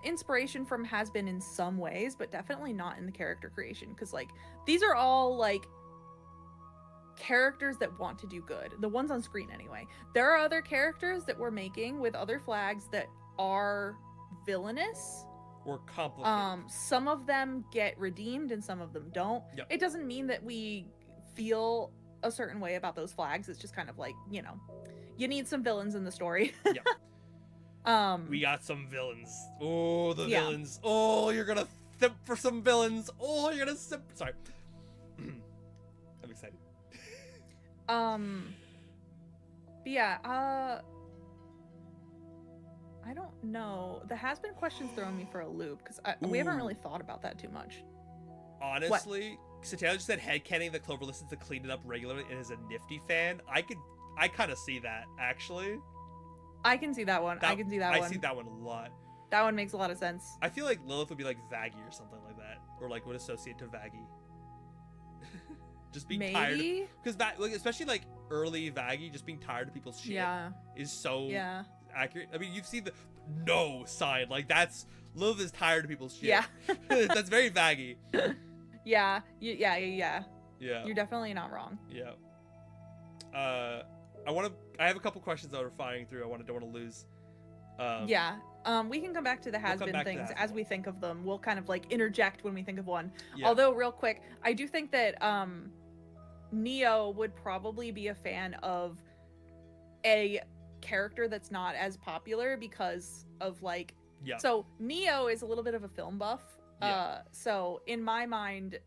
Speaker 1: inspiration from Has Been in some ways, but definitely not in the character creation, because like these are all like characters that want to do good, the ones on screen anyway. There are other characters that we're making with other flags that are villainous
Speaker 2: or complicated.
Speaker 1: Some of them get redeemed and some of them don't. It doesn't mean that we feel a certain way about those flags. It's just kind of like, you need some villains in the story.
Speaker 2: We got some villains. Oh, the villains. Oh, you're gonna simp for some villains. Oh, you're gonna simp. Sorry. I'm excited.
Speaker 1: But yeah, I don't know. The has been questions throwing me for a loop because we haven't really thought about that too much.
Speaker 2: Honestly, Satana just said headcanon that Clover listens to Clean It Up regularly and is a Nifty fan. I kind of see that, actually.
Speaker 1: I can see that one. I can see that one.
Speaker 2: I see that one a lot.
Speaker 1: That one makes a lot of sense.
Speaker 2: I feel like Lilith would be like Vaggie or something like that, or like would associate to Vaggie. Just being tired. Because like, especially like early Vaggie, just being tired of people's shit is so accurate. I mean, you've seen the no sign. Like that's Lilith is tired of people's shit.
Speaker 1: Yeah.
Speaker 2: That's very Vaggie.
Speaker 1: Yeah.
Speaker 2: Yeah.
Speaker 1: You're definitely not wrong.
Speaker 2: Yeah. I have a couple questions that we're firing through. Don't want to lose.
Speaker 1: We can come back to the has-been things as we think of them. We'll kind of like interject when we think of one.
Speaker 2: Yeah.
Speaker 1: Although, real quick, I do think that Neo would probably be a fan of a character that's not as popular because of like.
Speaker 2: Yeah.
Speaker 1: So Neo is a little bit of a film buff.
Speaker 2: Yeah.
Speaker 1: So in my mind,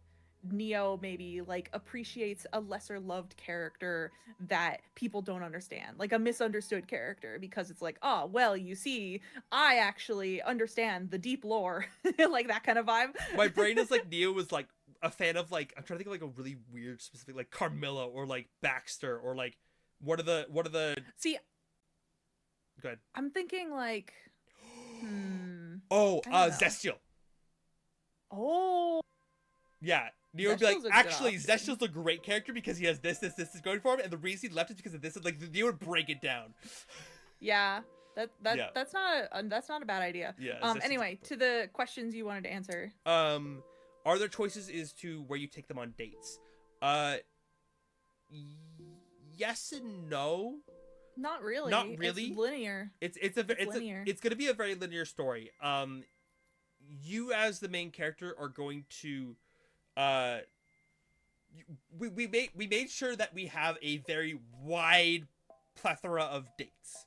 Speaker 1: Neo maybe like appreciates a lesser loved character that people don't understand, like a misunderstood character, because it's like, oh well, you see, I actually understand the deep lore. Like that kind of vibe.
Speaker 2: My brain is like Neo was like a fan of like, I'm trying to think of like a really weird specific like Carmilla or like Baxter or like what are the
Speaker 1: See,
Speaker 2: go ahead.
Speaker 1: I'm thinking like
Speaker 2: Zestial.
Speaker 1: Oh
Speaker 2: yeah. Neo would be like, actually, Zestial's a great character because he has this is going for him, and the reason he left is because of this. Like, Neo would break it down.
Speaker 1: Yeah, that's not a bad idea.
Speaker 2: Yeah.
Speaker 1: Anyway, to the questions you wanted to answer.
Speaker 2: Are there choices as to where you take them on dates? Yes and no.
Speaker 1: Not really.
Speaker 2: Not really.
Speaker 1: It's linear.
Speaker 2: It's
Speaker 1: linear.
Speaker 2: It's going to be a very linear story. You as the main character are going to. We made sure that we have a very wide plethora of dates.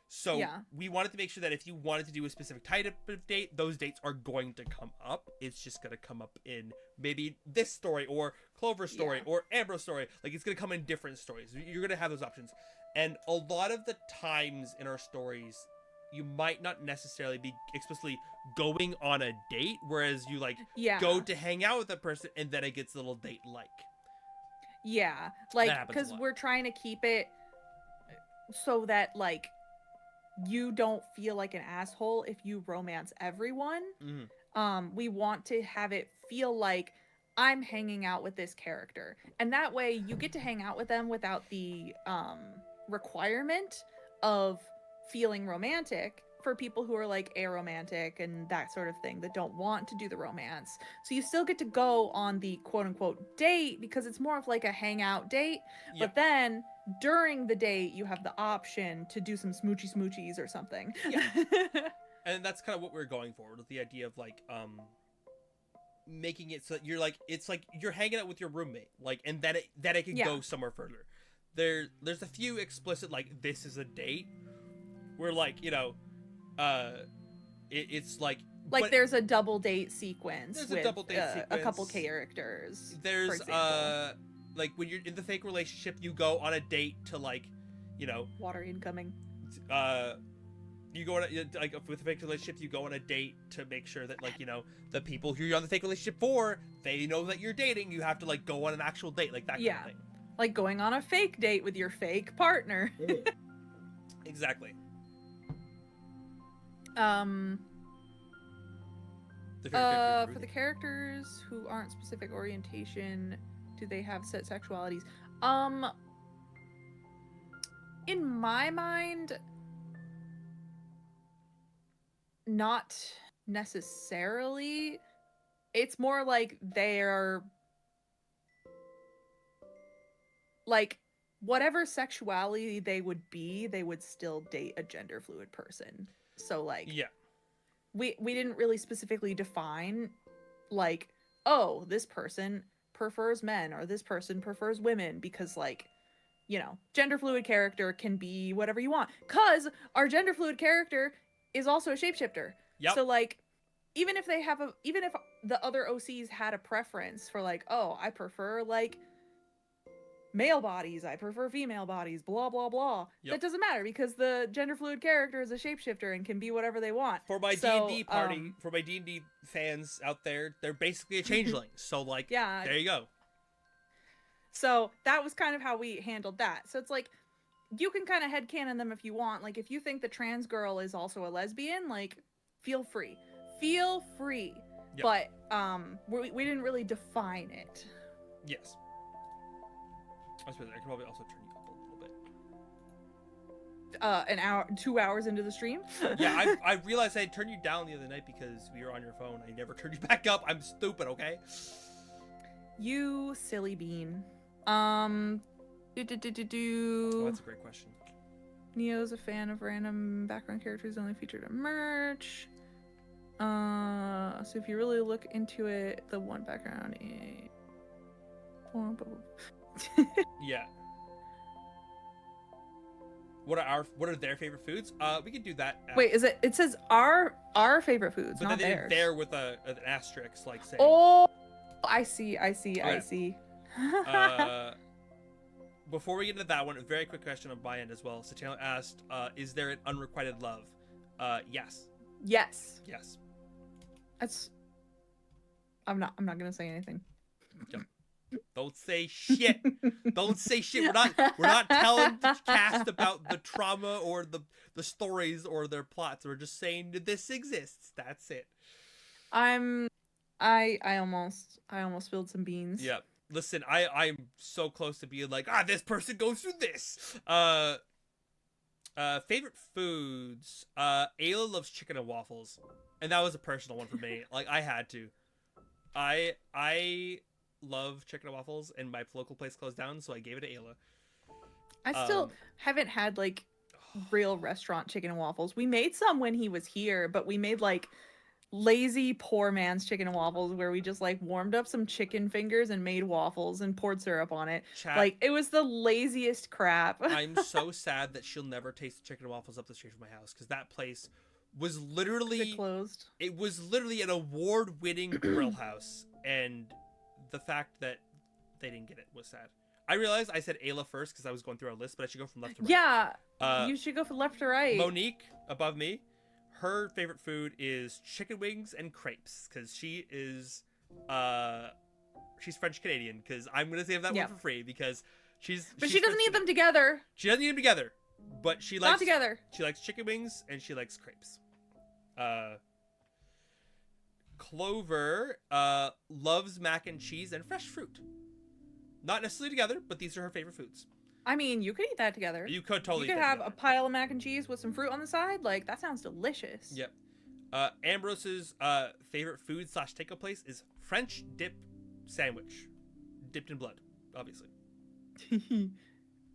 Speaker 2: So we wanted to make sure that if you wanted to do a specific type of date, those dates are going to come up. It's just going to come up in maybe this story or Clover's story or Ambro's story. Like it's going to come in different stories. You're going to have those options. And a lot of the times in our stories, you might not necessarily be explicitly going on a date, whereas you like go to hang out with a person and then it gets a little date-like.
Speaker 1: Yeah, like because we're trying to keep it so that like you don't feel like an asshole if you romance everyone.
Speaker 2: Mm-hmm.
Speaker 1: We want to have it feel like I'm hanging out with this character, and that way you get to hang out with them without the requirement of feeling romantic for people who are like aromantic and that sort of thing that don't want to do the romance. So you still get to go on the quote unquote date because it's more of like a hangout date. Yep. But then during the date you have the option to do some smoochies or something.
Speaker 2: Yeah. And that's kind of what we're going for with the idea of like making it so that you're like it's like you're hanging out with your roommate, like, and then it can go somewhere further. There's a few explicit like this is a date where like, you know, it's like
Speaker 1: there's a double date sequence
Speaker 2: with
Speaker 1: a couple characters.
Speaker 2: There's like when you're in the fake relationship, you go on a date to like, you know,
Speaker 1: water incoming.
Speaker 2: You go on like with a fake relationship, you go on a date to make sure that like, you know, the people who you're on the fake relationship for, they know that you're dating. You have to like go on an actual date, like that kind of thing.
Speaker 1: Like going on a fake date with your fake partner.
Speaker 2: Exactly.
Speaker 1: For the characters who aren't specific orientation, do they have set sexualities? In my mind, not necessarily. It's more like they're like whatever sexuality they would be, they would still date a gender fluid person. So like we didn't really specifically define like, oh, this person prefers men or this person prefers women, because like, you know, gender fluid character can be whatever you want, cuz our gender fluid character is also a shapeshifter.
Speaker 2: Yep.
Speaker 1: So like even if even if the other OCs had a preference for like, oh, I prefer like male bodies, I prefer female bodies, blah blah blah.
Speaker 2: Yep.
Speaker 1: That doesn't matter because the gender fluid character is a shapeshifter and can be whatever they want.
Speaker 2: For my
Speaker 1: So,
Speaker 2: D&D party, for my D&D fans out there, they're basically a changeling. So like,
Speaker 1: yeah.
Speaker 2: there you go.
Speaker 1: So that was kind of how we handled that. So it's like, you can kind of headcanon them if you want. Like, if you think the trans girl is also a lesbian, like, feel free. Feel free.
Speaker 2: Yep.
Speaker 1: But we didn't really define it.
Speaker 2: Yes. I suppose I could probably also turn you up a little bit.
Speaker 1: An hour, 2 hours into the stream.
Speaker 2: Yeah, I realized I had turned you down the other night because we were on your phone. I never turned you back up. I'm stupid, okay?
Speaker 1: You silly bean.
Speaker 2: Oh, that's a great question.
Speaker 1: Neo's a fan of random background characters only featured in merch. So if you really look into it, the one background is...
Speaker 2: Yeah. What are their favorite foods? We could do that.
Speaker 1: Wait, is it? It says our favorite foods,
Speaker 2: but
Speaker 1: not
Speaker 2: then
Speaker 1: theirs.
Speaker 2: there with an asterisk, like saying.
Speaker 1: Oh, I see. I
Speaker 2: Okay.
Speaker 1: see.
Speaker 2: Before we get into that one, a very quick question on my end as well. Satana asked, "Is there an unrequited love?" Yes.
Speaker 1: Yes.
Speaker 2: Yes.
Speaker 1: That's. I'm not gonna say anything.
Speaker 2: Don't say shit. Don't say shit. We're not telling the cast about the trauma or the stories or their plots. We're just saying that this exists. That's it.
Speaker 1: I almost spilled some beans.
Speaker 2: Yeah. Listen, I'm so close to being like, this person goes through this. Favorite foods. Ayla loves chicken and waffles, and that was a personal one for me. Like, I had to. I love chicken and waffles, and my local place closed down, so I gave it to Ayla.
Speaker 1: I still haven't had like real restaurant chicken and waffles. We made some when he was here, but we made like lazy poor man's chicken and waffles where we just like warmed up some chicken fingers and made waffles and poured syrup on it.
Speaker 2: Chat,
Speaker 1: Like, it was the laziest crap.
Speaker 2: I'm so sad that she'll never taste the chicken and waffles up the street from my house, because that place was literally
Speaker 1: It closed.
Speaker 2: It was literally an award-winning grill house, and the fact that they didn't get it was sad. I realized I said Ayla first because I was going through our list, but I should go from left to right.
Speaker 1: Yeah, you should go from left to right.
Speaker 2: Monique, above me, her favorite food is chicken wings and crepes, because she is, she's French Canadian. Because I'm gonna save that one for free because she's.
Speaker 1: But she doesn't eat them together.
Speaker 2: She doesn't eat them together, but she likes.
Speaker 1: Not together.
Speaker 2: She likes chicken wings and she likes crepes. Clover loves mac and cheese and fresh fruit. Not necessarily together, but these are her favorite foods.
Speaker 1: I mean, you could eat that together.
Speaker 2: You could totally.
Speaker 1: You could have a pile of mac and cheese with some fruit on the side. Like, that sounds delicious.
Speaker 2: Yep. Ambrose's favorite food / takeout place is French dip sandwich, dipped in blood, obviously.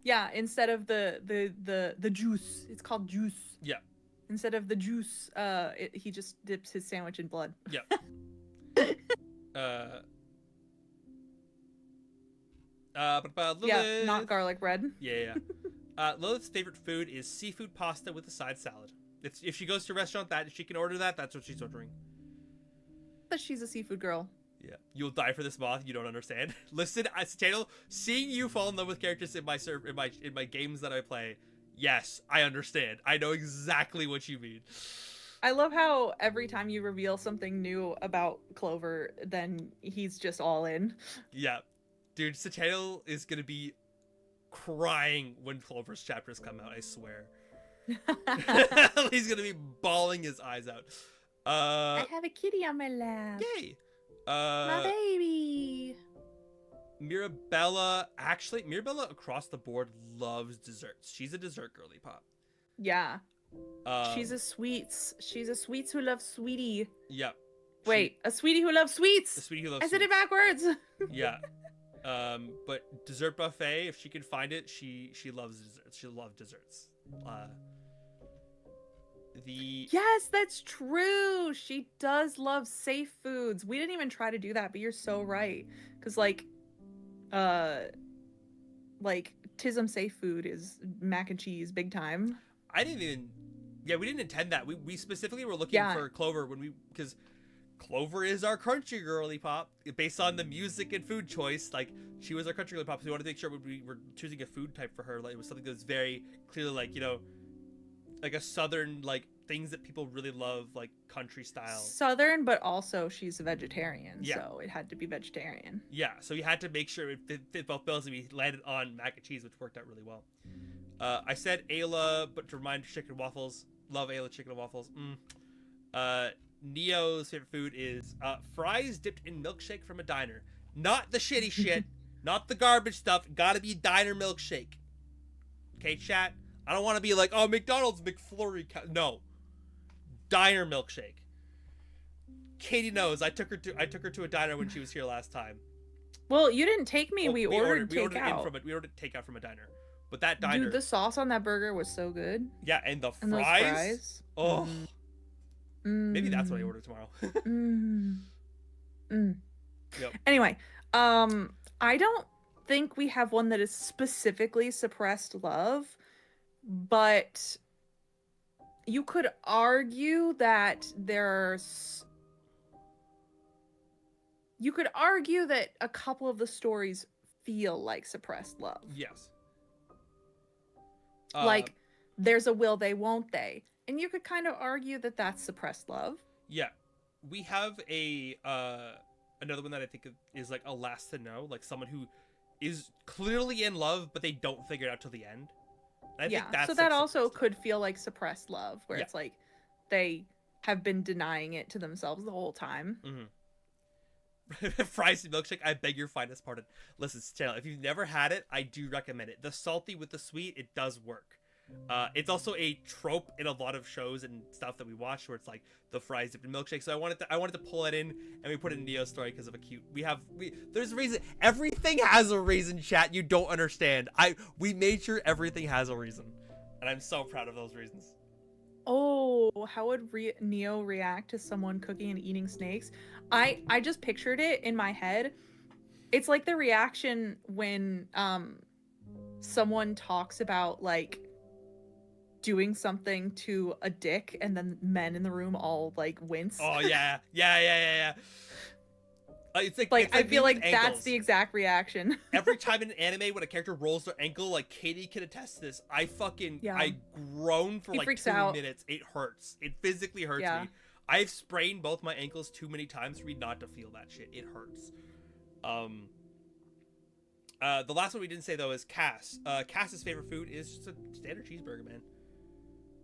Speaker 1: Yeah, instead of the juice, it's called juice.
Speaker 2: Yeah.
Speaker 1: Instead of the juice, he just dips his sandwich in blood.
Speaker 2: Yep. Lilith...
Speaker 1: Yeah, not garlic bread.
Speaker 2: Yeah. Lilith's favorite food is seafood pasta with a side salad. If she goes to a restaurant, that she can order that, that's what she's ordering.
Speaker 1: But she's a seafood girl.
Speaker 2: Yeah, you'll die for this moth. You don't understand. Listen, Channel, seeing you fall in love with characters in my games that I play. Yes, I understand. I know exactly what you mean.
Speaker 1: I love how every time you reveal something new about Clover, then he's just all in.
Speaker 2: Yeah, dude, Sataniel is gonna be crying when Clover's chapters come out. I swear. He's gonna be bawling his eyes out.
Speaker 1: I have a kitty on my lap.
Speaker 2: Yay!
Speaker 1: My baby.
Speaker 2: Mirabella across the board loves desserts. She's a dessert girly pop.
Speaker 1: Yeah. She's a sweets who loves sweetie.
Speaker 2: Yeah.
Speaker 1: Wait, a sweetie who loves sweets.
Speaker 2: A sweetie who loves
Speaker 1: I said
Speaker 2: sweets.
Speaker 1: it backwards.
Speaker 2: Yeah. But dessert buffet, if she can find it, she loves desserts. She'll love desserts.
Speaker 1: Yes, that's true. She does love safe foods. We didn't even try to do that, but you're so right. Because like Tism safe food is mac and cheese big time.
Speaker 2: We didn't intend that. We specifically were looking for Clover because Clover is our crunchy girly pop based on the music and food choice. Like, she was our crunchy girly pop, so we wanted to make sure we were choosing a food type for her. Like, it was something that was very clearly, like, you know, like a southern, like, things that people really love, like country style.
Speaker 1: Southern, but also she's a vegetarian,
Speaker 2: Yeah.
Speaker 1: so it had to be vegetarian.
Speaker 2: Yeah, so we had to make sure it fit both bills, and we landed on mac and cheese, which worked out really well. I said Ayla, but to remind chicken and waffles. Love Ayla chicken and waffles. Neo's favorite food is fries dipped in milkshake from a diner. Not the shitty shit, not the garbage stuff. Gotta be diner milkshake. Okay, chat? I don't want to be like, oh, McDonald's McFlurry. No. Diner milkshake. Katie knows. I took her to a diner when she was here last time.
Speaker 1: Well, you didn't take me.
Speaker 2: Well,
Speaker 1: we ordered
Speaker 2: takeout. We ordered takeout from a diner. But that diner.
Speaker 1: Dude, the sauce on that burger was so good.
Speaker 2: Yeah, and the
Speaker 1: And those
Speaker 2: fries.
Speaker 1: fries.
Speaker 2: Oh. Maybe that's what I ordered tomorrow. Yep.
Speaker 1: Anyway, I don't think we have one that is specifically suppressed love, but you could argue that a couple of the stories feel like suppressed love.
Speaker 2: Yes.
Speaker 1: Like, there's a will they, won't they. And you could kind of argue that that's suppressed love.
Speaker 2: Yeah. We have another one that I think is like a last to know, like someone who is clearly in love, but they don't figure it out till the end. And I think that's
Speaker 1: so that
Speaker 2: like
Speaker 1: also
Speaker 2: suppressed
Speaker 1: could feel like suppressed love, where
Speaker 2: Yeah.
Speaker 1: it's like they have been denying it to themselves the whole time.
Speaker 2: Fries and milkshake, I beg your finest pardon. Listen, channel, if you've never had it, I do recommend it. The salty with the sweet, it does work. It's also a trope in a lot of shows and stuff that we watch where it's like the fries dipped in milkshake. So I wanted to pull it in, and we put it in Neo's story because of a cute. There's a reason. Everything has a reason, chat. You don't understand. We made sure everything has a reason, and I'm so proud of those reasons.
Speaker 1: Oh, how would Neo react to someone cooking and eating snakes? I just pictured it in my head. It's like the reaction when someone talks about like doing something to a dick, and then men in the room all like wince.
Speaker 2: Oh yeah. It's like
Speaker 1: I feel like that's
Speaker 2: ankles.
Speaker 1: the exact reaction.
Speaker 2: Every time in an anime when a character rolls their ankle, like Katie can attest to this, I groan for
Speaker 1: He
Speaker 2: like
Speaker 1: freaks
Speaker 2: 2
Speaker 1: out.
Speaker 2: minutes. It hurts. It physically hurts me. I've sprained both my ankles too many times for me not to feel that shit. It hurts. The last one we didn't say though is Cass. Cass's favorite food is just a standard cheeseburger, man.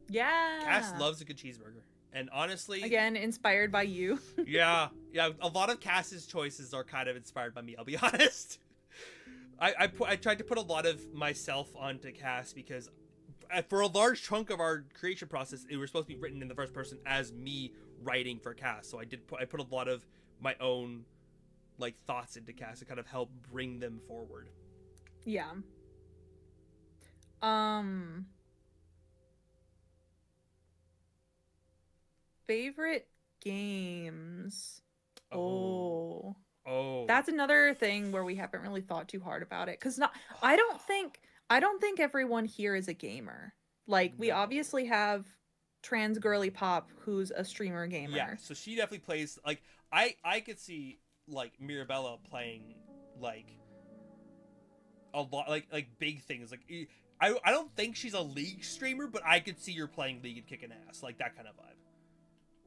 Speaker 1: Yeah.
Speaker 2: Cass loves a good cheeseburger. And honestly,
Speaker 1: Again, inspired by you.
Speaker 2: yeah, a lot of Cass's choices are kind of inspired by me, I'll be honest. I tried to put a lot of myself onto Cass because for a large chunk of our creation process, it was supposed to be written in the first person as me writing for Cass. So I put a lot of my own like thoughts into Cass to kind of help bring them forward.
Speaker 1: Yeah. Favorite games. Oh. That's another thing where we haven't really thought too hard about it, cuz I don't think everyone here is a gamer. Like, we obviously have trans girly pop who's a streamer gamer.
Speaker 2: Yeah, so she definitely plays like I could see like Mirabella playing like a lot like big things. Like I don't think she's a League streamer, but I could see her playing League and kicking ass, like that kind of vibe.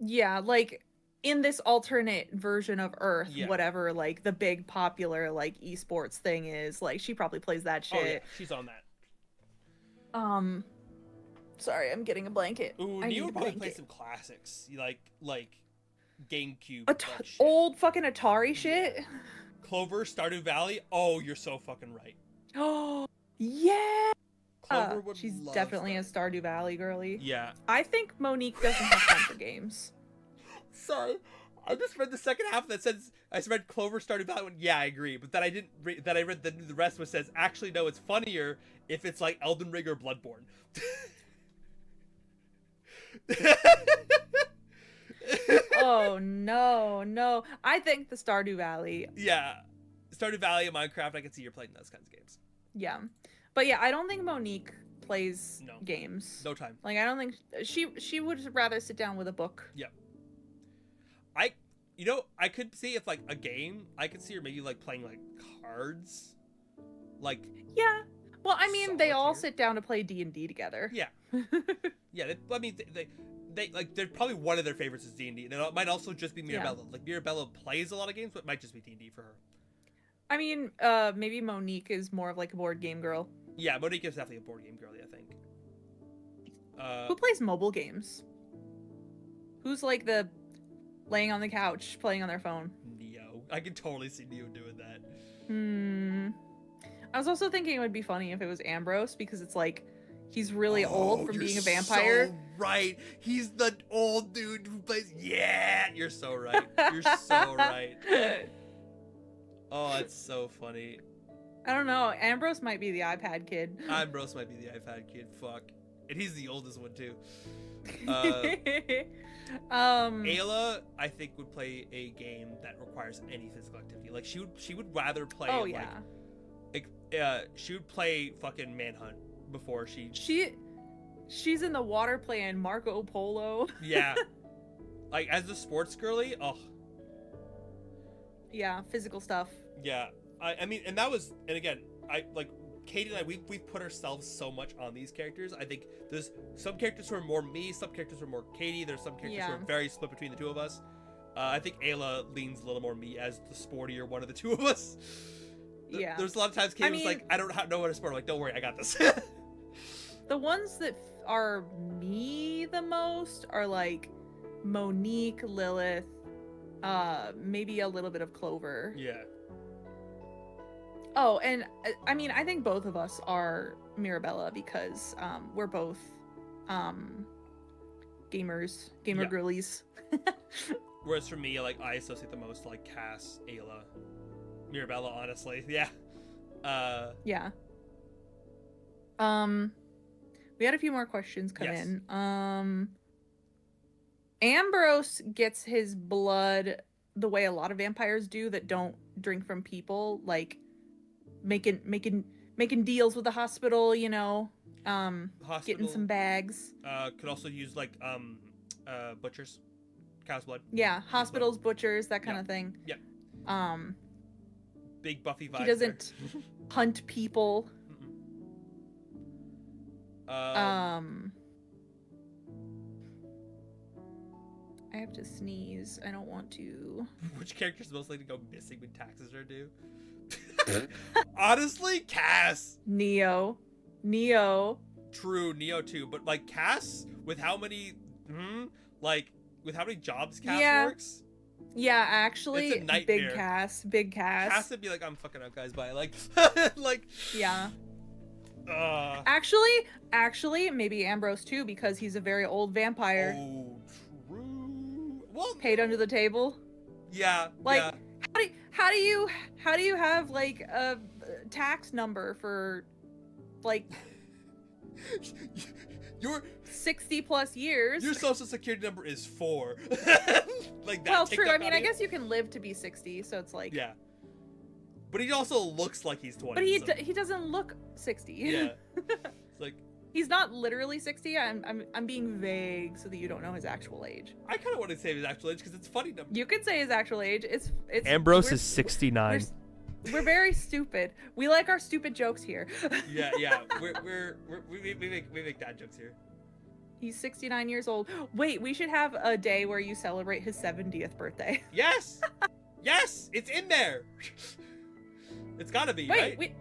Speaker 1: Yeah, like in this alternate version of Earth,
Speaker 2: Yeah.
Speaker 1: whatever like the big popular like esports thing is, like she probably plays that shit.
Speaker 2: Oh yeah, she's on that.
Speaker 1: Sorry, I'm getting a blanket.
Speaker 2: Ooh,
Speaker 1: I need
Speaker 2: Neo
Speaker 1: a
Speaker 2: would probably play
Speaker 1: blanket.
Speaker 2: some classics, like GameCube. that shit.
Speaker 1: Old fucking Atari shit.
Speaker 2: Clover, Stardew Valley. Oh, you're so fucking right.
Speaker 1: Oh, yeah.
Speaker 2: Clover would
Speaker 1: She's
Speaker 2: love
Speaker 1: definitely a Stardew Valley girly.
Speaker 2: Yeah.
Speaker 1: I think Monique doesn't have time for games.
Speaker 2: Sorry, I just read the second half that says I read Clover Stardew Valley. Went, yeah, I agree, but then I didn't. Then I read the rest, which says actually no, it's funnier if it's like Elden Ring or Bloodborne.
Speaker 1: Oh no! I think the Stardew Valley.
Speaker 2: Yeah, Stardew Valley and Minecraft. I can see you're playing those kinds of games.
Speaker 1: Yeah, but yeah, I don't think Monique plays
Speaker 2: No.
Speaker 1: games.
Speaker 2: No time.
Speaker 1: Like, I don't think she would rather sit down with a book.
Speaker 2: Yeah. You know, I could see if like a game, I could see her maybe like playing like cards, like
Speaker 1: Yeah. Well, I mean, they all
Speaker 2: Solitaire.
Speaker 1: sit down to play D&D together.
Speaker 2: yeah, yeah. I mean, they like they're probably one of their favorites is D&D. And it might also just be Mirabella.
Speaker 1: Yeah.
Speaker 2: Like Mirabella plays a lot of games, but it might just be D&D for her.
Speaker 1: I mean, maybe Monique is more of like a board game girl.
Speaker 2: Yeah, Monique is definitely a board game girly, I think.
Speaker 1: Who plays mobile games? Who's like the laying on the couch playing on their phone?
Speaker 2: Neo. I could totally see Neo doing that.
Speaker 1: I was also thinking it would be funny if it was Ambrose because it's like he's really old from
Speaker 2: you're
Speaker 1: being a vampire.
Speaker 2: So right. He's the old dude who plays. Yeah, you're so right. You're so right. Oh, that's so funny.
Speaker 1: I don't know. Ambrose might be the iPad kid.
Speaker 2: Ambrose might be the iPad kid. Fuck. And he's the oldest one too. Ayla, I think, would play a game that requires any physical activity. Like she would rather play.
Speaker 1: Oh
Speaker 2: like,
Speaker 1: yeah.
Speaker 2: she would play fucking Manhunt before she.
Speaker 1: She's in the water playing Marco Polo.
Speaker 2: Yeah. Like as a sports girly, oh.
Speaker 1: Yeah, physical stuff.
Speaker 2: Yeah. I mean, and again, I like Katie and I, we've put ourselves so much on these characters. I think there's some characters who are more me, some characters who are more Katie. There's some characters who are very split between the two of us. I think Ayla leans a little more me as the sportier one of the two of us.
Speaker 1: Yeah.
Speaker 2: There's a lot of times Katie was like, I don't know what to sport. I'm like, don't worry, I got this.
Speaker 1: The ones that are me the most are like Monique, Lilith, maybe a little bit of Clover.
Speaker 2: Yeah.
Speaker 1: Oh, and I mean, I think both of us are Mirabella because we're both gamer girlies.
Speaker 2: Whereas for me, like I associate the most like Cass, Ayla, Mirabella, honestly. Yeah.
Speaker 1: Yeah. We had a few more questions come in. Ambrose gets his blood the way a lot of vampires do that don't drink from people, like making deals with the hospital, you know, getting some bags.
Speaker 2: Could also use like butchers, cow's blood.
Speaker 1: Yeah, hospitals, butchers, that kind of thing.
Speaker 2: Yeah. Big Buffy vibe.
Speaker 1: He doesn't hunt people. I have to sneeze. I don't want to.
Speaker 2: Which character's most likely to go missing when taxes are due? Honestly, Cass.
Speaker 1: Neo.
Speaker 2: True, Neo too. But like Cass, with how many, with how many jobs Cass works?
Speaker 1: Yeah, actually,
Speaker 2: it's a nightmare.
Speaker 1: Big Cass.
Speaker 2: Cass would be like, I'm fucking out guys by like,
Speaker 1: Yeah. Actually, maybe Ambrose too because he's a very old vampire.
Speaker 2: Oh, true. Well,
Speaker 1: paid under the table.
Speaker 2: Yeah.
Speaker 1: Like,
Speaker 2: yeah.
Speaker 1: how do you have like a tax number for like
Speaker 2: your
Speaker 1: 60 plus years?
Speaker 2: Your social security number is 4. Like that.
Speaker 1: Well, true. I mean, I guess you can live to be 60, so it's like.
Speaker 2: Yeah. But he also looks like he's 20.
Speaker 1: But he doesn't look 60.
Speaker 2: Yeah. It's like
Speaker 1: he's not literally 60. I'm being vague so that you don't know his actual age.
Speaker 2: I kind of want to say his actual age because it's funny number.
Speaker 1: You could say his actual age. It's
Speaker 3: Ambrose is 69.
Speaker 1: We're very stupid. We like our stupid jokes here.
Speaker 2: Yeah. We make dad jokes here.
Speaker 1: He's 69 years old. Wait, we should have a day where you celebrate his 70th birthday.
Speaker 2: Yes. Yes, it's in there. It's gotta be.
Speaker 1: Wait,
Speaker 2: right?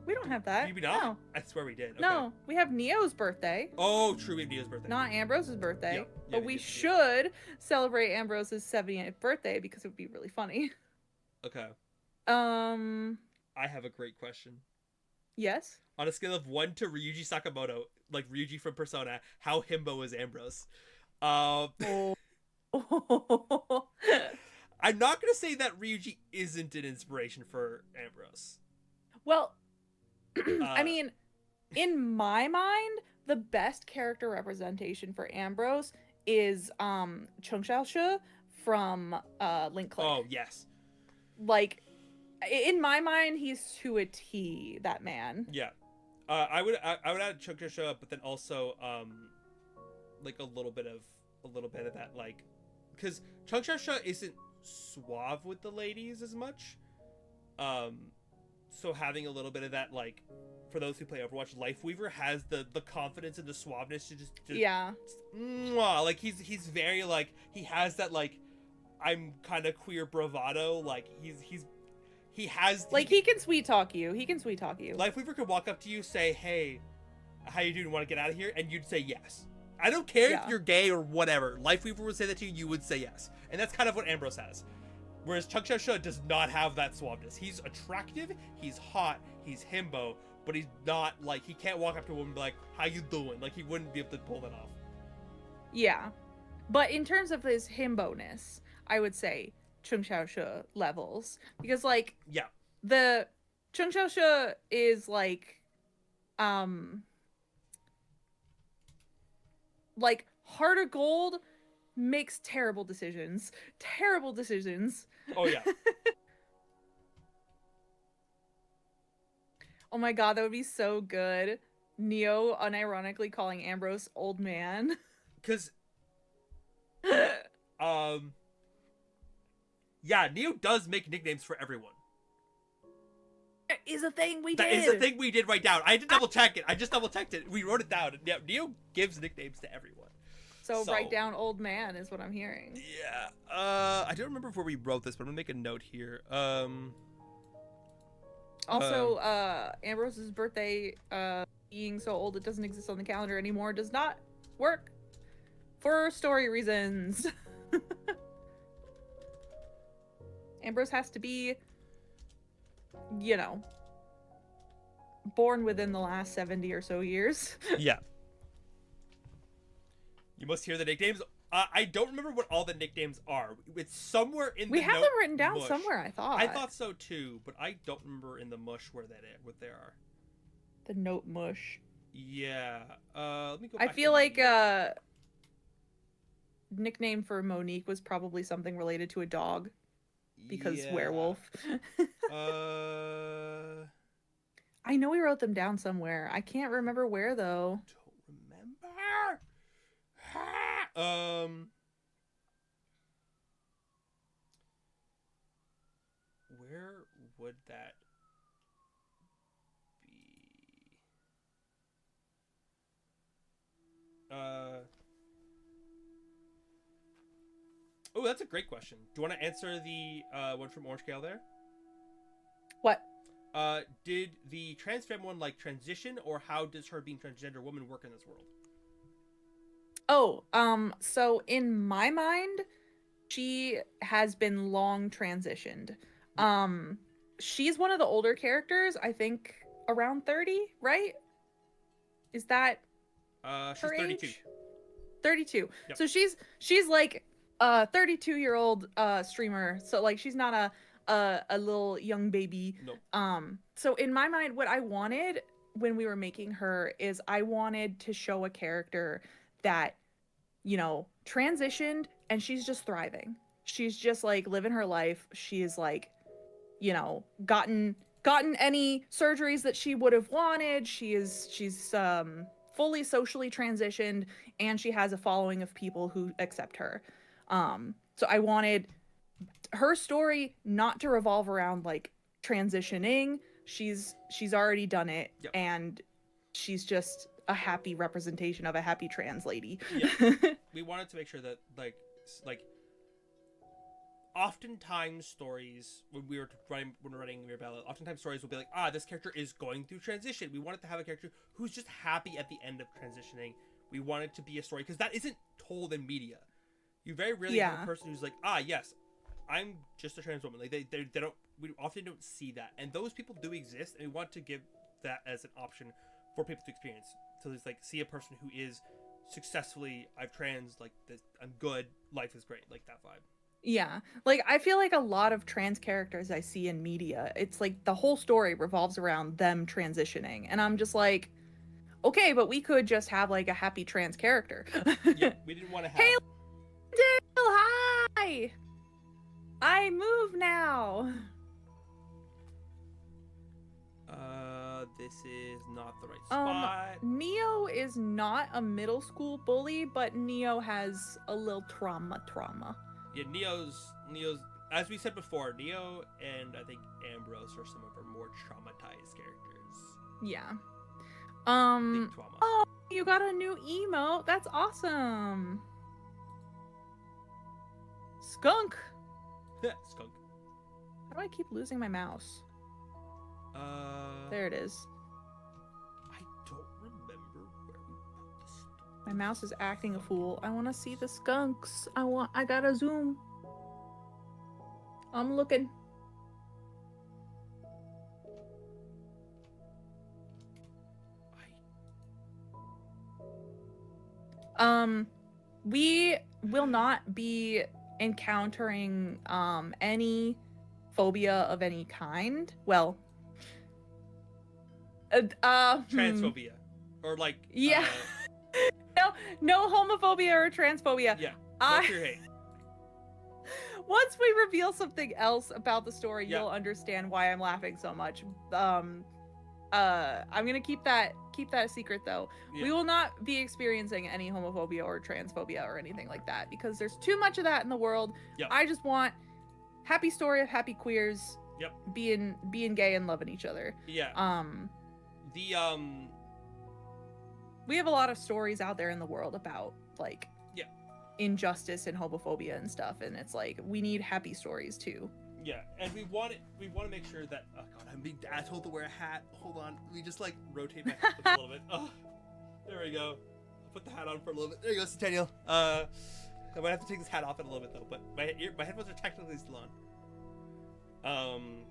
Speaker 1: we don't have that.
Speaker 2: Did we not?
Speaker 1: No.
Speaker 2: I swear we did. Okay.
Speaker 1: No, we have Neo's birthday.
Speaker 2: Oh, true. We have Neo's birthday.
Speaker 1: Not Ambrose's birthday.
Speaker 2: Yeah,
Speaker 1: but we should celebrate Ambrose's 70th birthday because it would be really funny.
Speaker 2: Okay.
Speaker 1: I
Speaker 2: have a great question.
Speaker 1: Yes.
Speaker 2: On a scale of 1 to Ryuji Sakamoto, like Ryuji from Persona, how himbo is Ambrose?
Speaker 1: Oh.
Speaker 2: I'm not gonna say that Ryuji isn't an inspiration for Ambrose.
Speaker 1: Well, I mean, in my mind, the best character representation for Ambrose is Chung Xiaoshi from Link Click.
Speaker 2: Oh yes.
Speaker 1: Like, in my mind, he's to a T, that man.
Speaker 2: Yeah. I would add Chung Xiaoshi, but then also like a little bit of that, like, because Chung Xiaoshi isn't suave with the ladies as much. So having a little bit of that, like, for those who play Overwatch, Lifeweaver has the confidence and the suaveness to just mwah, like he's very like, he has that like, I'm kind of queer bravado, like he has
Speaker 1: like, he can sweet talk you.
Speaker 2: Lifeweaver could walk up to you, say, hey, how you doing, want to get out of here, and you'd say yes. I don't care if you're gay or whatever. Lifeweaver would say that to you, you would say yes. And that's kind of what Ambrose has. Whereas Chung Xiao She does not have that suaveness. He's attractive, he's hot, he's himbo, but he's not like, he can't walk up to a woman and be like, how you doing? Like, he wouldn't be able to pull that off.
Speaker 1: Yeah. But in terms of his himbo-ness, I would say Chung Xiao She levels. Because, like,
Speaker 2: yeah,
Speaker 1: the Chung Xiao She is like Heart of Gold makes terrible decisions.
Speaker 2: Oh yeah.
Speaker 1: Oh my god, that would be so good. Neo unironically calling Ambrose old man.
Speaker 2: Because yeah, Neo does make nicknames for everyone.
Speaker 1: That is a thing we did.
Speaker 2: That is a thing we did write down. I had to double check it. I just double checked it. We wrote it down. Yeah, Neo gives nicknames to everyone.
Speaker 1: So write down old man is what I'm hearing.
Speaker 2: Yeah. I don't remember where we wrote this, but I'm gonna make a note here.
Speaker 1: Also, Ambrose's birthday, being so old it doesn't exist on the calendar anymore, does not work for story reasons. Ambrose has to be, you know, born within the last 70 or so years.
Speaker 2: Yeah. You must hear the nicknames. I don't remember what all the nicknames are. It's somewhere in the
Speaker 1: We have
Speaker 2: note
Speaker 1: them written down
Speaker 2: mush.
Speaker 1: somewhere, I thought.
Speaker 2: I thought so too, but I don't remember in the mush what they are.
Speaker 1: The note mush.
Speaker 2: Yeah. Let me go
Speaker 1: I
Speaker 2: back
Speaker 1: feel
Speaker 2: to
Speaker 1: like
Speaker 2: the-
Speaker 1: nickname for Monique was probably something related to a dog because
Speaker 2: Yeah.
Speaker 1: werewolf. I know we wrote them down somewhere. I can't remember where though.
Speaker 2: Don't remember. Where would that be? Oh, that's a great question. Do you want to answer the one from Orange Kale there?
Speaker 1: What?
Speaker 2: Did the trans femme one like transition, or how does her being transgender woman work in this world?
Speaker 1: Oh, so in my mind, she has been long transitioned. She's one of the older characters, I think around 30, right? Is that
Speaker 2: She's
Speaker 1: her
Speaker 2: 32.
Speaker 1: age? 32.
Speaker 2: Yep.
Speaker 1: So she's like a 32-year-old streamer. So like she's not a little young baby.
Speaker 2: Nope.
Speaker 1: So in my mind, what I wanted when we were making her is I wanted to show a character that, you know, transitioned and she's just thriving. She's just like living her life. She is like, you know, gotten any surgeries that she would have wanted. She's fully socially transitioned, and she has a following of people who accept her. So I wanted her story not to revolve around like transitioning. She's already done it. Yep. And she's just a happy representation of a happy trans lady.
Speaker 2: Yeah. We wanted to make sure that like oftentimes stories when we're running Mirror Ballad, oftentimes stories will be like, this character is going through transition. We wanted to have a character who's just happy at the end of transitioning. We want it to be a story because that isn't told in media. You very rarely have a person who's like, yes, I'm just a trans woman. Like they don't, we often don't see that, and those people do exist, and we want to give that as an option for people to experience. So it's like, see a person who is successfully, I've trans, like this, I'm good, life is great, like that vibe.
Speaker 1: Yeah, like I feel like a lot of trans characters I see in media, it's like the whole story revolves around them transitioning, and I'm just like, okay, but we could just have like a happy trans character.
Speaker 2: Yeah, we didn't want to have.
Speaker 1: Hey, Dale, hi! I move now.
Speaker 2: This is not the right spot.
Speaker 1: Neo is not a middle school bully, but Neo has a little trauma.
Speaker 2: Yeah, Neo's as we said before, Neo and I think Ambrose are some of our more traumatized characters.
Speaker 1: Yeah.
Speaker 2: Big trauma.
Speaker 1: Oh, you got a new emote. That's awesome. Skunk.
Speaker 2: Skunk.
Speaker 1: How do I keep losing my mouse? There it is.
Speaker 2: I don't remember where we put this.
Speaker 1: My mouse is acting a fool. I want to see the skunks. I gotta zoom. I'm looking. We will not be encountering any phobia of any kind. Well,
Speaker 2: Transphobia, or like
Speaker 1: yeah. No homophobia or transphobia.
Speaker 2: Yeah.
Speaker 1: I-
Speaker 2: No pure hate.
Speaker 1: Once we reveal something else about the story,
Speaker 2: Yeah.
Speaker 1: you'll understand why I'm laughing so much. I'm gonna keep that a secret though.
Speaker 2: Yeah.
Speaker 1: We will not be experiencing any homophobia or transphobia or anything like that because there's too much of that in the world.
Speaker 2: Yep.
Speaker 1: I just want happy story of happy queers.
Speaker 2: Yep.
Speaker 1: Being gay and loving each other.
Speaker 2: Yeah.
Speaker 1: We have a lot of stories out there in the world about like
Speaker 2: Yeah.
Speaker 1: injustice and homophobia and stuff, and it's like we need happy stories too.
Speaker 2: Yeah, and we want to make sure that. Oh god, I'm being told to wear a hat. Hold on, we just like rotate my hat a little bit. Oh, there we go. I'll put the hat on for a little bit. There you go, Centennial. I might have to take this hat off in a little bit though, but my headphones are technically still on.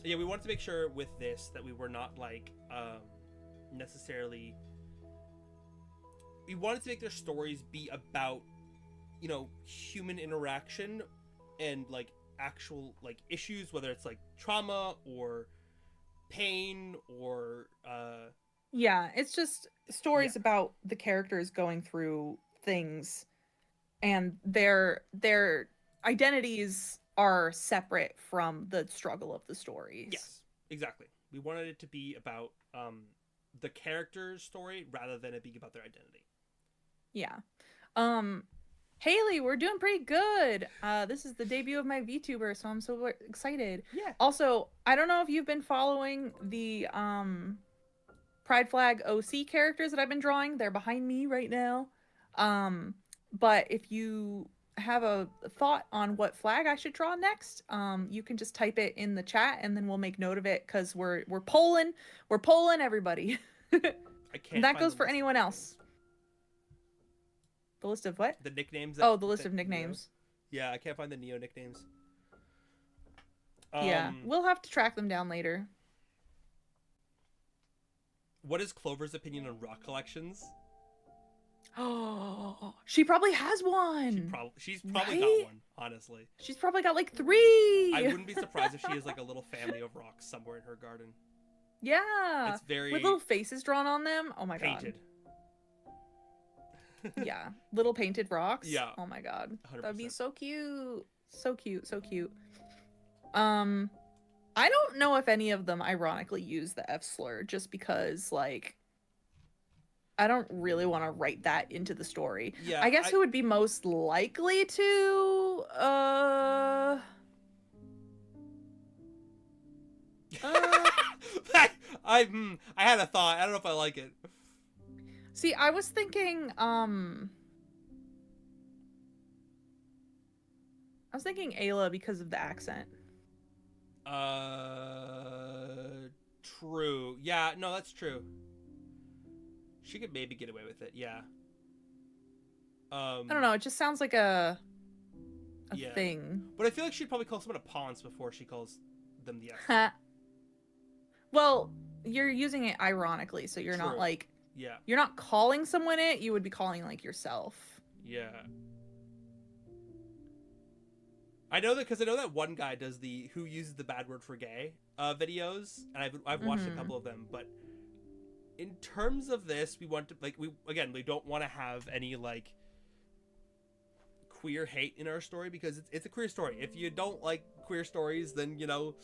Speaker 2: Yeah, we wanted to make sure with this that we were not like necessarily. We wanted to make their stories be about, you know, human interaction and like actual like issues, whether it's like trauma or pain or
Speaker 1: Yeah, it's just stories about the characters going through things and their identities are separate from the struggle of the stories.
Speaker 2: yes, exactly. We wanted it to be about the character's story rather than it being about their identity.
Speaker 1: Yeah. Haley, we're doing pretty good. This is the debut of my VTuber, so I'm so excited.
Speaker 2: Yeah.
Speaker 1: Also, I don't know if you've been following the Pride Flag OC characters that I've been drawing. They're behind me right now. But if you have a thought on what flag I should draw next, you can just type it in the chat and then we'll make note of it because we're polling everybody.
Speaker 2: I can't.
Speaker 1: And that
Speaker 2: find
Speaker 1: goes
Speaker 2: the
Speaker 1: for
Speaker 2: list.
Speaker 1: anyone else. The list of what?
Speaker 2: The nicknames.
Speaker 1: Oh, the list of nicknames.
Speaker 2: Yeah, I can't find the Neo nicknames.
Speaker 1: Yeah, we'll have to track them down later.
Speaker 2: What is Clover's opinion on rock collections?
Speaker 1: Oh, she probably has one.
Speaker 2: She's probably
Speaker 1: Right?
Speaker 2: got one, honestly.
Speaker 1: She's probably got like 3.
Speaker 2: I wouldn't be surprised if she has like a little family of rocks somewhere in her garden.
Speaker 1: Yeah.
Speaker 2: It's very
Speaker 1: with little faces drawn on them. Oh my
Speaker 2: painted.
Speaker 1: God. Yeah. Little painted rocks.
Speaker 2: Yeah.
Speaker 1: Oh my God.
Speaker 2: 100%.
Speaker 1: That'd be so cute. So cute. So cute. I don't know if any of them ironically use the F slur just because like I don't really want to write that into the story.
Speaker 2: Yeah.
Speaker 1: I guess who would be most likely to
Speaker 2: I had a thought. I don't know if I like it.
Speaker 1: See, I was thinking Ayla because of the accent.
Speaker 2: True. Yeah, no, that's true. She could maybe get away with it. Yeah.
Speaker 1: I don't know, it just sounds like a
Speaker 2: Yeah.
Speaker 1: thing.
Speaker 2: But I feel like she'd probably call someone a Ponce before she calls them the F.
Speaker 1: Well, you're using it ironically, so you're not
Speaker 2: True.
Speaker 1: like
Speaker 2: Yeah.
Speaker 1: you're not calling someone it, you would be calling like yourself.
Speaker 2: Yeah. I know that because I know that one guy does the who uses the bad word for gay videos, and I've watched a couple of them. But in terms of this, we want to we don't want to have any like queer hate in our story because it's a queer story. If you don't like queer stories, then you know.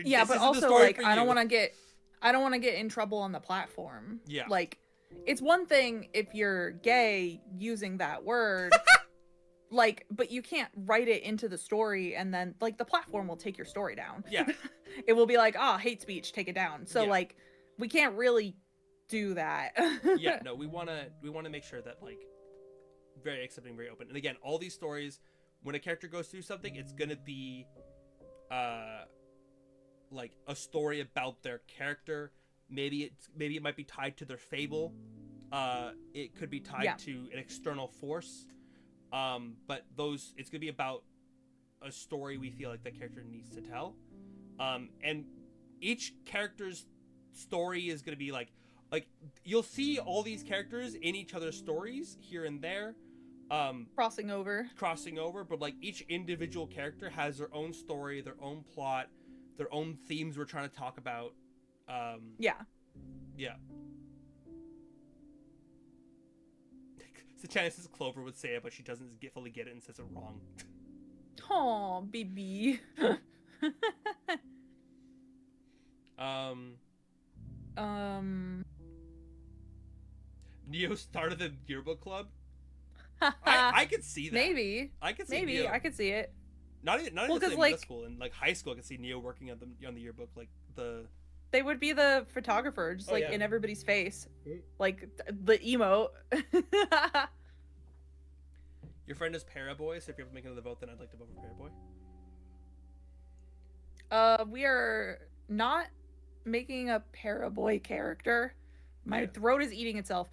Speaker 1: Yeah,
Speaker 2: this
Speaker 1: but
Speaker 2: isn't the
Speaker 1: also
Speaker 2: story
Speaker 1: like
Speaker 2: for
Speaker 1: I don't
Speaker 2: you.
Speaker 1: want to get in trouble on the platform.
Speaker 2: Yeah.
Speaker 1: Like it's one thing if you're gay using that word like, but you can't write it into the story and then like the platform will take your story down.
Speaker 2: Yeah.
Speaker 1: It will be like, oh, hate speech, take it down. So
Speaker 2: Yeah.
Speaker 1: like we can't really do that.
Speaker 2: Yeah, no, we want to make sure that like very accepting, very open. And again, all these stories, when a character goes through something, it's going to be like a story about their character. Maybe it might be tied to their fable. It could be tied to an external force. But it's gonna be about a story we feel like the character needs to tell. And each character's story is gonna be like you'll see all these characters in each other's stories here and there.
Speaker 1: Crossing over,
Speaker 2: but like each individual character has their own story, their own plot, their own themes we're trying to talk about. Yeah. So chances Clover would say it, but she doesn't fully get it and says it wrong.
Speaker 1: Oh, baby.
Speaker 2: Neo started the yearbook club. I could see that.
Speaker 1: Maybe.
Speaker 2: I could see
Speaker 1: Maybe
Speaker 2: Neo.
Speaker 1: I could see it.
Speaker 2: Not even
Speaker 1: Well, 'cause,
Speaker 2: middle
Speaker 1: like-
Speaker 2: school, in like high school I could see Neo working on the yearbook, like the
Speaker 1: They would be the photographer, just like
Speaker 2: yeah.
Speaker 1: in everybody's face, like the emote.
Speaker 2: Your friend is Paraboy, so if you're ever making the vote, then I'd like to vote for Paraboy.
Speaker 1: We are not making a Paraboy character. My
Speaker 2: Yeah.
Speaker 1: throat is eating itself.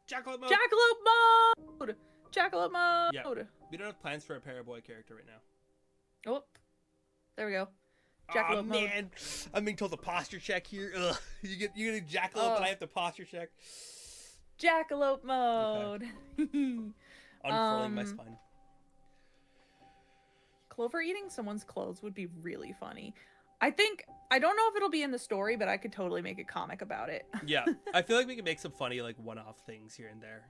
Speaker 2: Jackalope mode.
Speaker 1: Jackalope mode. Jackalope mode.
Speaker 2: Yeah. We don't have plans for a Paraboy character right now.
Speaker 1: Oh, there we go.
Speaker 2: Oh
Speaker 1: Jackalope mode.
Speaker 2: man, I'm being told to posture check here. Ugh. You get a jackalope, and I have to posture check.
Speaker 1: Jackalope mode.
Speaker 2: Unfurling my spine.
Speaker 1: Clover eating someone's clothes would be really funny. I don't know if it'll be in the story, but I could totally make a comic about it.
Speaker 2: Yeah, I feel like we can make some funny like one-off things here and there.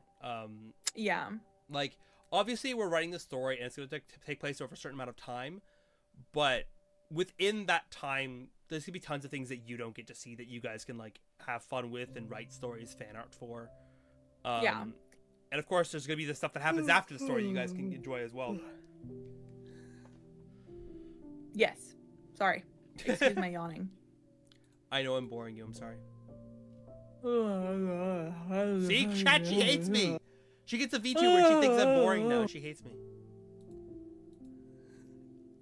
Speaker 1: Yeah.
Speaker 2: Like obviously we're writing the story and it's going to take place over a certain amount of time, but within that time there's gonna be tons of things that you don't get to see that you guys can like have fun with and write stories, fan art for.
Speaker 1: Yeah.
Speaker 2: And of course there's gonna be the stuff that happens after the story you guys can enjoy as well.
Speaker 1: Yes. Sorry. Excuse my yawning.
Speaker 2: I know I'm boring you, I'm sorry. See, chat, she hates me. She gets a V2 when she thinks I'm boring now. She hates me.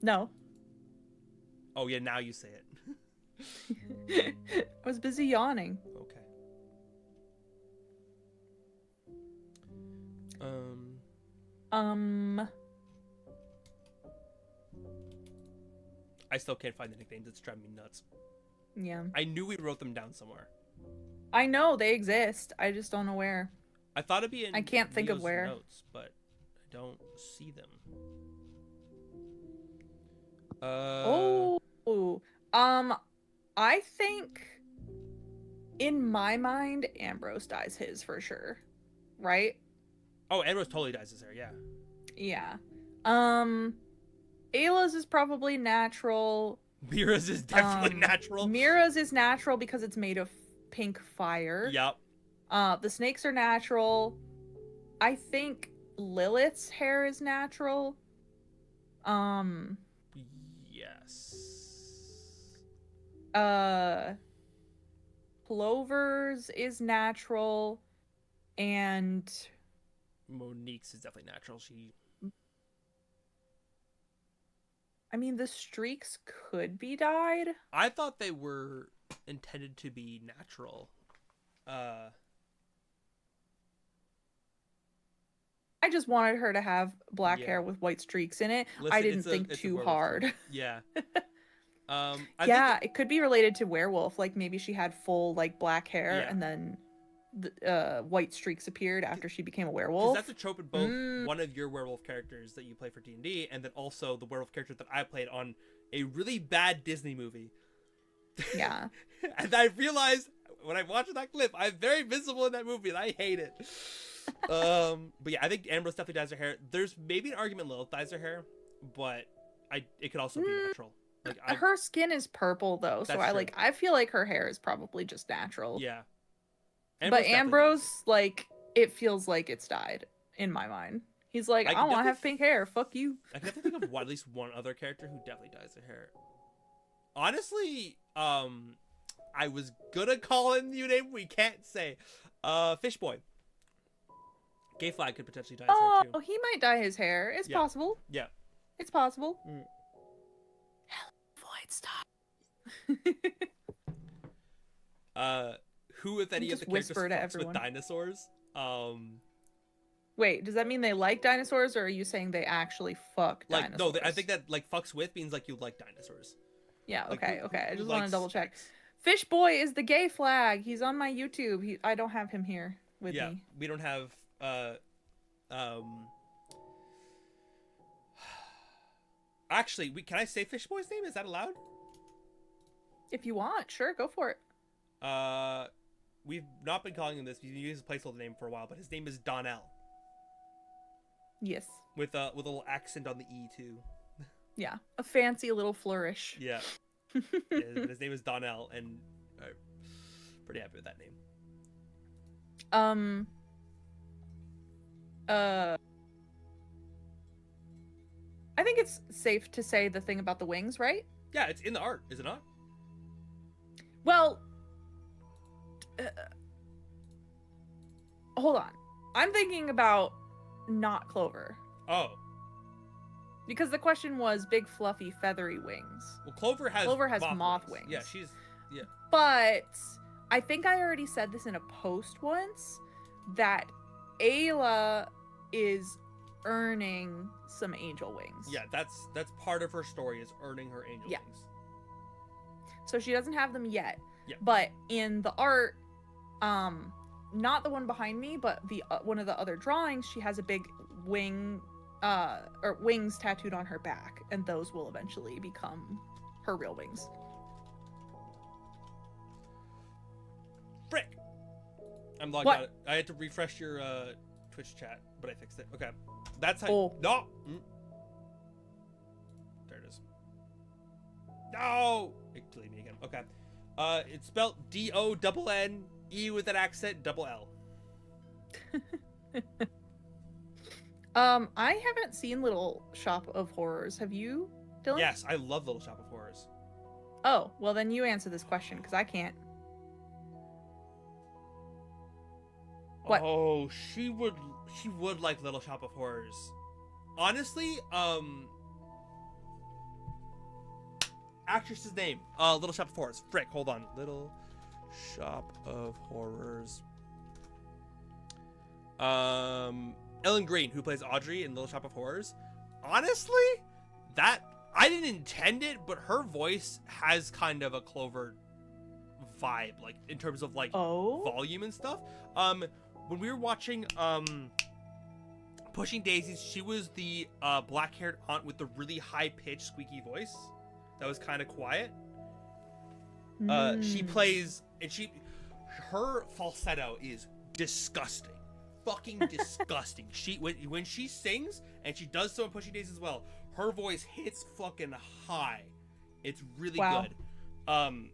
Speaker 1: No.
Speaker 2: Oh yeah, now you say it.
Speaker 1: I was busy yawning.
Speaker 2: Okay. I still can't find the nicknames. It's driving me nuts.
Speaker 1: Yeah.
Speaker 2: I knew we wrote them down somewhere.
Speaker 1: I know they exist. I just don't know where.
Speaker 2: I thought it'd be in
Speaker 1: I can't think of
Speaker 2: Neo's
Speaker 1: where.
Speaker 2: notes, but I don't see them.
Speaker 1: I think in my mind, Ambrose dyes his for sure. Right?
Speaker 2: Oh, Ambrose totally dies his hair, yeah.
Speaker 1: Yeah. Ayla's is probably natural.
Speaker 2: Mira's is definitely natural.
Speaker 1: Mira's is natural because it's made of pink fire.
Speaker 2: Yep.
Speaker 1: The snakes are natural. I think Lilith's hair is natural.
Speaker 2: Yes.
Speaker 1: Clover's is natural. And
Speaker 2: Monique's is definitely natural.
Speaker 1: I mean, the streaks could be dyed.
Speaker 2: I thought they were intended to be natural.
Speaker 1: I just wanted her to have black
Speaker 2: Yeah.
Speaker 1: hair with white streaks in it.
Speaker 2: Listen,
Speaker 1: I didn't
Speaker 2: it's
Speaker 1: think
Speaker 2: a
Speaker 1: too
Speaker 2: werewolf
Speaker 1: hard.
Speaker 2: thing. Yeah.
Speaker 1: Yeah, it could be related to werewolf. Like maybe she had full like black hair
Speaker 2: Yeah.
Speaker 1: and then the white streaks appeared after she became a
Speaker 2: Because
Speaker 1: werewolf.
Speaker 2: that's a trope in both one of your werewolf characters that you play for D&D, and then also the werewolf character that I played on a really bad Disney movie.
Speaker 1: Yeah.
Speaker 2: And I realized when I watched that clip, I'm very visible in that movie, and I hate it. But yeah, I think Ambrose definitely dyes her hair. There's maybe an argument Lilith dyes her hair, but it could also be natural. Like
Speaker 1: Her skin is purple though, so
Speaker 2: That's true.
Speaker 1: I feel like her hair is probably just natural.
Speaker 2: yeah.
Speaker 1: But
Speaker 2: definitely does.
Speaker 1: Ambrose, like, it feels like it's dyed in my mind. He's like,
Speaker 2: I
Speaker 1: I
Speaker 2: can
Speaker 1: want to
Speaker 2: definitely
Speaker 1: have pink hair. Fuck you.
Speaker 2: I can definitely think of at least one other character who definitely dyes their hair. Honestly, I was gonna call in new name. We can't say. Fish Boy. Gay Flag could potentially dye his hair
Speaker 1: Oh,
Speaker 2: too.
Speaker 1: he might dye his hair. It's
Speaker 2: Yeah.
Speaker 1: possible.
Speaker 2: Yeah.
Speaker 1: It's possible.
Speaker 2: Mm.
Speaker 1: Void stop.
Speaker 2: Who, if any, of
Speaker 1: Just
Speaker 2: the characters
Speaker 1: whisper to
Speaker 2: fucks with
Speaker 1: everyone.
Speaker 2: dinosaurs?
Speaker 1: Wait, does that mean they like dinosaurs, or are you saying they actually fuck
Speaker 2: Like
Speaker 1: dinosaurs?
Speaker 2: no, I think that like fucks with means like you like dinosaurs.
Speaker 1: Yeah.
Speaker 2: Like,
Speaker 1: Okay.
Speaker 2: who-
Speaker 1: Okay. I
Speaker 2: who
Speaker 1: just want to
Speaker 2: likes
Speaker 1: double check.
Speaker 2: snakes?
Speaker 1: Fish Boy is the gay flag. He's on my YouTube. I don't have him here with
Speaker 2: Yeah,
Speaker 1: me.
Speaker 2: we don't have Actually, can I say Fish Boy's name? Is that allowed?
Speaker 1: If you want, sure, go for it.
Speaker 2: We've not been calling him this. We've used his placeholder name for a while, but his name is Donnell
Speaker 1: Yes.
Speaker 2: with a little accent on the E too.
Speaker 1: Yeah. A fancy little flourish.
Speaker 2: Yeah. Yeah, his name is Donnell, and pretty happy with that name.
Speaker 1: I think it's safe to say the thing about the wings, right?
Speaker 2: Yeah, it's in the art, is it not?
Speaker 1: Well, hold on. I'm thinking about not Clover.
Speaker 2: Oh,
Speaker 1: Because the question was big, fluffy, feathery wings.
Speaker 2: well, Clover has
Speaker 1: moth wings.
Speaker 2: Yeah, she's
Speaker 1: But I think I already said this in a post once that Ayla is earning some angel wings.
Speaker 2: yeah. That's part of her story is earning her angel
Speaker 1: Yeah.
Speaker 2: wings.
Speaker 1: So she doesn't have them yet.
Speaker 2: Yeah.
Speaker 1: But in the art, not the one behind me, but the one of the other drawings, she has a big wing, or wings tattooed on her back, and those will eventually become her real wings.
Speaker 2: Frick! I'm logged
Speaker 1: What?
Speaker 2: out. I had to refresh your Twitch chat, but I fixed it. Okay, that's how.
Speaker 1: Oh.
Speaker 2: No. There it is. No. It deleted me again. Okay. It's spelled D-O-N-N-E with an accent, double L.
Speaker 1: I haven't seen Little Shop of Horrors. Have you, Dylan?
Speaker 2: Yes, I love Little Shop of Horrors.
Speaker 1: Oh, well then you answer this question because I can't. What?
Speaker 2: Oh, she would like Little Shop of Horrors. Honestly, actress's name. Little Shop of Horrors. Frick, hold on. Little Shop of Horrors. Ellen Green, who plays Audrey in Little Shop of Horrors. Honestly, that I didn't intend it, but her voice has kind of a Clover vibe, like in terms of like volume and stuff. When we were watching Pushing Daisies, she was the black-haired aunt with the really high-pitched, squeaky voice that was kind of quiet. She plays, and her falsetto is disgusting, fucking disgusting. When she sings, and she does so in Pushing Daisies as well, her voice hits fucking high. It's really good. And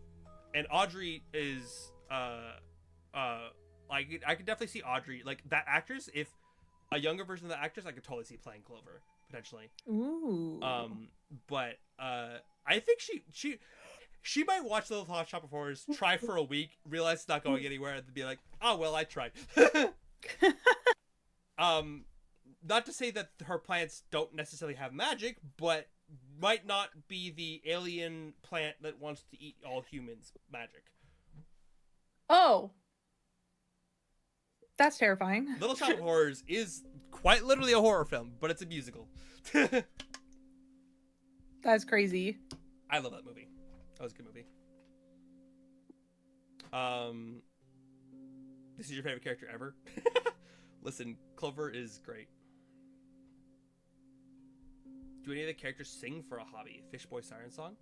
Speaker 2: Audrey is like, I could definitely see Audrey, like that actress. If a younger version of the actress, I could totally see playing Clover potentially.
Speaker 1: Ooh.
Speaker 2: But I think she might watch Little Shop of Horrors, try for a week, realize it's not going anywhere, and be like, oh well, I tried. Not to say that her plants don't necessarily have magic, but might not be the alien plant that wants to eat all humans magic.
Speaker 1: Oh. That's terrifying.
Speaker 2: Little Shop of Horrors is quite literally a horror film, but it's a musical.
Speaker 1: That's crazy.
Speaker 2: I love that movie. That was a good movie. This is your favorite character ever? Listen, Clover is great. Do any of the characters sing for a hobby? Fish Boy Siren Song?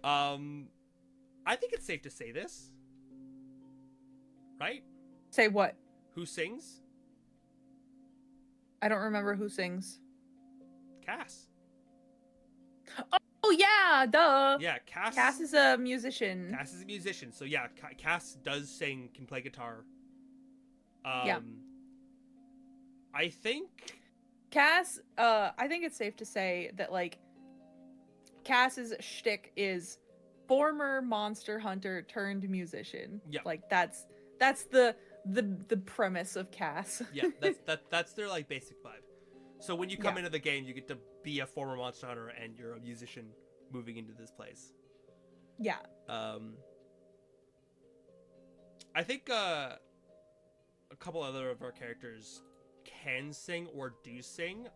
Speaker 2: I think it's safe to say this. Right?
Speaker 1: Say what?
Speaker 2: Who sings?
Speaker 1: I don't remember who sings.
Speaker 2: Cass.
Speaker 1: Oh yeah, duh.
Speaker 2: Yeah,
Speaker 1: Cass is a musician.
Speaker 2: Cass is a musician, so yeah, Cass does sing, can play guitar.
Speaker 1: Yeah.
Speaker 2: I think
Speaker 1: Cass, I think it's safe to say that like Cass's shtick is former monster hunter turned musician.
Speaker 2: Yeah.
Speaker 1: Like that's the premise of Cass.
Speaker 2: yeah, that's their like basic vibe. So when you come into the game, you get to be a former monster hunter and you're a musician moving into this place.
Speaker 1: Yeah.
Speaker 2: I think a couple other of our characters can sing or do sing.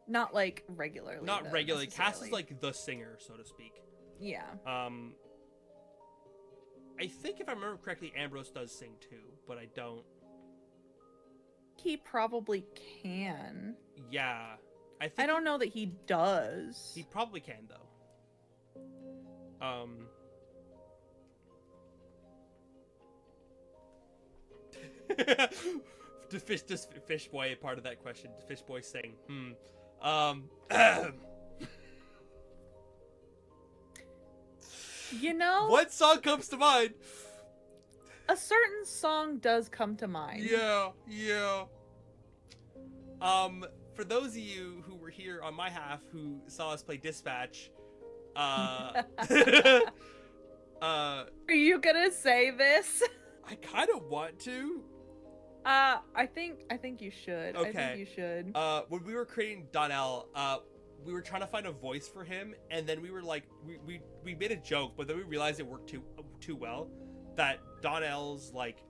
Speaker 1: Not like regularly.
Speaker 2: Not
Speaker 1: though,
Speaker 2: regularly. Cass is
Speaker 1: necessarily.
Speaker 2: like the singer, so to speak.
Speaker 1: Yeah.
Speaker 2: I think if I remember correctly, Ambrose does sing too, but I don't.
Speaker 1: He probably can.
Speaker 2: Yeah, I think
Speaker 1: I don't know that he does.
Speaker 2: he probably can though. Does Fish Boy a part of that question? Does Fish Boy sing?
Speaker 1: You know,
Speaker 2: What song comes to mind?
Speaker 1: a certain song does come to mind.
Speaker 2: Yeah. For those of you who were here on my half who saw us play Dispatch,
Speaker 1: Are you gonna say this?
Speaker 2: I kind of want to.
Speaker 1: I think you should. I
Speaker 2: Okay.
Speaker 1: think you should.
Speaker 2: When we were creating Donnell, we were trying to find a voice for him, and then we were like, we made a joke, but then we realized it worked too well, that Donnell's like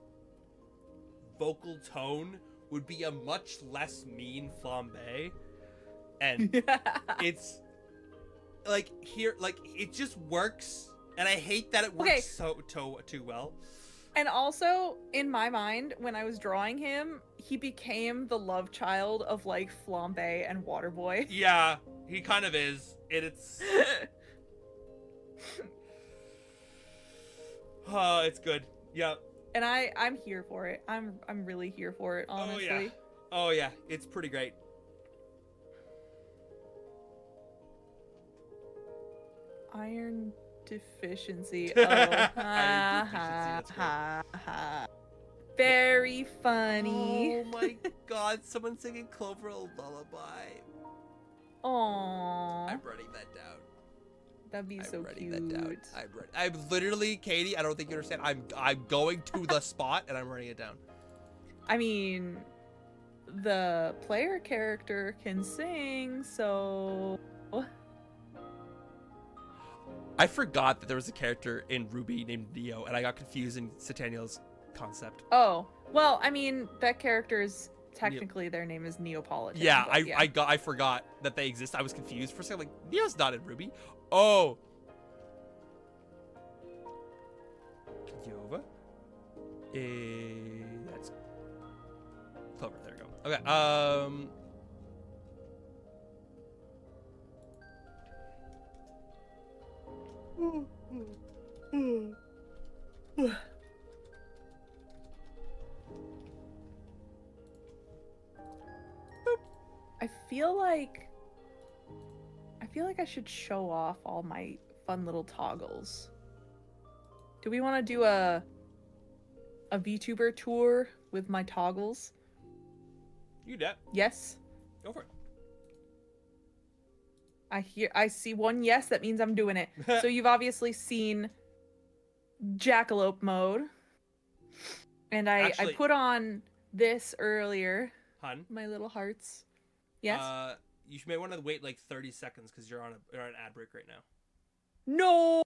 Speaker 2: vocal tone would be a much less mean flambe, and it's like here, like it just works, and I hate that it works too well.
Speaker 1: And also, in my mind, when I was drawing him, he became the love child of like Flambe and Waterboy.
Speaker 2: Yeah, he kind of is. It's oh, it's good. Yeah.
Speaker 1: And I'm here for it. I'm really here for it, honestly.
Speaker 2: Oh yeah, it's pretty great.
Speaker 1: Iron deficiency.
Speaker 2: Iron
Speaker 1: Oh,
Speaker 2: deficiency, that's
Speaker 1: very funny.
Speaker 2: Oh my god, someone singing Clover a lullaby.
Speaker 1: Aww,
Speaker 2: I'm writing that down.
Speaker 1: that'd be so
Speaker 2: writing
Speaker 1: cute.
Speaker 2: that down. I'm literally, Katie, I don't think you understand. I'm going to the spot and I'm writing it down.
Speaker 1: I mean, the player character can sing, so
Speaker 2: I forgot that there was a character in Ruby named Neo, and I got confused in Sataniel's concept.
Speaker 1: oh, well, I mean, that character is technically their name is Neapolitan.
Speaker 2: Yeah,
Speaker 1: but
Speaker 2: I forgot that they exist. I was confused for a second. Like, Neo's not in Ruby. Oh. Yova. That's Clover. There we go. Okay.
Speaker 1: I feel like I should show off all my fun little toggles. Do we want to do a VTuber tour with my toggles?
Speaker 2: You bet.
Speaker 1: Yes.
Speaker 2: Go for it.
Speaker 1: I see one yes, that means I'm doing it. So you've obviously seen Jackalope mode. And I
Speaker 2: Actually-
Speaker 1: put on this earlier.
Speaker 2: Hun.
Speaker 1: My little hearts. Yes.
Speaker 2: You may want to wait like 30 seconds because you're on an ad break right now.
Speaker 1: No.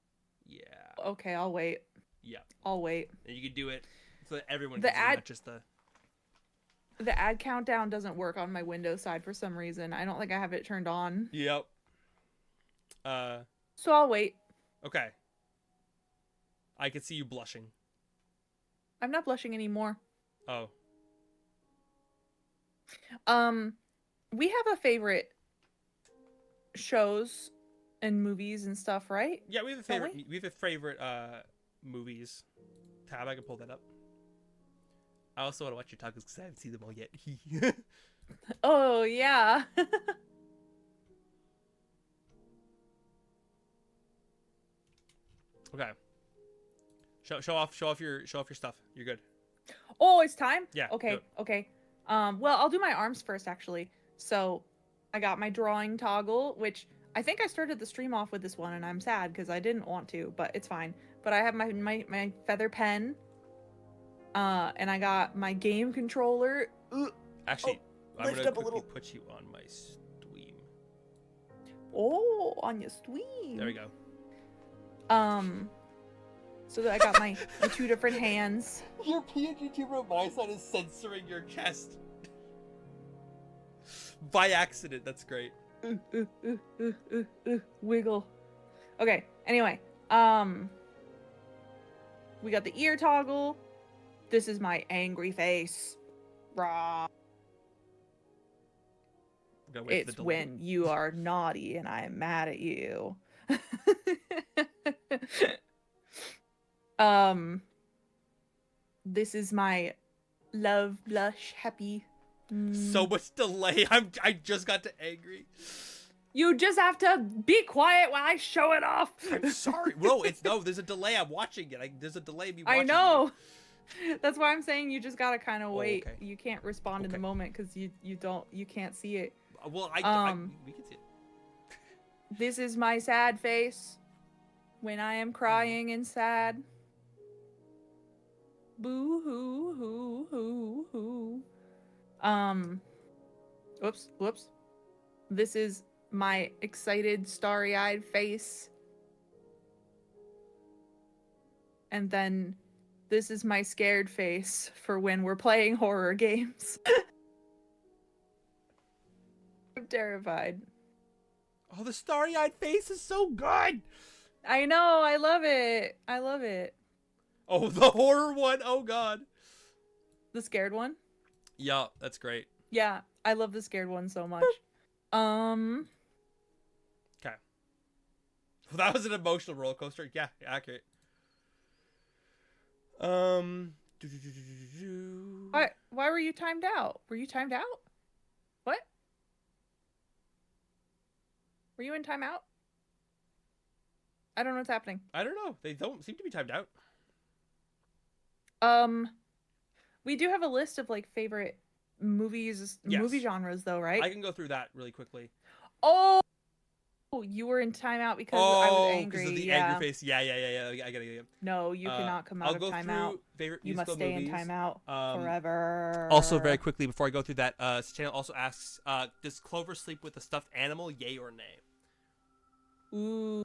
Speaker 2: Yeah.
Speaker 1: Okay, I'll wait.
Speaker 2: Yeah.
Speaker 1: I'll wait.
Speaker 2: And you can do it so that everyone
Speaker 1: The
Speaker 2: can see,
Speaker 1: ad-
Speaker 2: not just the.
Speaker 1: The ad countdown doesn't work on my Windows side for some reason. I don't think I have it turned on.
Speaker 2: Yep.
Speaker 1: So I'll wait.
Speaker 2: Okay. I can see you blushing.
Speaker 1: I'm not blushing anymore.
Speaker 2: Oh.
Speaker 1: We have a favorite shows and movies and stuff, right?
Speaker 2: Yeah, we have a
Speaker 1: Don't
Speaker 2: favorite. We have a favorite movies tab. I can pull that up. I also want to watch your tacos because I haven't seen them all yet.
Speaker 1: Oh, yeah.
Speaker 2: Okay. Show off your stuff. You're good.
Speaker 1: Oh, it's time?
Speaker 2: Yeah, do
Speaker 1: Okay,
Speaker 2: it.
Speaker 1: okay. Well, I'll do my arms first, actually. So, I got my drawing toggle, which I think I started the stream off with this one, and I'm sad because I didn't want to, but it's fine. But I have my feather pen, and I got my game controller.
Speaker 2: Actually, I'm
Speaker 1: lift
Speaker 2: gonna
Speaker 1: up a
Speaker 2: quickly
Speaker 1: little.
Speaker 2: put you on my stream.
Speaker 1: Oh, on your stream.
Speaker 2: There we go.
Speaker 1: So that I got my 2 different hands.
Speaker 2: Your PNG tuber on my side is censoring your chest. By accident, that's great.
Speaker 1: Wiggle. Okay, anyway. We got the ear toggle. This is my angry face. Rah.
Speaker 2: Gotta wait for
Speaker 1: It's
Speaker 2: the delay.
Speaker 1: when you are naughty and I am mad at you. This is my love blush happy.
Speaker 2: So much delay. I just got to angry.
Speaker 1: You just have to be quiet while I show it off.
Speaker 2: I'm sorry. No, there's a delay. I'm watching it. There's a delay. Me watching
Speaker 1: I know. That's why I'm saying you just gotta kind of wait.
Speaker 2: okay.
Speaker 1: You can't respond in the
Speaker 2: Okay.
Speaker 1: moment because you can't see it.
Speaker 2: Well, we can see it.
Speaker 1: This is my sad face when I am crying and sad. Boo hoo hoo hoo hoo. Whoops. This is my excited, starry-eyed face. And then this is my scared face for when we're playing horror games. I'm terrified.
Speaker 2: Oh, the starry-eyed face is so good.
Speaker 1: I know, I love it. I love it.
Speaker 2: Oh, the horror one. Oh God.
Speaker 1: The scared one?
Speaker 2: Yeah, that's great.
Speaker 1: Yeah, I love the scared one so much.
Speaker 2: Okay. Well, that was an emotional roller coaster. Yeah, accurate.
Speaker 1: Why were you timed out? Were you timed out? What? Were you in timeout? I don't know what's happening.
Speaker 2: I don't know. They don't seem to be timed out.
Speaker 1: We do have a list of like favorite movies,
Speaker 2: Yes.
Speaker 1: movie genres though, right?
Speaker 2: I can go through that really quickly.
Speaker 1: Oh, you were in timeout because I was angry.
Speaker 2: Because of the
Speaker 1: yeah.
Speaker 2: angry face. Yeah. I get it.
Speaker 1: No, you cannot come out
Speaker 2: I'll
Speaker 1: of
Speaker 2: go
Speaker 1: timeout.
Speaker 2: through favorite
Speaker 1: You must
Speaker 2: musical
Speaker 1: stay
Speaker 2: movies.
Speaker 1: in timeout forever.
Speaker 2: Also, very quickly before I go through that, this channel also asks, does Clover sleep with a stuffed animal? Yay or nay?
Speaker 1: Ooh,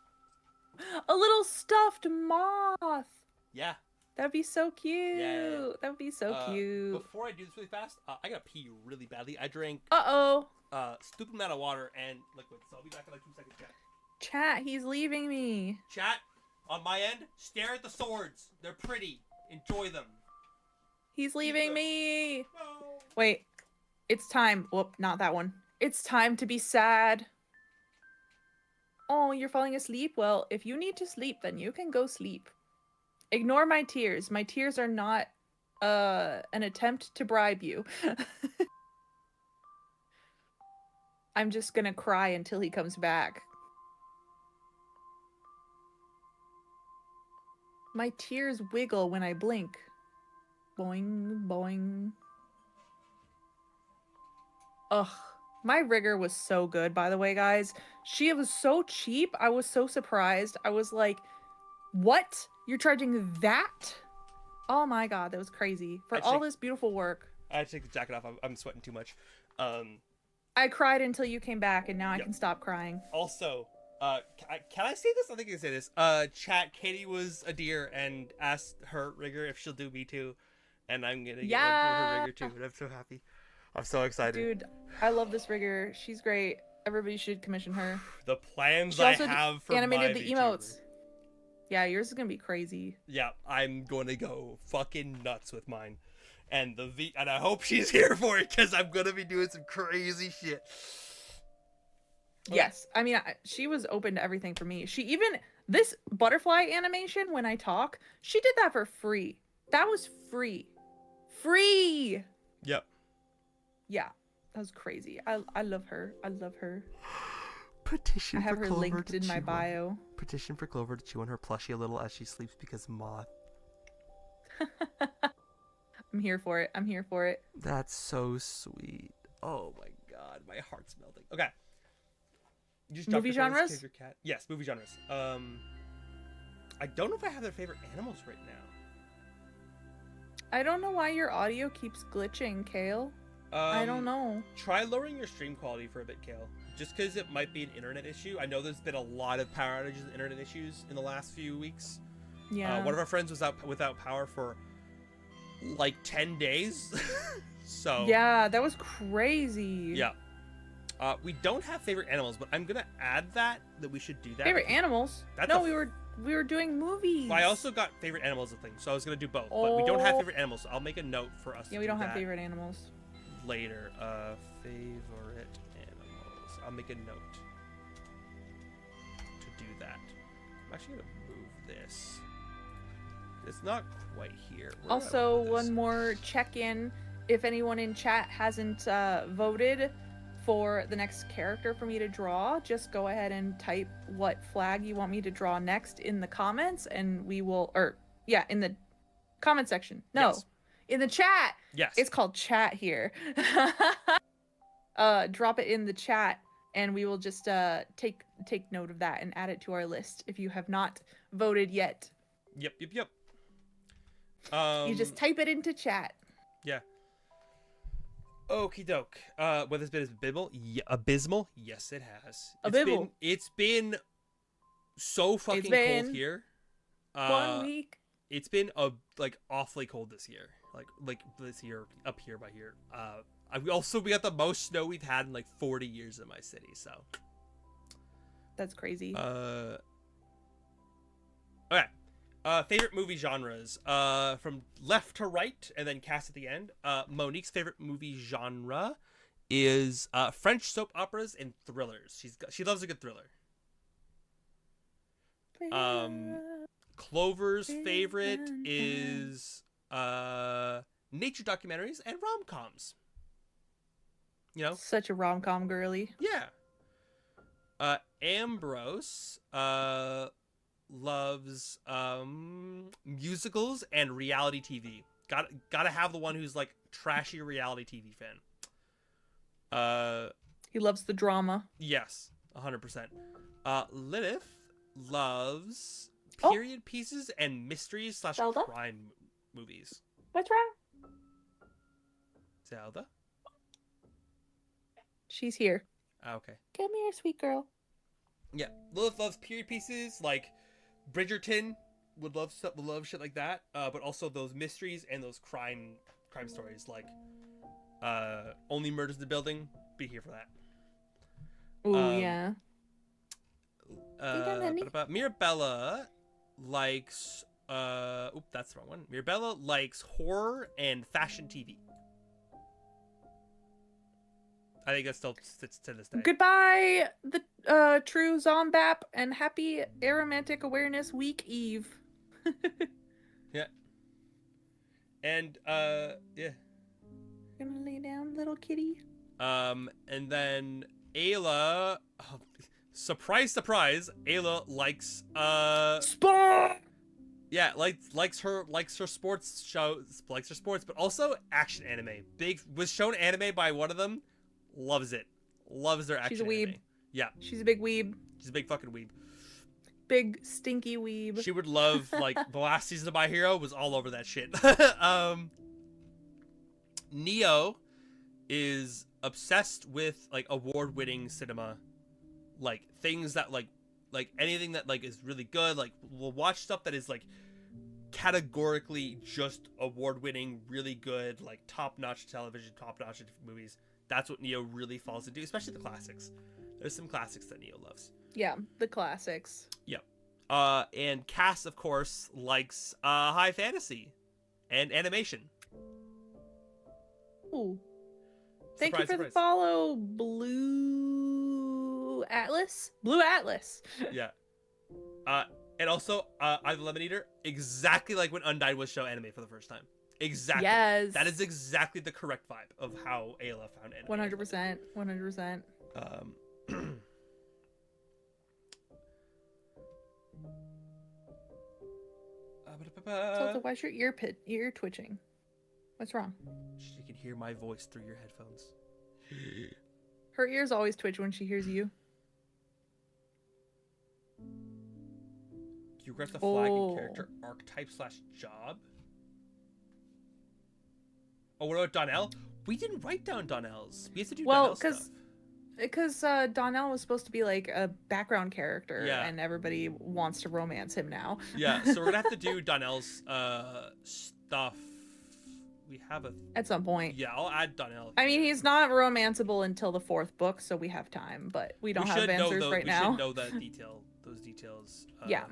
Speaker 1: a little stuffed moth.
Speaker 2: Yeah.
Speaker 1: That'd be so cute.
Speaker 2: Yeah.
Speaker 1: That would be so cute.
Speaker 2: Before I do this really fast, I gotta pee really badly. I drank
Speaker 1: Uh-oh.
Speaker 2: stupid amount of water and liquid, so I'll be back in like 2 seconds.
Speaker 1: Chat, he's leaving me.
Speaker 2: Chat, on my end, stare at the swords. They're pretty. Enjoy them.
Speaker 1: He's leaving me.
Speaker 2: No.
Speaker 1: Wait. It's time. Whoop, not that one. It's time to be sad. Oh, you're falling asleep? Well, if you need to sleep, then you can go sleep. Ignore my tears. My tears are not an attempt to bribe you. I'm just gonna cry until he comes back. My tears wiggle when I blink. Boing, boing. Ugh. My rigger was so good, by the way, guys. She was so cheap. I was so surprised. I was like, what? You're charging that? Oh my god, that was crazy. For all this beautiful work.
Speaker 2: I had to take the jacket off. I'm sweating too much.
Speaker 1: I cried until you came back, and now I can stop crying.
Speaker 2: Also, can I say this? I think I can say this. Chat, Katie was a dear and asked her rigger if she'll do me too. And I'm gonna get one for her rigger too. And I'm so happy. I'm so excited.
Speaker 1: Dude, I love this rigger. She's great. Everybody should commission her.
Speaker 2: The plans
Speaker 1: She
Speaker 2: I
Speaker 1: also
Speaker 2: have for
Speaker 1: animated
Speaker 2: my
Speaker 1: the
Speaker 2: VTuber.
Speaker 1: emotes. Yeah, yours is gonna be crazy.
Speaker 2: Yeah, I'm going to go fucking nuts with mine. And and I hope she's here for it because I'm gonna be doing some crazy shit.
Speaker 1: Yes, I mean, she was open to everything for me. She even, this butterfly animation, when I talk, she did that for free. That was free. Free!
Speaker 2: Yep.
Speaker 1: Yeah, that was crazy. I love her. I love her.
Speaker 3: Petition
Speaker 1: I have
Speaker 3: for
Speaker 1: her
Speaker 3: Clover
Speaker 1: linked
Speaker 3: to
Speaker 1: in my
Speaker 3: chew on-
Speaker 1: bio.
Speaker 3: Petition for Clover to chew on her plushie a little as she sleeps because moth.
Speaker 1: I'm here for it. I'm here for it.
Speaker 3: That's so sweet.
Speaker 2: Oh my god, my heart's melting. Okay. You just
Speaker 1: Movie
Speaker 2: dropped your
Speaker 1: genres?
Speaker 2: favorite cat. Yes, movie genres. I don't know if I have their favorite animals right now.
Speaker 1: I don't know why your audio keeps glitching, Kale. I don't know.
Speaker 2: Try lowering your stream quality for a bit, Kale. Just because it might be an internet issue. I know there's been a lot of power outages and internet issues in the last few weeks.
Speaker 1: Yeah.
Speaker 2: One of our friends was without power for like 10 days. So
Speaker 1: Yeah, that was crazy.
Speaker 2: yeah. We don't have favorite animals, but I'm gonna add that we should do that.
Speaker 1: Favorite animals?
Speaker 2: That's
Speaker 1: No,
Speaker 2: a-
Speaker 1: we were doing movies.
Speaker 2: Well, I also got favorite animals of things, so I was gonna do both. But we don't have
Speaker 1: Oh.
Speaker 2: favorite animals, so I'll make a note for us.
Speaker 1: Yeah,
Speaker 2: to
Speaker 1: we don't
Speaker 2: do
Speaker 1: have
Speaker 2: that
Speaker 1: favorite animals.
Speaker 2: later. Favorite animals. I'll make a note to do that. I'm actually gonna move this. It's not quite here. Where do I
Speaker 1: Also,
Speaker 2: put this?
Speaker 1: one more check-in. If anyone in chat hasn't voted for the next character for me to draw, just go ahead and type what flag you want me to draw next in the comments, and we will, in the comment section. No,
Speaker 2: Yes.
Speaker 1: in the chat.
Speaker 2: Yes.
Speaker 1: It's called chat here. Drop it in the chat, and we will just take note of that and add it to our list if you have not voted yet.
Speaker 2: Yep.
Speaker 1: You just type it into chat.
Speaker 2: Yeah. Okie doke. Whether it's been abysmal? Abysmal? Yes, it has.
Speaker 1: Abysmal.
Speaker 2: It's been so fucking
Speaker 1: been
Speaker 2: cold here.
Speaker 1: 1 week.
Speaker 2: It's been awfully cold this year. Like this year up here by here. We got the most snow we've had in like 40 years in my city. So.
Speaker 1: That's crazy.
Speaker 2: Okay. Favorite movie genres. From left to right, and then cast at the end. Monique's favorite movie genre is French soap operas and thrillers. She loves a good thriller. Clover's favorite is nature documentaries and rom-coms. You know?
Speaker 1: Such a rom-com girly.
Speaker 2: Yeah. Ambrose loves musicals and reality TV. Gotta have the one who's like trashy reality TV fan.
Speaker 1: He loves the drama.
Speaker 2: Yes, 100%. Lilith loves
Speaker 1: Oh.
Speaker 2: period pieces and mysteries /
Speaker 1: Zelda?
Speaker 2: crime movies.
Speaker 1: What's wrong?
Speaker 2: Zelda?
Speaker 1: She's here.
Speaker 2: Okay.
Speaker 1: Come here, sweet girl.
Speaker 2: Yeah, Lilith loves period pieces like Bridgerton. Would love shit like that. But also those mysteries and those crime stories like Only Murders in the Building. Be here for that.
Speaker 1: Ooh, yeah.
Speaker 2: But Mirabella likes that's the wrong one. Mirabella likes horror and fashion TV. I think that still sits to this day.
Speaker 1: Goodbye, the true Zombap, and happy Aromantic Awareness Week Eve.
Speaker 2: Yeah. And yeah.
Speaker 1: Gonna lay down, little kitty.
Speaker 2: And then Ayla, surprise, Ayla likes
Speaker 1: Sport.
Speaker 2: yeah, likes her sports shows, likes her sports, but also action anime. Was shown anime by one of them, loves it, loves their action.
Speaker 1: She's a weeb.
Speaker 2: Anime. Yeah,
Speaker 1: She's a big weeb.
Speaker 2: she's a big fucking weeb.
Speaker 1: Big stinky weeb.
Speaker 2: She would love like the last season of My Hero was all over that shit. Neo is obsessed with like award-winning cinema, like things that like anything that like is really good. Like we'll watch stuff that is like categorically just award-winning, really good, like top-notch television, top-notch movies. That's what Neo really falls into, especially the classics. There's some classics that Neo loves.
Speaker 1: Yeah, the classics.
Speaker 2: Yep. And Cass, of course, likes high fantasy and animation.
Speaker 1: Ooh. Thank
Speaker 2: Surprise,
Speaker 1: you for the
Speaker 2: surprise.
Speaker 1: follow, Blue Atlas. Blue Atlas.
Speaker 2: Yeah. And also, I'm the Lemon Eater, exactly like when Undyne was shown anime for the first time. Exactly.
Speaker 1: Yes.
Speaker 2: That is exactly the correct vibe of how Ayla found anime.
Speaker 1: 100%. 100%. Salsa, why's your ear twitching? What's wrong?
Speaker 2: She can hear my voice through your headphones.
Speaker 1: Her ears always twitch when she hears you.
Speaker 2: You regret the flag and character archetype / job? Oh, what about Donnell? We didn't write down Donnell's. We have to do Donnell's stuff.
Speaker 1: Because Donnell was supposed to be like a background character,
Speaker 2: Yeah.
Speaker 1: and everybody wants to romance him now.
Speaker 2: Yeah, so we're gonna have to do Donnell's stuff. We have a
Speaker 1: At some point.
Speaker 2: Yeah, I'll add Donnell.
Speaker 1: I mean, he's not romanceable until the 4th book, so we have time, but we don't have answers right now.
Speaker 2: We should know that detail. Those details.
Speaker 1: Yeah.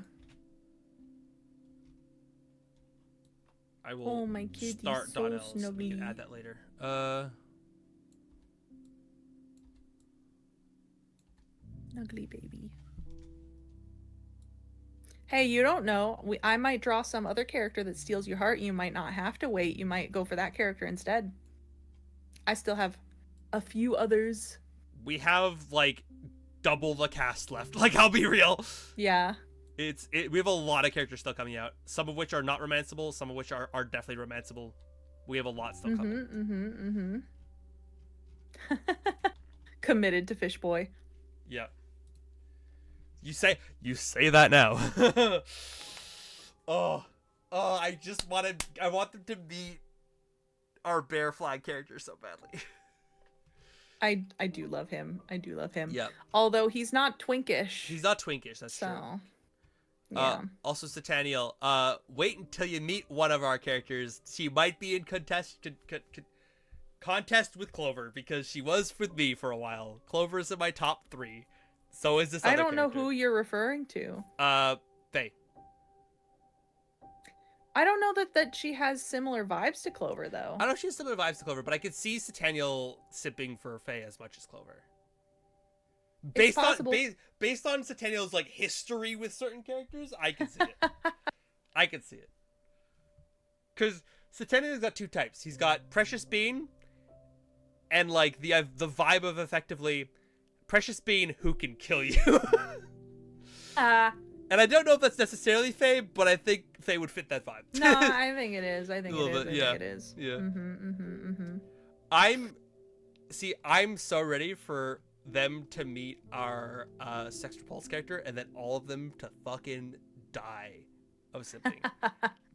Speaker 2: I will
Speaker 1: Oh, my kitty's
Speaker 2: start
Speaker 1: so
Speaker 2: Donnell's. We
Speaker 1: snuggly.
Speaker 2: can add that later.
Speaker 1: Snuggly baby. Hey, you don't know. I might draw some other character that steals your heart. You might not have to wait. You might go for that character instead. I still have a few others.
Speaker 2: We have like double the cast left. Like, I'll be real.
Speaker 1: Yeah.
Speaker 2: We have a lot of characters still coming out. Some of which are not romanceable. Some of which are definitely romanceable. We have a lot still coming.
Speaker 1: Committed to Fish Boy.
Speaker 2: Yeah. You say that now. I want them to meet our bear flag character so badly.
Speaker 1: I do love him.
Speaker 2: Yeah.
Speaker 1: Although he's not twinkish.
Speaker 2: He's not twinkish, that's true.
Speaker 1: Yeah.
Speaker 2: Also, Sataniel, wait until you meet one of our characters. She might be in contest with Clover, because she was with me for a while. Clover's in my top 3. So is this other
Speaker 1: I don't know
Speaker 2: character.
Speaker 1: who you're referring to.
Speaker 2: Faye.
Speaker 1: I don't know that she has similar vibes to Clover, though.
Speaker 2: I don't know if she has similar vibes to Clover, but I could see Sataniel sipping for Faye as much as Clover. Based on Sataniel's like history with certain characters, I can see it. I can see it. Because Sataniel's got 2 types. He's got Precious Bean, and like the vibe of effectively Precious Bean who can kill you. And I don't know if that's necessarily Faye, but I think Faye would fit that vibe.
Speaker 1: No, I think it is. I think it is.
Speaker 2: Yeah.
Speaker 1: Mm-hmm.
Speaker 2: I'm so ready for them to meet our Sex Repulse character, and then all of them to fucking die of simping.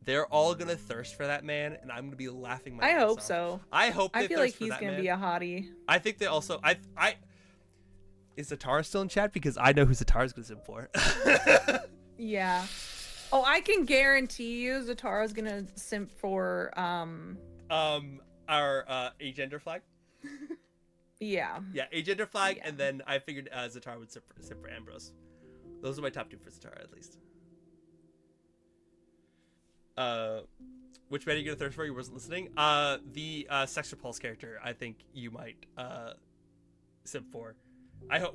Speaker 2: They're all gonna thirst for that man, and I'm gonna be laughing my ass off.
Speaker 1: I hope so.
Speaker 2: I hope they
Speaker 1: I feel
Speaker 2: thirst
Speaker 1: like
Speaker 2: for
Speaker 1: he's
Speaker 2: that
Speaker 1: gonna
Speaker 2: man.
Speaker 1: be a hottie.
Speaker 2: I think they also is Zatara still in chat? Because I know who Zatara's gonna simp for.
Speaker 1: Yeah. Oh, I can guarantee you Zatara's gonna simp for
Speaker 2: our agender flag.
Speaker 1: Yeah.
Speaker 2: Yeah, agender flag,
Speaker 1: Yeah.
Speaker 2: and then I figured Zatara would simp for Ambrose. Those are my top 2 for Zatara, at least. Which man are you gonna thirst for? You wasn't listening. The Sex Repulse character, I think you might simp for.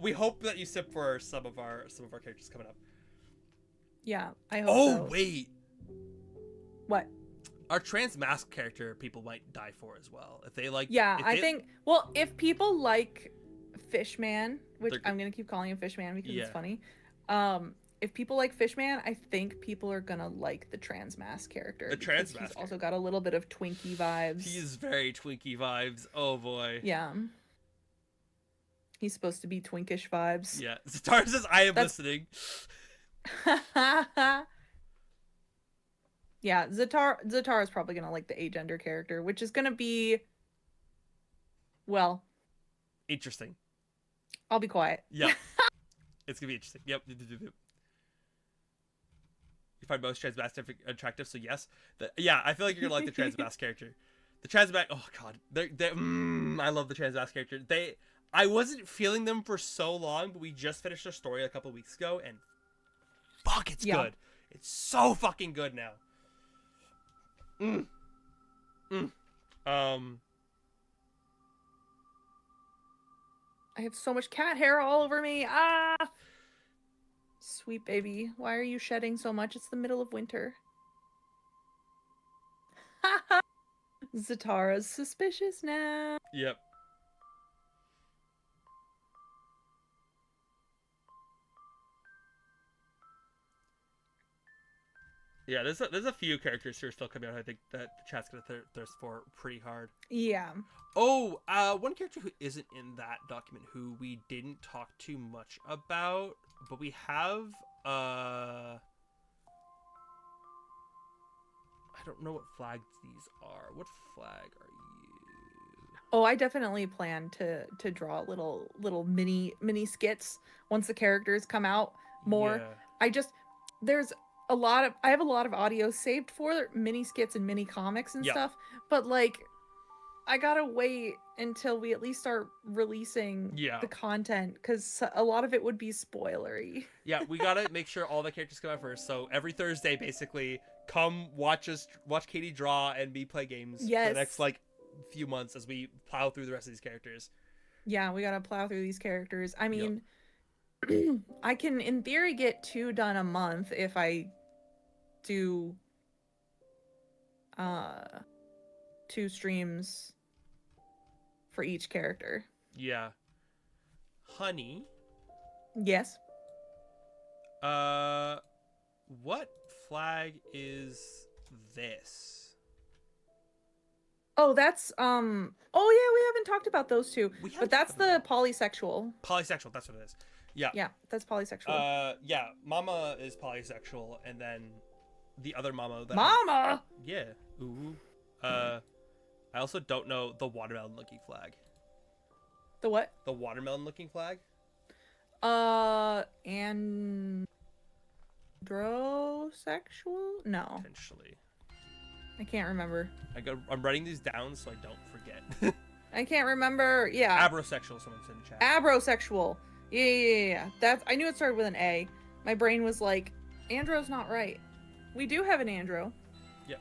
Speaker 2: We hope that you simp for some of our characters coming up.
Speaker 1: Yeah, I hope
Speaker 2: Oh
Speaker 1: so.
Speaker 2: wait,
Speaker 1: What?
Speaker 2: our trans mask character people might die for as well if they like.
Speaker 1: Yeah, I think. Well, if people like Fishman, which
Speaker 2: They're-
Speaker 1: I'm gonna keep calling him Fishman because
Speaker 2: Yeah.
Speaker 1: it's funny. If people like Fishman, I think people are gonna like the trans mask character.
Speaker 2: The
Speaker 1: because
Speaker 2: trans mask
Speaker 1: He's also got a little bit of Twinkie vibes.
Speaker 2: He is very Twinkie vibes. Oh boy.
Speaker 1: Yeah. He's supposed to be twinkish vibes.
Speaker 2: Yeah. Zatara says, "I am
Speaker 1: That's-
Speaker 2: listening."
Speaker 1: Yeah, Zatara is probably gonna like the agender character, which is gonna be, well,
Speaker 2: Interesting.
Speaker 1: I'll be quiet.
Speaker 2: Yep. It's gonna be interesting. Yep. You find most trans mask attractive, so yes. Yeah, I feel like you're gonna like the trans mask character. The trans mask. Oh god, I love the trans mask character. I wasn't feeling them for so long, but we just finished their story a couple weeks ago, and fuck, it's good. It's so fucking good now.
Speaker 1: I have so much cat hair all over me. Ah! Sweet baby, why are you shedding so much? It's the middle of winter. Zatara's suspicious now.
Speaker 2: Yep. Yeah, there's a few characters who are still coming out. I think that the chat's gonna thirst for pretty hard.
Speaker 1: Yeah.
Speaker 2: Oh, one character who isn't in that document who we didn't talk too much about, but we have I don't know what flags these are. What flag are you?
Speaker 1: Oh, I definitely plan to draw little mini skits once the characters come out more.
Speaker 2: Yeah.
Speaker 1: There's I have a lot of audio saved for mini skits and mini comics and
Speaker 2: Yeah.
Speaker 1: stuff, but like I gotta wait until we at least start releasing the content because a lot of it would be spoilery.
Speaker 2: Yeah, we gotta make sure all the characters come out first. So every Thursday, basically, come watch Katie draw and me play games for the next like few months as we plow through the rest of these characters.
Speaker 1: Yeah, we gotta plow through these characters. I mean, I can in theory get 2 done a month if I do 2 streams for each character.
Speaker 2: Yeah. Honey.
Speaker 1: Yes.
Speaker 2: What flag is this?
Speaker 1: Oh, that's oh yeah, we haven't talked about those two. But that's the polysexual.
Speaker 2: Polysexual, that's what it is. Yeah.
Speaker 1: Yeah, that's polysexual.
Speaker 2: Yeah, Mama is polysexual, and then the other Mama that
Speaker 1: Mama.
Speaker 2: Yeah. Ooh. I also don't know the watermelon looking flag.
Speaker 1: The what?
Speaker 2: The watermelon looking flag?
Speaker 1: Androsexual? No.
Speaker 2: Potentially.
Speaker 1: I can't remember.
Speaker 2: I'm writing these down so I don't forget.
Speaker 1: I can't remember. Yeah.
Speaker 2: Abrosexual, someone said in chat.
Speaker 1: Abrosexual. Yeah. I knew it started with an A. My brain was like, Andro's not right. We do have an Andro.
Speaker 2: Yeah.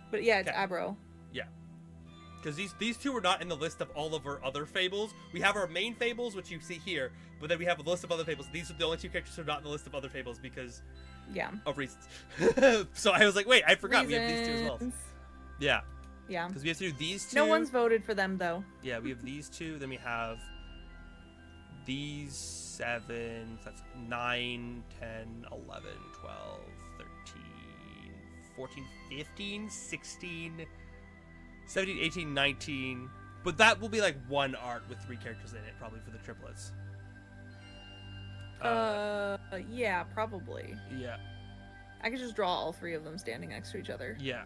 Speaker 1: But yeah, it's Abro.
Speaker 2: Yeah. Because these two are not in the list of all of our other fables. We have our main fables, which you see here, but then we have a list of other fables. These are the only 2 characters who are not in the list of other fables because of reasons. So I was like, wait, I forgot we have these 2 as well. Yeah.
Speaker 1: Yeah.
Speaker 2: Because we have to do these 2.
Speaker 1: No one's voted for them, though.
Speaker 2: Yeah, we have these 2. Then we have these 7. So that's 9, 10, 11, 12, 13, 14, 15, 16... 17, 18, 19. But that will be like one art with 3 characters in it, probably for the triplets.
Speaker 1: Yeah, probably.
Speaker 2: Yeah.
Speaker 1: I could just draw all 3 of them standing next to each other.
Speaker 2: Yeah.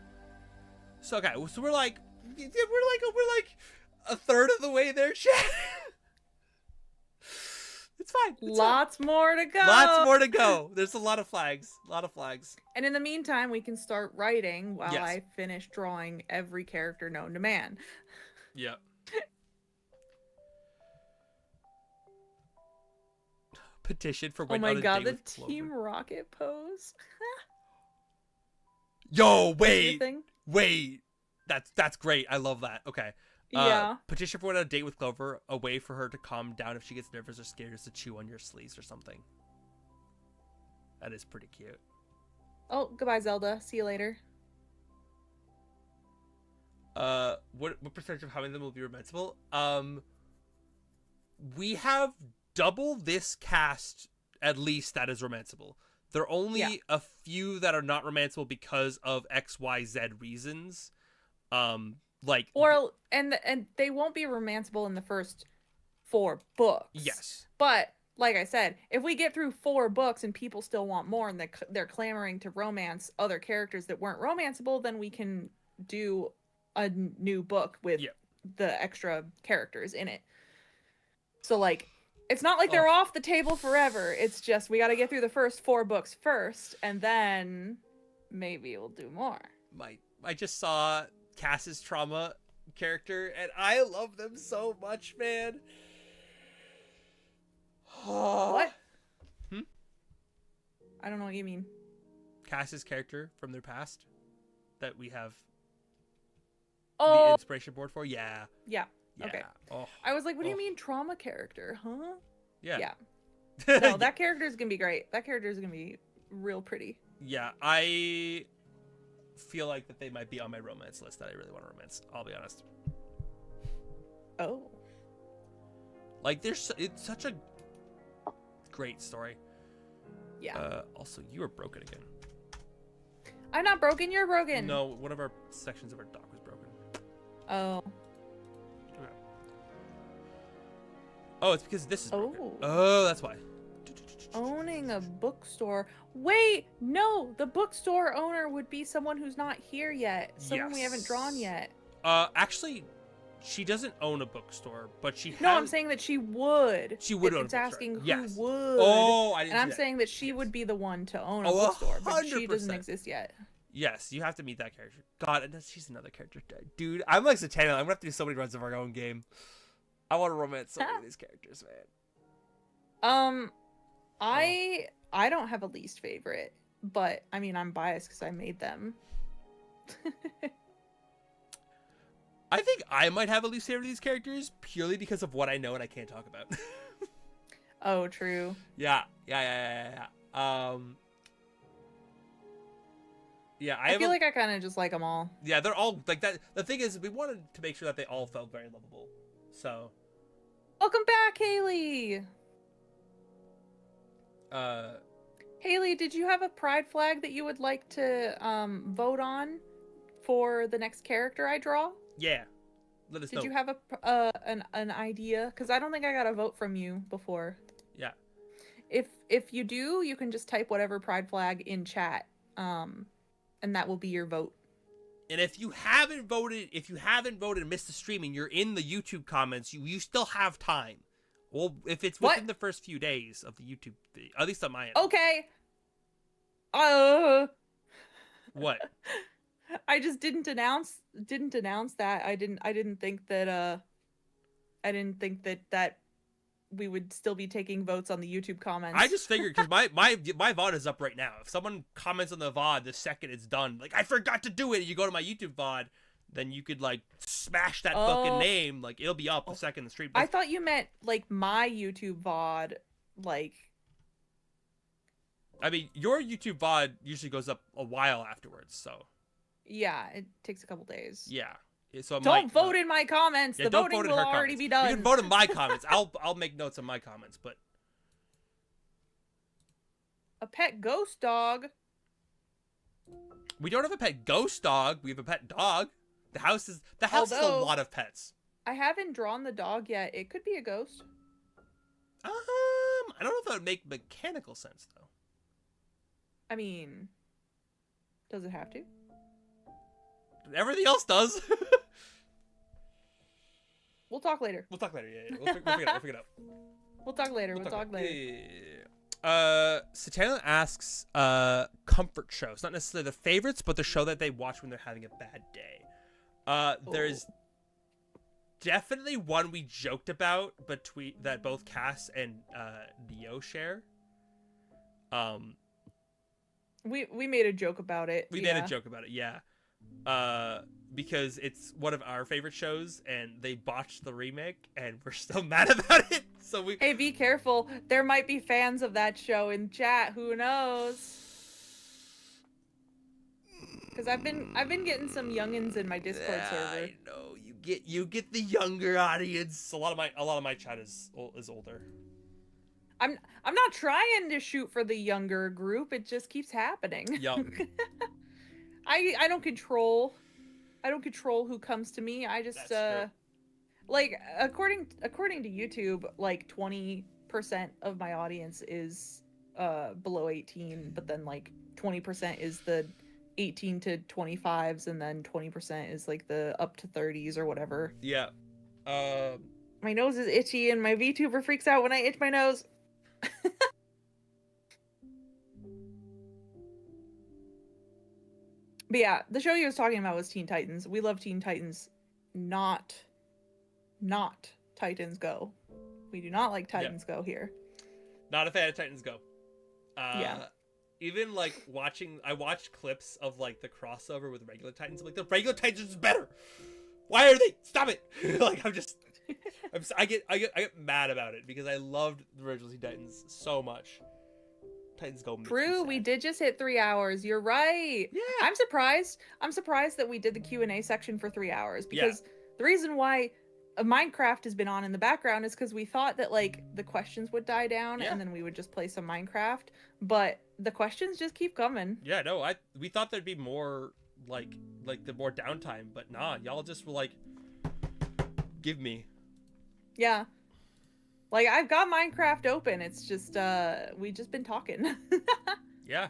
Speaker 2: So okay, so we're like a third of the way there, chat. It's fine.
Speaker 1: Lots more to go.
Speaker 2: Lots more to go. There's a lot of flags.
Speaker 1: And in the meantime, we can start writing while I finish drawing every character known to man.
Speaker 2: Yeah. Petition for
Speaker 1: oh my god, the Team Rocket pose.
Speaker 2: Yo, wait. That's great. I love that. Okay.
Speaker 1: Yeah.
Speaker 2: Petition for a date with Clover, a way for her to calm down if she gets nervous or scared is to chew on your sleeves or something. That is pretty cute.
Speaker 1: Oh, goodbye, Zelda. See you later.
Speaker 2: What percentage of how many of them will be romanceable? We have double this cast at least that is romanceable. There are only a few that are not romanceable because of XYZ reasons. Like
Speaker 1: and they won't be romanceable in the first 4 books.
Speaker 2: Yes.
Speaker 1: But like I said, if we get through 4 books and people still want more and they're clamoring to romance other characters that weren't romanceable, then we can do a new book with the extra characters in it. So like it's not like they're off the table forever. It's just we got to get through the first 4 books first and then maybe we'll do more.
Speaker 2: I just saw Cass's trauma character and I love them so much, man.
Speaker 1: What? I don't know what you mean.
Speaker 2: Cass's character from their past that we have the inspiration board for? Yeah.
Speaker 1: Okay. Oh. I was like, what do you mean trauma character? Huh?
Speaker 2: Yeah.
Speaker 1: No, that character is going to be great. That character is going to be real pretty.
Speaker 2: Yeah, I feel like that they might be on my romance list that I really want to romance. I'll be honest.
Speaker 1: Oh.
Speaker 2: Like, it's such a great story.
Speaker 1: Yeah.
Speaker 2: Also, you are broken again.
Speaker 1: I'm not broken. You're broken.
Speaker 2: No, one of our sections of our dock was broken.
Speaker 1: Oh.
Speaker 2: Okay. Oh, it's because this is broken.
Speaker 1: Oh.
Speaker 2: Oh, that's why.
Speaker 1: Owning a bookstore. Wait, no. The bookstore owner would be someone who's not here yet. Someone we haven't drawn yet.
Speaker 2: Actually, she doesn't own a bookstore, but she has...
Speaker 1: No, I'm saying that she would.
Speaker 2: She would own a
Speaker 1: It's
Speaker 2: bookstore.
Speaker 1: asking
Speaker 2: Yes.
Speaker 1: who would.
Speaker 2: Oh, I didn't
Speaker 1: And I'm
Speaker 2: see that.
Speaker 1: saying that she would be the one to own a
Speaker 2: Oh,
Speaker 1: bookstore, but she
Speaker 2: 100%.
Speaker 1: doesn't exist yet.
Speaker 2: Yes, you have to meet that character. God, and she's another character. Dude, I'm like Satana. I'm gonna have to do so many runs of our own game. I want to romance so many of these characters, man.
Speaker 1: I don't have a least favorite, but I mean I'm biased because I made them.
Speaker 2: I think I might have a least favorite of these characters purely because of what I know and I can't talk about.
Speaker 1: Oh, true.
Speaker 2: Yeah. Yeah,
Speaker 1: I feel like I kind of just like them all.
Speaker 2: Yeah, they're all like that. The thing is, we wanted to make sure that they all felt very lovable. So,
Speaker 1: Welcome back, Haley. Haley, did you have a pride flag that you would like to vote on for the next character I draw?
Speaker 2: yeah, let us know.
Speaker 1: Did you have an idea? Because I don't think I got a vote from you before.
Speaker 2: Yeah.
Speaker 1: If you do, you can just type whatever pride flag in chat, and that will be your vote.
Speaker 2: And if you haven't voted and missed the streaming, you're in the YouTube comments. You still have time. Well, if it's within the first few days of the YouTube, at least on my end.
Speaker 1: Okay.
Speaker 2: What?
Speaker 1: I just didn't announce that. I didn't think that that we would still be taking votes on the YouTube comments.
Speaker 2: I just figured because my VOD is up right now. If someone comments on the VOD the second it's done, like I forgot to do it, and you go to my YouTube VOD, then you could like smash that fucking name. Like it'll be up the second the stream.
Speaker 1: I thought you meant like my YouTube VOD, like.
Speaker 2: I mean, your YouTube VOD usually goes up a while afterwards, so.
Speaker 1: Yeah, it takes a couple days.
Speaker 2: Yeah. So
Speaker 1: don't vote in my comments.
Speaker 2: Yeah,
Speaker 1: the voting will already be done.
Speaker 2: You can vote in my comments. I'll make notes on my comments, but.
Speaker 1: A pet ghost dog.
Speaker 2: We don't have a pet ghost dog. We have a pet dog. The house has a lot of pets.
Speaker 1: I haven't drawn the dog yet. It could be a ghost.
Speaker 2: I don't know if that would make mechanical sense though.
Speaker 1: I mean, does it have to?
Speaker 2: Everything else does.
Speaker 1: We'll talk later.
Speaker 2: We'll talk later. Yeah. We'll figure it out.
Speaker 1: We'll talk later. We'll talk later.
Speaker 2: Yeah. Satana asks, comfort shows, not necessarily the favorites, but the show that they watch when they're having a bad day. There's definitely one we joked about between that both Cass and Neo share.
Speaker 1: We made a joke about it.
Speaker 2: We made a joke about it, yeah. Because it's one of our favorite shows, and they botched the remake, and we're still mad about it. So we.
Speaker 1: Hey, be careful. There might be fans of that show in chat. Who knows? Because I've been getting some youngins in my Discord server.
Speaker 2: I know you get the younger audience. A lot of my chat is older.
Speaker 1: I'm not trying to shoot for the younger group. It just keeps happening.
Speaker 2: Yup.
Speaker 1: I don't control who comes to me. I just like according to YouTube, like 20% of my audience is below 18, but then like 20% is the 18 to 25s, and then 20% is like the up to 30s or whatever.
Speaker 2: Yeah.
Speaker 1: My nose is itchy, and my VTuber freaks out when I itch my nose. But yeah, the show he was talking about was Teen Titans. We love Teen Titans, not Titans Go. We do not like Titans Go here.
Speaker 2: Not a fan of Titans Go.
Speaker 1: Yeah.
Speaker 2: Even like I watched clips of like the crossover with regular Titans. I'm like, the regular Titans is better. Why are they? Stop it! Like I get mad about it because I loved the original Teen Titans so much. Titans Go.
Speaker 1: True, we did just hit 3 hours. You're right.
Speaker 2: Yeah.
Speaker 1: I'm surprised that we did the Q&A section for 3 hours, because the reason why Minecraft has been on in the background is because we thought that like the questions would die down
Speaker 2: Yeah.
Speaker 1: and then we would just play some Minecraft, but the questions just keep coming.
Speaker 2: Yeah, no, we thought there'd be more like the more downtime, but nah, y'all just were like, give me.
Speaker 1: Yeah. Like I've got Minecraft open. It's just we just been talking.
Speaker 2: Yeah.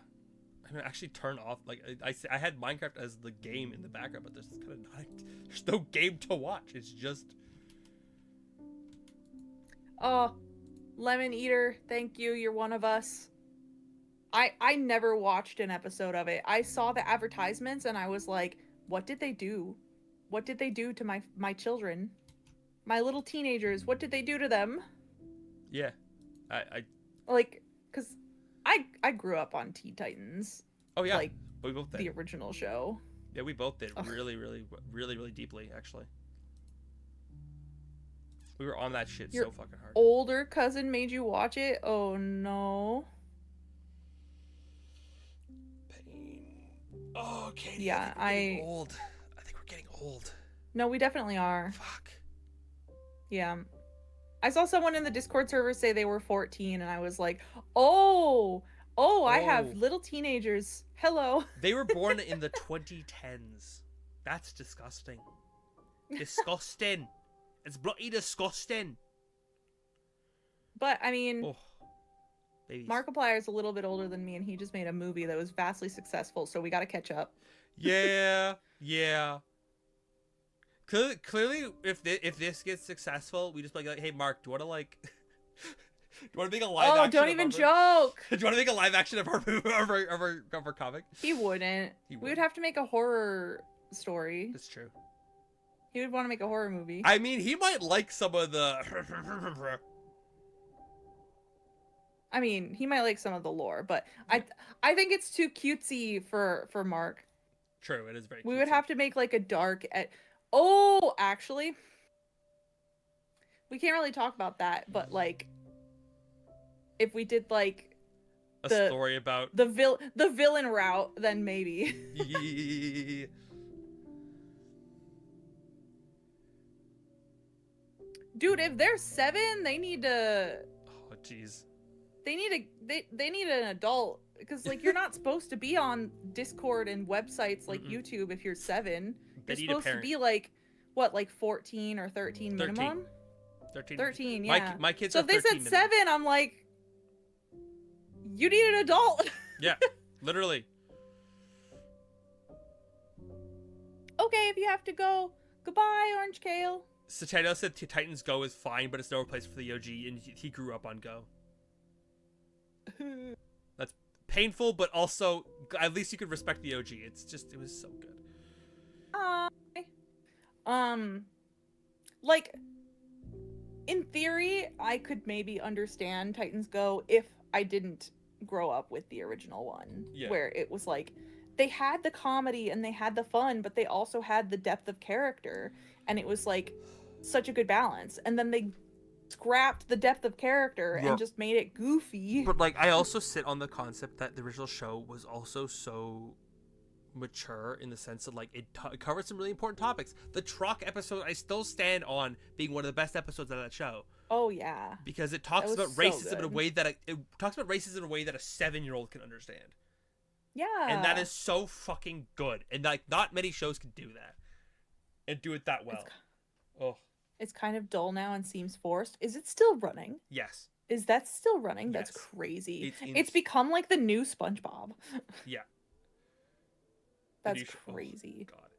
Speaker 2: I mean, actually turn off, like, I had Minecraft as the game in the background, but there's kind of not, there's no game to watch. It's just...
Speaker 1: Oh, Lemon Eater, thank you. You're one of us. I never watched an episode of it. I saw the advertisements and I was like, what did they do? What did they do to my children? My little teenagers, what did they do to them?
Speaker 2: Yeah. I
Speaker 1: Like, because I grew up on Teen Titans.
Speaker 2: Oh, yeah.
Speaker 1: Like,
Speaker 2: we both did.
Speaker 1: the original show.
Speaker 2: Yeah, we both did.
Speaker 1: Ugh.
Speaker 2: Really deeply, actually. We were on that shit
Speaker 1: Your
Speaker 2: so fucking hard.
Speaker 1: older cousin made you watch it? Oh, no.
Speaker 2: Pain. Oh, Katie,
Speaker 1: Yeah,
Speaker 2: I think we're getting old. I think we're getting old.
Speaker 1: No, we definitely are.
Speaker 2: Fuck.
Speaker 1: Yeah. I saw someone in the Discord server say they were 14, and I was like, oh, I have little teenagers. Hello.
Speaker 2: They were born in the 2010s. That's disgusting. Disgusting. It's bloody disgusting.
Speaker 1: But, I mean,
Speaker 2: Oh, babies.
Speaker 1: Markiplier is a little bit older than me, and he just made a movie that was vastly successful, so we gotta catch up.
Speaker 2: Yeah, yeah. Clearly, if this gets successful, we just be like, hey, Mark, do you want to like, do you want to make a live action?
Speaker 1: Oh, don't even
Speaker 2: joke. Do you want to make a live action of our comic?
Speaker 1: He wouldn't. We would have to make a horror story.
Speaker 2: That's true.
Speaker 1: He would want to make a horror movie.
Speaker 2: I mean, he might like some of the.
Speaker 1: I mean, he might like some of the lore, but I think it's too cutesy for Mark.
Speaker 2: True, it is very.
Speaker 1: We
Speaker 2: cutesy.
Speaker 1: would have to make like a dark. Oh, actually, we can't really talk about that. But like, if we did like
Speaker 2: a story about
Speaker 1: the villain route, then maybe. Dude, if they're 7, they need to.
Speaker 2: Oh, jeez.
Speaker 1: They need an adult, because like you're not supposed to be on Discord and websites like YouTube if you're 7. You're supposed to be like what, like 14 or 13 minimum. 13, yeah.
Speaker 2: My kids.
Speaker 1: So
Speaker 2: are
Speaker 1: if they said
Speaker 2: 13
Speaker 1: 7, I'm like, you need an adult.
Speaker 2: Yeah, literally.
Speaker 1: Okay, if you have to go, goodbye, Orange Kale.
Speaker 2: Satano said Titans Go is fine, but it's no place for the OG, and he grew up on Go. That's painful, but also at least you could respect the OG. It was so good.
Speaker 1: Like, in theory, I could maybe understand Titans Go if I didn't grow up with the original one, where it was like they had the comedy and they had the fun, but they also had the depth of character, and it was like such a good balance. And then they scrapped the depth of character and just made it goofy.
Speaker 3: But like, I also sit on the concept that the original show was also so mature in the sense that like it covered some really important topics. The truck episode, I still stand on being one of the best episodes of that show.
Speaker 1: Oh yeah,
Speaker 3: because it talks about racism in a way that it talks about racism in a way that a 7-year-old can understand.
Speaker 1: Yeah,
Speaker 3: and that is so fucking good. And like, not many shows can do that
Speaker 2: and do it that well.
Speaker 1: It's kind of dull now and seems forced. Is it still running?
Speaker 2: Yes.
Speaker 1: Is that still running?
Speaker 2: Yes.
Speaker 1: That's crazy. It's become like the new SpongeBob.
Speaker 2: Yeah.
Speaker 1: That's crazy.
Speaker 2: Oh, God.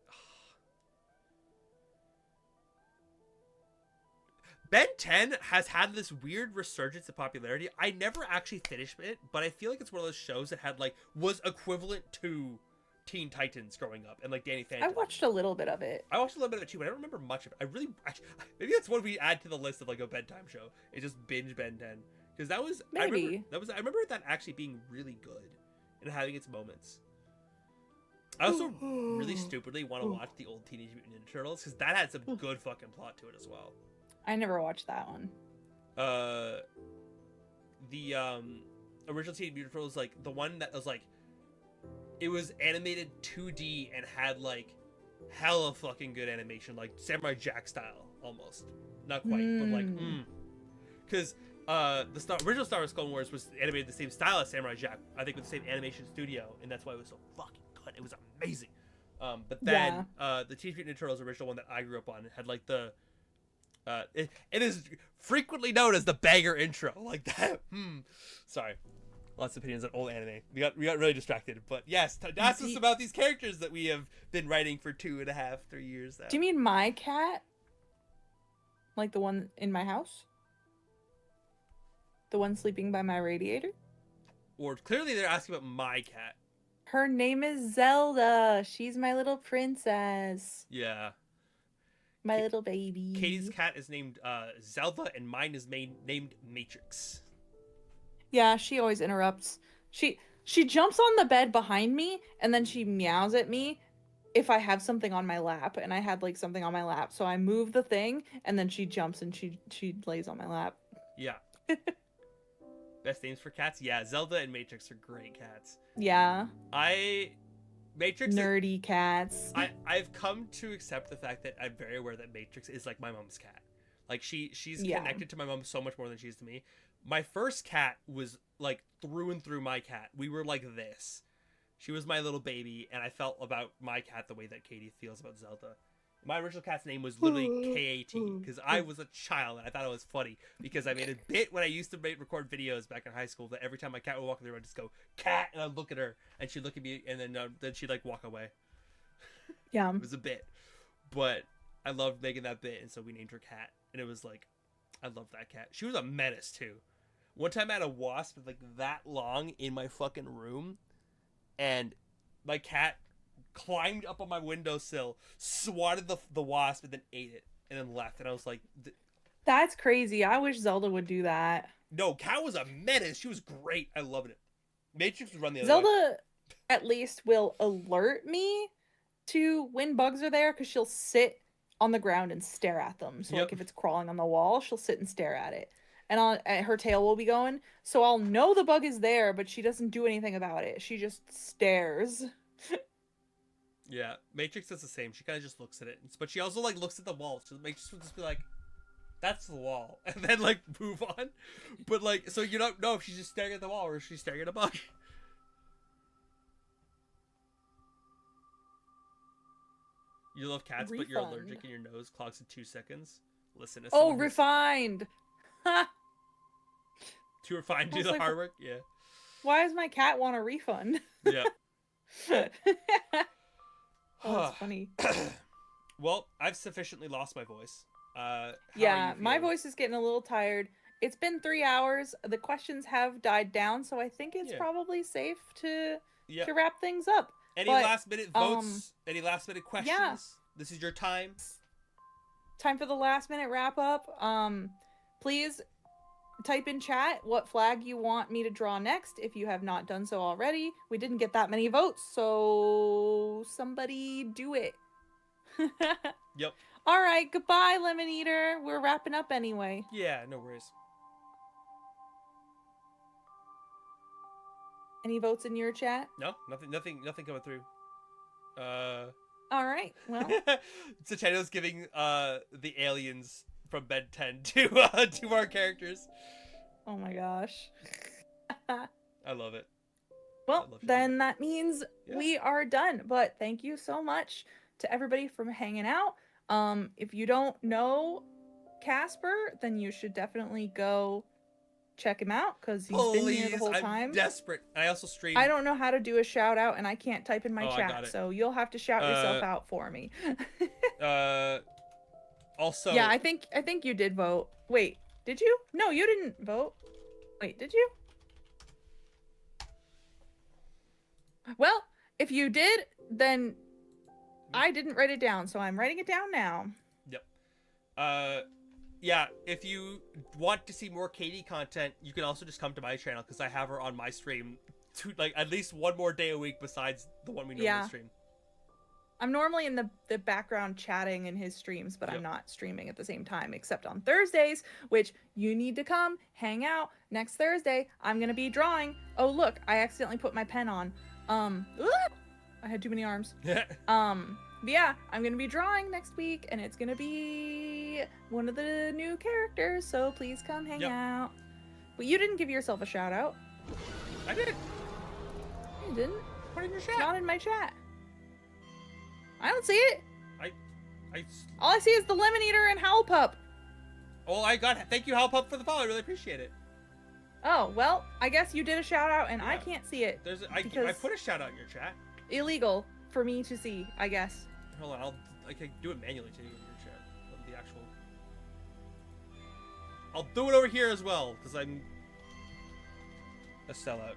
Speaker 2: Ben 10 has had this weird resurgence of popularity. I never actually finished it, but I feel like it's one of those shows that had like was equivalent to Teen Titans growing up, and like Danny Phantom.
Speaker 1: I watched a little bit of it.
Speaker 2: I watched a little bit of it too, but I don't remember much of it. Maybe that's what we add to the list of like a bedtime show. It's just binge Ben 10, because that was
Speaker 1: maybe
Speaker 2: I remember that actually being really good and having its moments. I also really stupidly want to watch the old Teenage Mutant Ninja Turtles, because that had some good fucking plot to it as well.
Speaker 1: I never watched that one.
Speaker 2: The original Teenage Mutant Turtles, like the one that was like, it was animated 2D and had like hella fucking good animation, like Samurai Jack style. almost. Not quite, but like, because the original Star Wars Clone Wars was animated the same style as Samurai Jack. I think with the same animation studio, and that's why it was so fucking good. It was amazing. But then the Teenage Mutant Ninja Turtles original one that I grew up on had like the it is frequently known as the banger intro, like that. Sorry, lots of opinions on old anime. We got really distracted, but yes, ask us about these characters that we have been writing for 2.5, 3 years now.
Speaker 1: Do you mean my cat? Like the one in my house? The one sleeping by my radiator?
Speaker 2: Or clearly they're asking about my cat.
Speaker 1: Her name is Zelda. She's my little princess.
Speaker 2: Yeah.
Speaker 1: My little baby.
Speaker 2: Katie's cat is named Zelda, and mine is named Matrix.
Speaker 1: Yeah, she always interrupts. She jumps on the bed behind me, and then she meows at me if I have something on my lap, and I had like something on my lap. So I move the thing, and then she jumps and she lays on my lap.
Speaker 2: Yeah. Best names for cats? Yeah, Zelda and Matrix are great cats.
Speaker 1: Yeah.
Speaker 2: Matrix
Speaker 1: nerdy cats.
Speaker 2: I've come to accept the fact that I'm very aware that Matrix is like my mom's cat. Like she's connected to my mom so much more than she is to me. My first cat was like through and through my cat. We were like this. She was my little baby, and I felt about my cat the way that Katie feels about Zelda. My original cat's name was literally K-A-T, because I was a child, and I thought it was funny, because I made a bit when I used to record videos back in high school, that every time my cat would walk in the room, I'd just go, "Cat," and I'd look at her, and she'd look at me, and then she'd, like, walk away.
Speaker 1: Yeah.
Speaker 2: It was a bit. But I loved making that bit, and so we named her Cat, and it was like, I loved that cat. She was a menace, too. One time I had a wasp, like, that long in my fucking room, and my cat climbed up on my windowsill, swatted the wasp, and then ate it, and then left. And I was like,
Speaker 1: that's crazy. I wish Zelda would do that.
Speaker 2: No, Cat was a menace. She was great. I loved it. Matrix would run the other
Speaker 1: Zelda
Speaker 2: way.
Speaker 1: at least will alert me to when bugs are there, because she'll sit on the ground and stare at them. So like if it's crawling on the wall, she'll sit and stare at it. And her tail will be going. So I'll know the bug is there, but she doesn't do anything about it. She just stares.
Speaker 2: Yeah, Matrix does the same. She kind of just looks at it, but she also like looks at the wall. So Matrix would just be like, "That's the wall," and then like move on. But like, so you don't know if she's just staring at the wall or if she's staring at a bug. You love cats, but you're allergic and your nose clogs in 2 seconds. Listen to someone
Speaker 1: refined.
Speaker 2: Too refined to do the hard work. Yeah.
Speaker 1: Why does my cat want a refund?
Speaker 2: Yeah.
Speaker 1: Oh, that's funny.
Speaker 2: Well, I've sufficiently lost my voice.
Speaker 1: Yeah, my voice is getting a little tired. It's been 3 hours. The questions have died down, so I think it's probably safe to wrap things up.
Speaker 2: Any last minute votes? Any last minute questions?
Speaker 1: Yeah.
Speaker 2: This is your time.
Speaker 1: Time for the last minute wrap up. Please type in chat what flag you want me to draw next if you have not done so already. We didn't get that many votes, so somebody do it.
Speaker 2: Yep.
Speaker 1: All right, goodbye, Lemon Eater. We're wrapping up anyway.
Speaker 2: Yeah, no worries.
Speaker 1: Any votes in your chat?
Speaker 2: No, nothing coming through.
Speaker 1: All right, well.
Speaker 2: Sacheto's giving the aliens from Ben 10 to our characters.
Speaker 1: Oh my gosh.
Speaker 2: I love it.
Speaker 1: Well, then that means we are done. But thank you so much to everybody for hanging out. If you don't know Casper, then you should definitely go check him out, because he's been here the whole time.
Speaker 2: I'm desperate. I also stream.
Speaker 1: I don't know how to do a shout out, and I can't type in my chat, so you'll have to shout yourself out for me.
Speaker 2: Also,
Speaker 1: yeah, I think you did vote. Wait, did you? No, you didn't vote. Wait, did you? Well, if you did, then I didn't write it down, so I'm writing it down now.
Speaker 2: Yep. Yeah, if you want to see more Katie content, you can also just come to my channel, because I have her on my stream like at least one more day a week besides the one we normally stream.
Speaker 1: I'm normally in the background chatting in his streams, but I'm not streaming at the same time, except on Thursdays, which you need to come hang out. Next Thursday, I'm going to be drawing. Oh, look, I accidentally put my pen on. I had too many arms. But yeah, I'm going to be drawing next week, and it's going to be be one of the new characters, so please come hang
Speaker 2: Yep.
Speaker 1: out. But you didn't give yourself a shout out.
Speaker 2: I did.
Speaker 1: You didn't.
Speaker 2: Put it in your
Speaker 1: It's
Speaker 2: chat.
Speaker 1: not in my chat. I don't see it.
Speaker 2: I
Speaker 1: All I see is the Lemon Eater and Howl Pup.
Speaker 2: Oh, I got. Thank you, Halpup, for the follow. I really appreciate it.
Speaker 1: Oh, well, I guess you did a shout out and I
Speaker 2: Yeah.
Speaker 1: can't see it.
Speaker 2: I
Speaker 1: Because-
Speaker 2: put a shout out in your chat.
Speaker 1: Illegal for me to see, I guess.
Speaker 2: Hold on, I can do it manually too in your chat. The actual. I'll do it over here as well because I'm a sellout.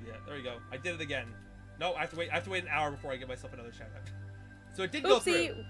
Speaker 2: Yeah, there we go. I did it again. No, I have to wait. I have to wait an hour before I give myself another shout out. So it did go through.
Speaker 1: Oopsie.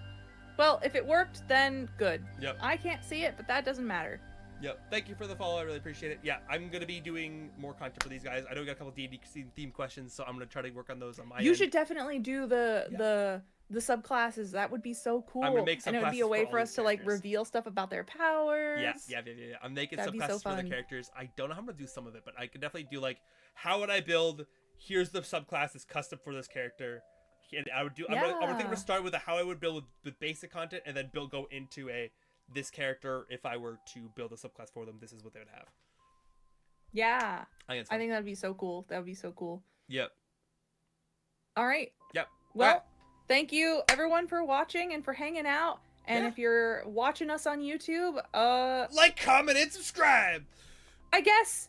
Speaker 1: Well, if it worked, then good.
Speaker 2: Yep.
Speaker 1: I can't see it, but that doesn't matter.
Speaker 2: Yep. Thank you for the follow. I really appreciate it. Yeah, I'm gonna be doing more content for these guys. I know we got a couple D&D theme questions, so I'm gonna try to work on those on my end.
Speaker 1: You should definitely do the subclasses. That would be so cool.
Speaker 2: I'm gonna make
Speaker 1: and it would be
Speaker 2: subclasses
Speaker 1: a way
Speaker 2: for
Speaker 1: for
Speaker 2: all
Speaker 1: us
Speaker 2: these
Speaker 1: to like
Speaker 2: characters.
Speaker 1: reveal stuff about their powers.
Speaker 2: Yeah. I'm making
Speaker 1: That'd be so
Speaker 2: subclasses for the
Speaker 1: fun.
Speaker 2: characters. I don't know how I'm gonna do some of it, but I could definitely do like, how would I build? Here's the subclass that's custom for this character. And I would do. I'm gonna think we're start with how I would build with basic content, and then go into this character. If I were to build a subclass for them, this is what they would have.
Speaker 1: Yeah.
Speaker 2: I think,
Speaker 1: I think that'd be so cool. That would be so cool.
Speaker 2: Yep.
Speaker 1: All right.
Speaker 2: Yep.
Speaker 1: Well,
Speaker 2: Alright.
Speaker 1: thank you everyone for watching and for hanging out. And
Speaker 2: Yeah.
Speaker 1: if you're watching us on YouTube,
Speaker 2: Like, comment, and subscribe.
Speaker 1: I guess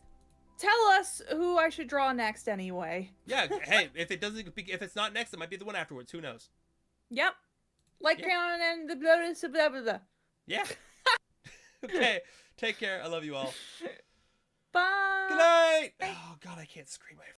Speaker 1: tell us who I should draw next anyway.
Speaker 2: Yeah. Hey, if it's not next, it might be the one afterwards. Who knows?
Speaker 1: Yep. Like
Speaker 2: Yeah.
Speaker 1: count and the blah blah blah blah blah.
Speaker 2: Yeah. Okay. Take care. I love you all.
Speaker 1: Bye.
Speaker 2: Good night. Oh God, I can't scream.